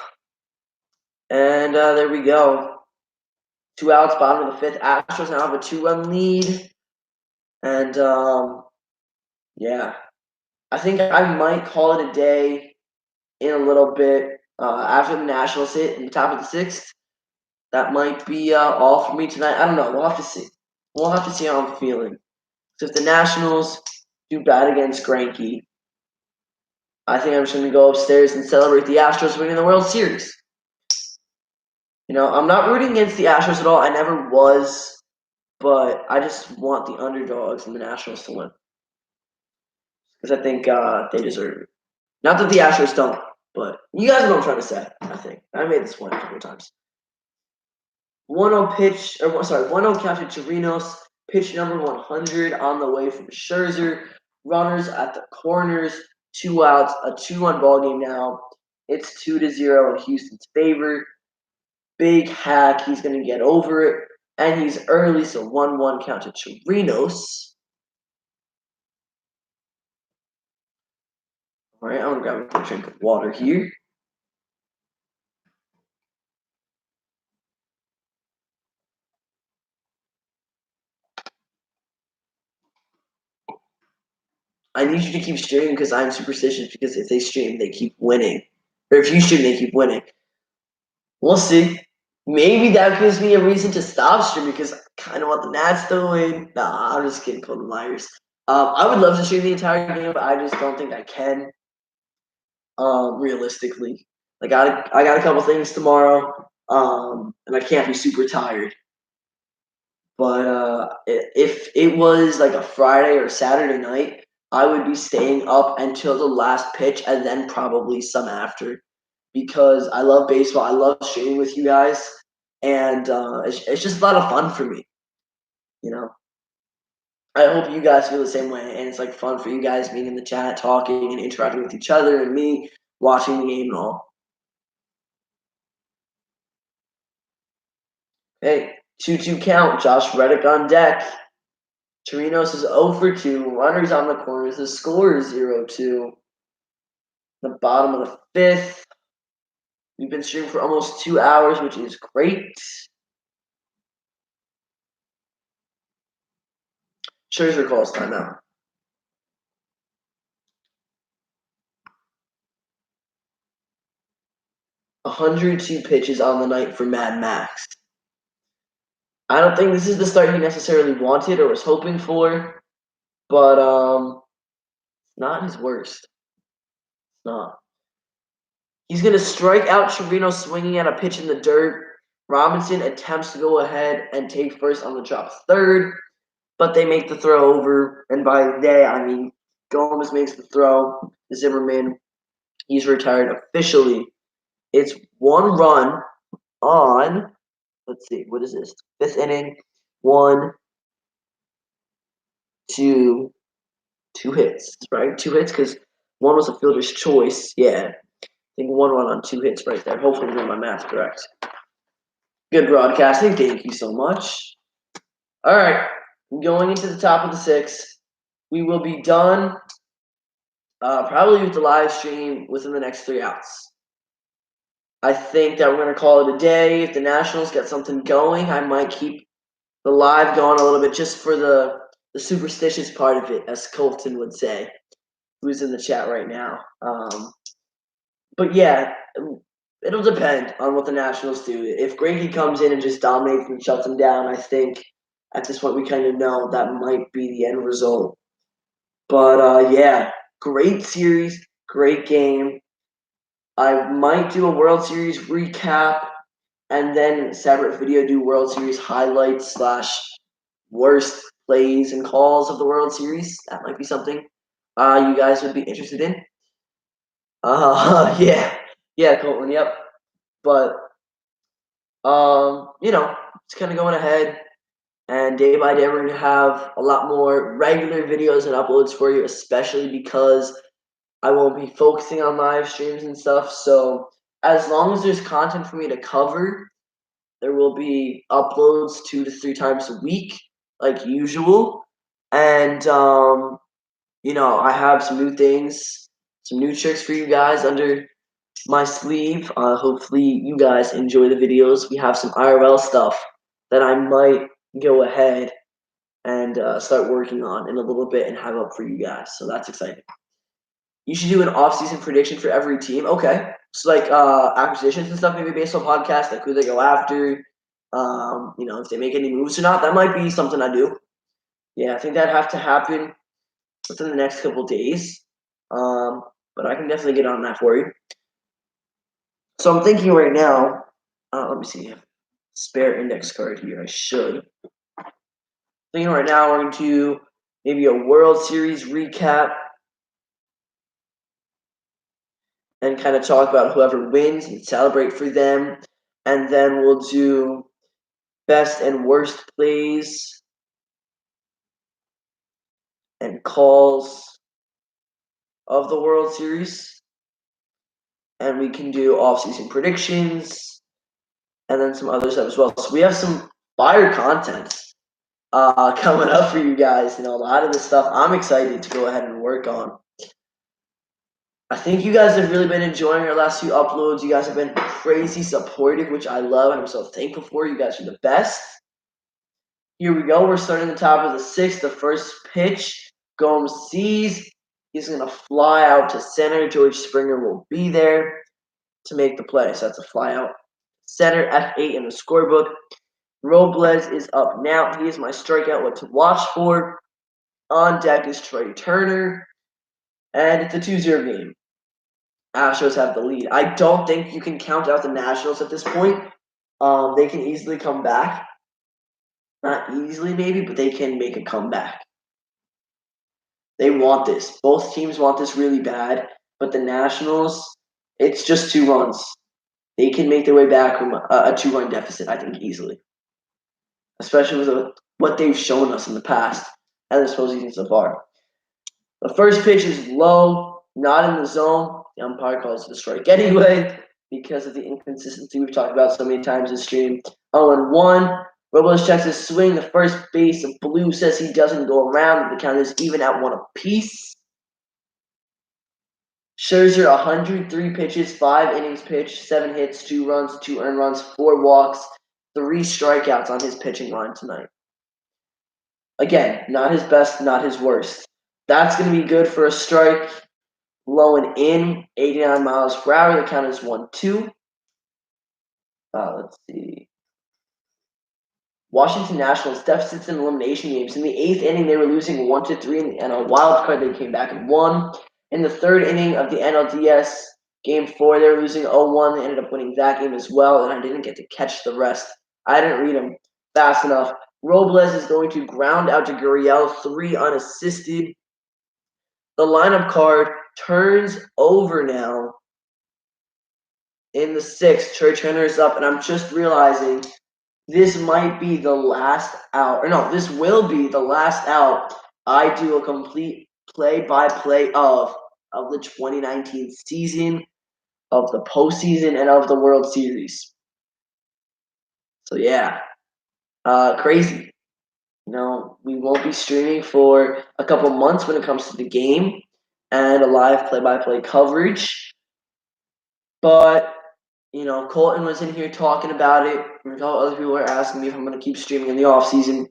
And there we go. 2 outs, bottom of the fifth. Astros now have a 2-run lead. And, I think I might call it a day in a little bit after the Nationals hit in the top of the sixth. That might be all for me tonight. I don't know. We'll have to see. We'll have to see how I'm feeling. So if the Nationals do bad against Greinke, I think I'm just going to go upstairs and celebrate the Astros winning the World Series. I'm not rooting against the Astros at all. I never was, but I just want the underdogs and the Nationals to win because I think they deserve it. Not that the Astros don't, but you guys know what I'm trying to say. I think I made this point a couple of times. 1-0 pitch, 1-0 count to Chirinos. Pitch number 100 on the way from Scherzer. Runners at the corners. 2 outs, a 2-1 ball game now. It's 2-0 in Houston's favor. Big hack. He's going to get over it. And he's early, so 1-1 count to Chirinos. All right, I'm going to grab a quick drink of water here. I need you to keep streaming because I'm superstitious because if they stream, they keep winning. Or if you stream, they keep winning. We'll see. Maybe that gives me a reason to stop streaming because I kind of want the Nats to win. Nah, I'm just kidding, Colton Myers. I would love to stream the entire game, but I just don't think I can. Realistically, I got a couple things tomorrow, and I can't be super tired. But if it was like a Friday or Saturday night, I would be staying up until the last pitch and then probably some after. because I love baseball. I love streaming with you guys, and it's just a lot of fun for me. You know, I hope you guys feel the same way, and it's like fun for you guys being in the chat, talking and interacting with each other, and me watching the game and all. Hey, 2-2 count. Josh Reddick on deck. Torinos is 0 for 2. Runners on the corners. The score is 0-2. The bottom of the fifth. We've been streaming for almost 2 hours, which is great. Scherzer calls timeout. "102 pitches on the night for Mad Max." I don't think this is the start he necessarily wanted or was hoping for, but not his worst. It's not. He's going to strike out Trevino swinging at a pitch in the dirt. Robinson attempts to go ahead and take first on the drop third, but they make the throw over. And by they, I mean Gomez makes the throw. Zimmerman, he's retired officially. It's 1 run on, let's see, what is this? 5th inning. 1, 2, 2 hits, right? 2 hits because one was a fielder's choice. Yeah. I think 1 run on 2 hits right there. Hopefully I got my math correct. Good broadcasting. Thank you so much. All right. Going into the top of the 6th. We will be done probably with the live stream within the next 3 outs. I think that we're going to call it a day. If the Nationals get something going, I might keep the live going a little bit just for the superstitious part of it, as Colton would say, who's in the chat right now. But yeah, it'll depend on what the Nationals do. If Greinke comes in and just dominates and shuts them down, I think at this point we kind of know that might be the end result. But yeah, great series, great game. I might do a World Series recap and then separate video do World Series highlights / worst plays and calls of the World Series. That might be something you guys would be interested in. Yeah, Colton, yep. But it's kind of going ahead, and day by day we're going to have a lot more regular videos and uploads for you, especially because I won't be focusing on live streams and stuff. So as long as there's content for me to cover, there will be uploads 2 to 3 times a week, like usual. And I have some new things, some new tricks for you guys under my sleeve. Hopefully you guys enjoy the videos. We have some IRL stuff that I might go ahead and start working on in a little bit and have up for you guys. So that's exciting. You should do an off-season prediction for every team. Okay. So like acquisitions and stuff, maybe baseball podcast, like who they go after, if they make any moves or not. That might be something I do. Yeah, I think that'd have to happen within the next couple days. But I can definitely get on that for you. So I'm thinking right now, let me see, spare index card here. I should. Thinking right now we're going to do maybe a World Series recap and kind of talk about whoever wins and celebrate for them. And then we'll do best and worst plays and calls of the World Series. And we can do off-season predictions and then some other stuff as well. So we have some fire content coming up for you guys. A lot of this stuff I'm excited to go ahead and work on. I think you guys have really been enjoying our last few uploads. You guys have been crazy supportive, which I love, and I'm so thankful for. You guys are the best. Here we go. We're starting the top of the 6th. The first pitch. Gomes sees. He's going to fly out to center. George Springer will be there to make the play. So that's a fly out. Center, F8 in the scorebook. Robles is up now. He is my strikeout, what to watch for. On deck is Trey Turner. And it's a 2-0 game. Astros have the lead. I don't think you can count out the Nationals at this point. They can easily come back. Not easily, maybe, but they can make a comeback. They want this. Both teams want this really bad, but the Nationals It's just 2 runs. They can make their way back from a 2-run deficit, I think, easily. Especially with what they've shown us in the past and this postseason so far. The first pitch is low, not in the zone. The umpire calls it a strike anyway because of the inconsistency we've talked about so many times this stream. 0-1. Robles checks his swing. The first base of Blue says he doesn't go around. The count is even at 1 apiece. Scherzer, 103 pitches, 5 innings pitched, 7 hits, 2 runs, 2 earned runs, 4 walks, 3 strikeouts on his pitching line tonight. Again, not his best, not his worst. That's going to be good for a strike. Low and in, 89 miles per hour. The count is 1-2. Let's see. Washington Nationals deficits in elimination games. In the 8th inning, they were losing 1-3 in the NL wild card. They came back and won. In the 3rd inning of the NLDS game 4, they were losing 0-1. They ended up winning that game as well, and I didn't get to catch the rest. I didn't read them fast enough. Robles is going to ground out to Gurriel, 3 unassisted. The lineup card turns over now. In the 6th, Trey Turner is up, and I'm just realizing this might be the last out. Or no, this will be the last out I do a complete play-by-play of the 2019 season, of the postseason, and of the World Series. So yeah, crazy. We won't be streaming for a couple months when it comes to the game and a live play-by-play coverage. But Colton was in here talking about it. Other people are asking me if I'm going to keep streaming in the off season.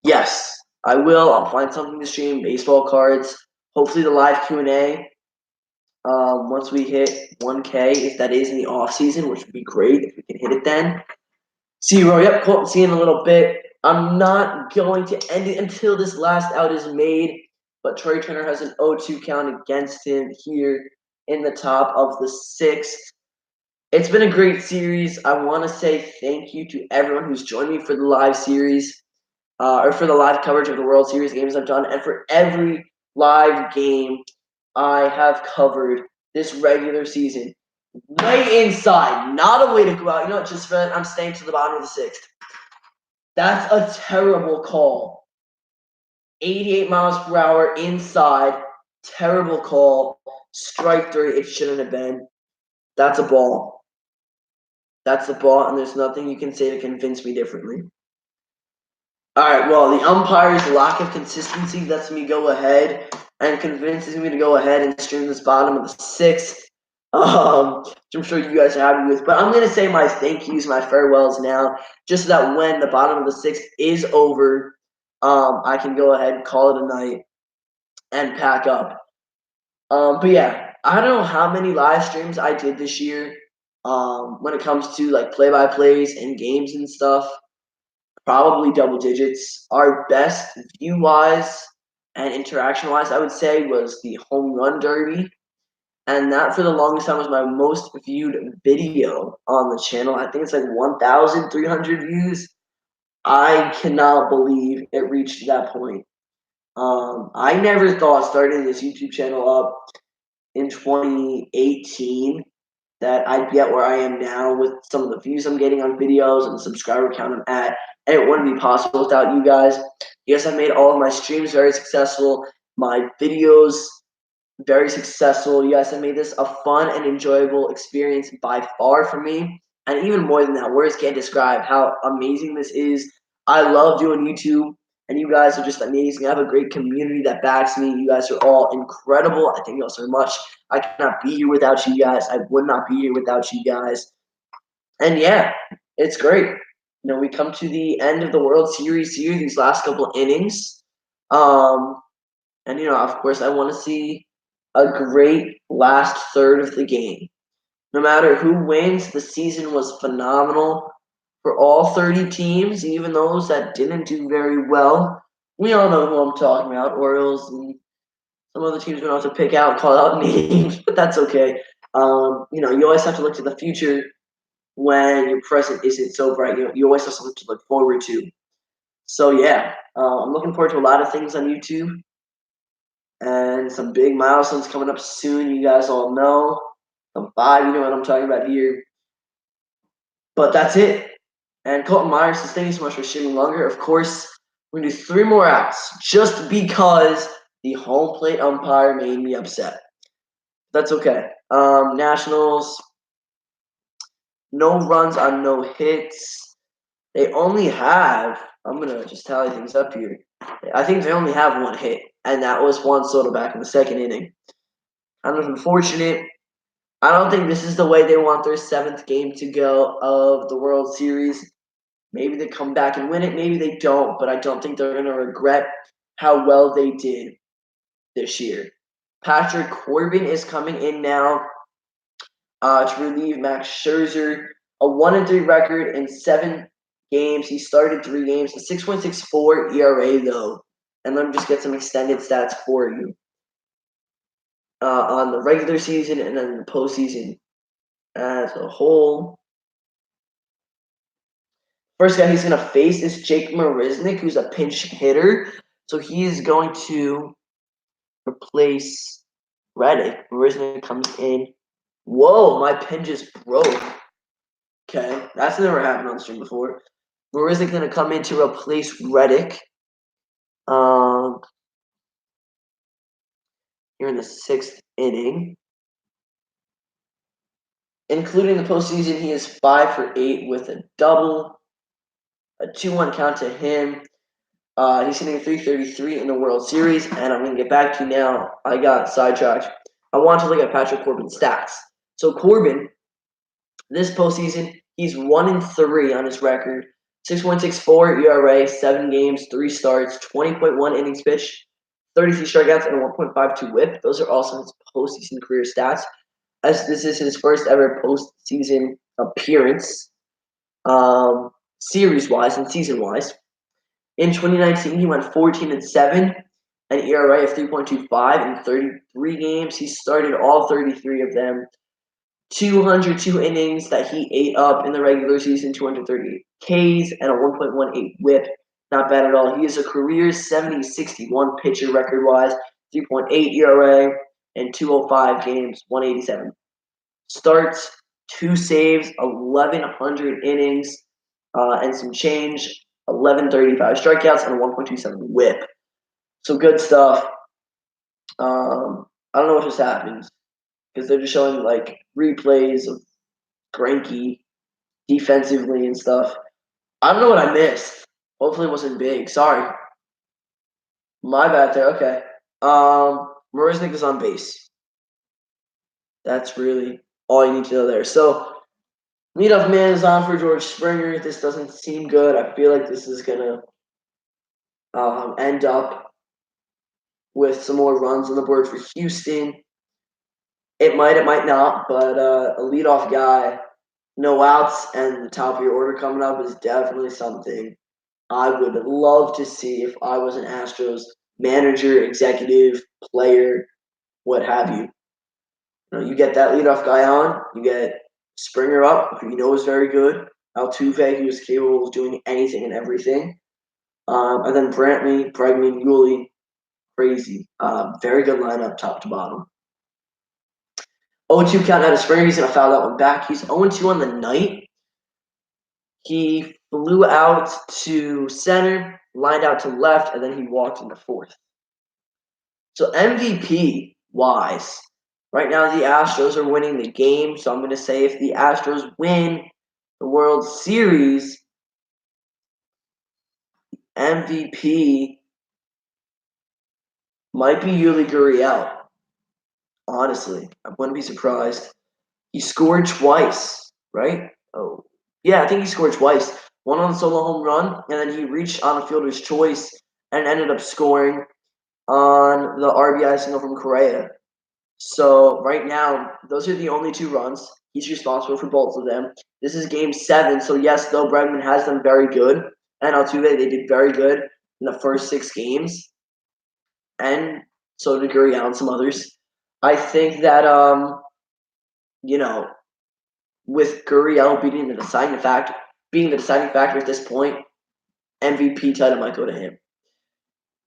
Yes, I will. I'll find something to stream. Baseball cards. Hopefully the live Q&A. Once we hit 1K, if that is in the off season, which would be great if we can hit it then. See you, Roy. Yep, Colton. See you in a little bit. I'm not going to end it until this last out is made. But Trey Turner has an 0-2 count against him here in the top of the 6th. It's been a great series. I want to say thank you to everyone who's joined me for the live series, or for the live coverage of the World Series games I've done, and for every live game I have covered this regular season. Way inside, not a way to go out. You know what, just for I'm staying to the bottom of the 6th. That's a terrible call. 88 miles per hour inside. Terrible call. Strike 3. It shouldn't have been. That's a ball. That's the ball, and there's nothing you can say to convince me differently. All right, well, the umpire's lack of consistency lets me go ahead and convinces me to go ahead and stream this bottom of the 6th, which I'm sure you guys are happy with. But I'm going to say my thank yous, my farewells now, just so that when the bottom of the 6th is over, I can go ahead and call it a night and pack up. But yeah, I don't know how many live streams I did this year. When it comes to like play-by-plays and games and stuff, probably double digits. Our best view-wise and interaction-wise, I would say, was the home run derby, and that for the longest time was my most viewed video on the channel. I think it's like 1,300 views. I cannot believe it reached that point. I never thought starting this YouTube channel up in 2018 that I'd be at where I am now with some of the views I'm getting on videos and the subscriber count I'm at. And it wouldn't be possible without you guys. You guys have made all of my streams very successful, my videos very successful. You guys have made this a fun and enjoyable experience by far for me. And even more than that, words can't describe how amazing this is. I love doing YouTube, and you guys are just amazing. I have a great community that backs me. You guys are all incredible. I thank you all so much. I cannot be here without you guys. I would not be here without you guys. And yeah, it's great. We come to the end of the World Series here, these last couple innings. And of course, I want to see a great last third of the game. No matter who wins, the season was phenomenal for all 30 teams, even those that didn't do very well. We all know who I'm talking about, Orioles and some other teams we don't have to pick out, call out names, but that's okay. You always have to look to the future when your present isn't so bright. You always have something to look forward to. So yeah, I'm looking forward to a lot of things on YouTube. And some big milestones coming up soon, you guys all know. I'm 5, you know what I'm talking about here. But that's it. And Colton Myers says, thank you so much for streaming longer. Of course, we're going to do 3 more outs just because the home plate umpire made me upset. That's okay. Nationals, no runs on no hits. They only have, I'm going to just tally things up here. I think they only have 1 hit, and that was Juan Soto back in the 2nd inning. Kind of unfortunate. I don't think this is the way they want their 7th game to go of the World Series. Maybe they come back and win it. Maybe they don't, but I don't think they're going to regret how well they did this year. Patrick Corbin is coming in now to relieve Max Scherzer. A 1-3 record in 7 games. He started 3 games. A 6.64 ERA, though. And let me just get some extended stats for you. On the regular season and then the postseason as a whole. First guy he's going to face is Jake Marisnick, who's a pinch hitter. So he is going to replace Reddick. Marisnick comes in. Whoa, my pin just broke. Okay, that's never happened on the stream before. Marisnick going to come in to replace Reddick. Here in the 6th inning. Including the postseason, he is 5 for 8 with a double. A 2-1 count to him. He's hitting 333 in the World Series, and I'm going to get back to you now. I got sidetracked. I want to look at Patrick Corbin's stats. So Corbin, this postseason, he's 1-3 on his record. 6.64 ERA, 7 games, 3 starts, 20.1 innings pitched, 33 strikeouts, and a 1.52 WHIP. Those are also his postseason career stats, as this is his first ever postseason appearance, series-wise and season-wise. In 2019, he went 14-7, an ERA of 3.25 in 33 games. He started all 33 of them. 202 innings that he ate up in the regular season, 238 Ks, and a 1.18 WHIP. Not bad at all. He is a career 70-61 pitcher record-wise, 3.8 ERA, and 205 games, 187 starts, 2 saves, 1,100 innings, and some change. 1135 strikeouts and a 1.27 WHIP. So good stuff. I don't know what just happened because they're just showing like replays of Greinke defensively and stuff. I don't know what I missed. Hopefully it wasn't big. Sorry. My bad there. Okay. Marisnick is on base. That's really all you need to know there. So leadoff man is on for George Springer. This doesn't seem good. I feel like this is gonna end up with some more runs on the board for Houston. It might not, but a leadoff guy, no outs, and the top of your order coming up is definitely something I would love to see if I was an Astros manager, executive, player, what have you. You get that leadoff guy on, you get Springer up, who you know is very good. Altuve, who is capable of doing anything and everything. And then Brantley, Bregman, Yuli, crazy. Very good lineup, top to bottom. 0-2 count out of Springer. He's going to foul that one back. He's 0-2 on the night. He flew out to center, lined out to left, and then he walked into 4th. So MVP-wise, right now the Astros are winning the game. So I'm going to say if the Astros win the World Series, MVP might be Yuli Gurriel. Honestly, I wouldn't be surprised. He scored twice, right? Oh, yeah, I think he scored twice. One on a solo home run, and then he reached on a fielder's choice and ended up scoring on the RBI single from Correa. So right now, those are the only 2 runs. He's responsible for both of them. This is game 7, so yes, though Bregman has done very good, and Altuve, they did very good in the first 6 games, and so did Gurriel and some others. I think that with Gurriel being the deciding factor at this point, MVP title might go to him.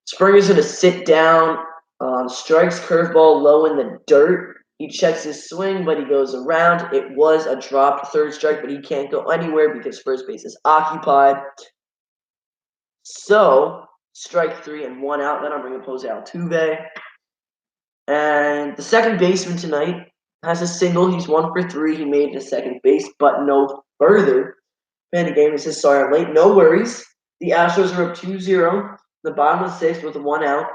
Springer's going to sit down, strikes curveball low in the dirt. He checks his swing, but he goes around. It was a dropped third strike, but he can't go anywhere because first base is occupied. So, strike 3 and 1 out. Then I'm bringing Jose Altuve. And the second baseman tonight has a single. He's 1 for 3. He made it to second base, but no further. Fan of game is says, sorry I'm late. No worries. The Astros are up 2-0. The bottom of the 6th with 1 out.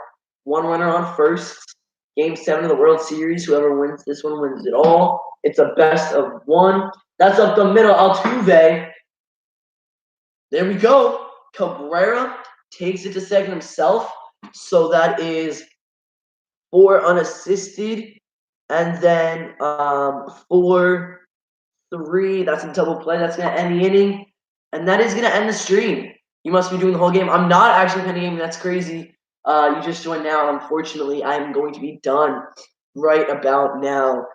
1 runner on first. Game 7 of the World Series. Whoever wins this one wins it all. It's a best of 1. That's up the middle. Altuve. There we go. Cabrera takes it to second himself. So that is 4 unassisted. And then 4-3. That's a double play. That's going to end the inning. And that is going to end the stream. You must be doing the whole game. I'm not actually ending the game. That's crazy. You just joined now. Unfortunately, I'm going to be done right about now.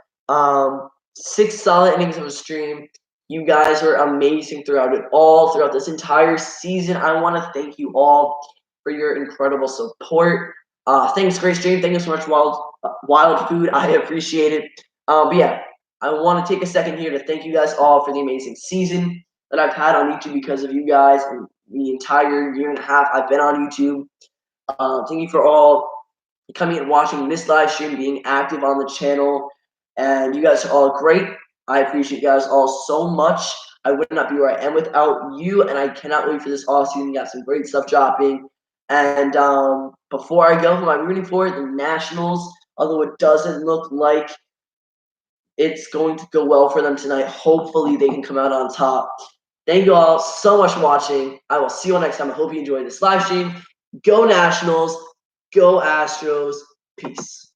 6 solid innings of a stream. You guys were amazing throughout it all, throughout this entire season. I want to thank you all for your incredible support. Thanks, great stream. Thank you so much, Wild Food. I appreciate it. But yeah, I want to take a second here to thank you guys all for the amazing season that I've had on YouTube because of you guys and the entire year and a half I've been on YouTube. Thank you for all coming and watching this live stream, being active on the channel. And you guys are all great. I appreciate you guys all so much. I would not be where I am without you, and I cannot wait for this offseason. Got some great stuff dropping. And before I go, who am I rooting for? The Nationals, although it doesn't look like it's going to go well for them tonight. Hopefully they can come out on top. Thank you all so much for watching. I will see you all next time. I hope you enjoyed this live stream. Go Nationals. Go Astros. Peace.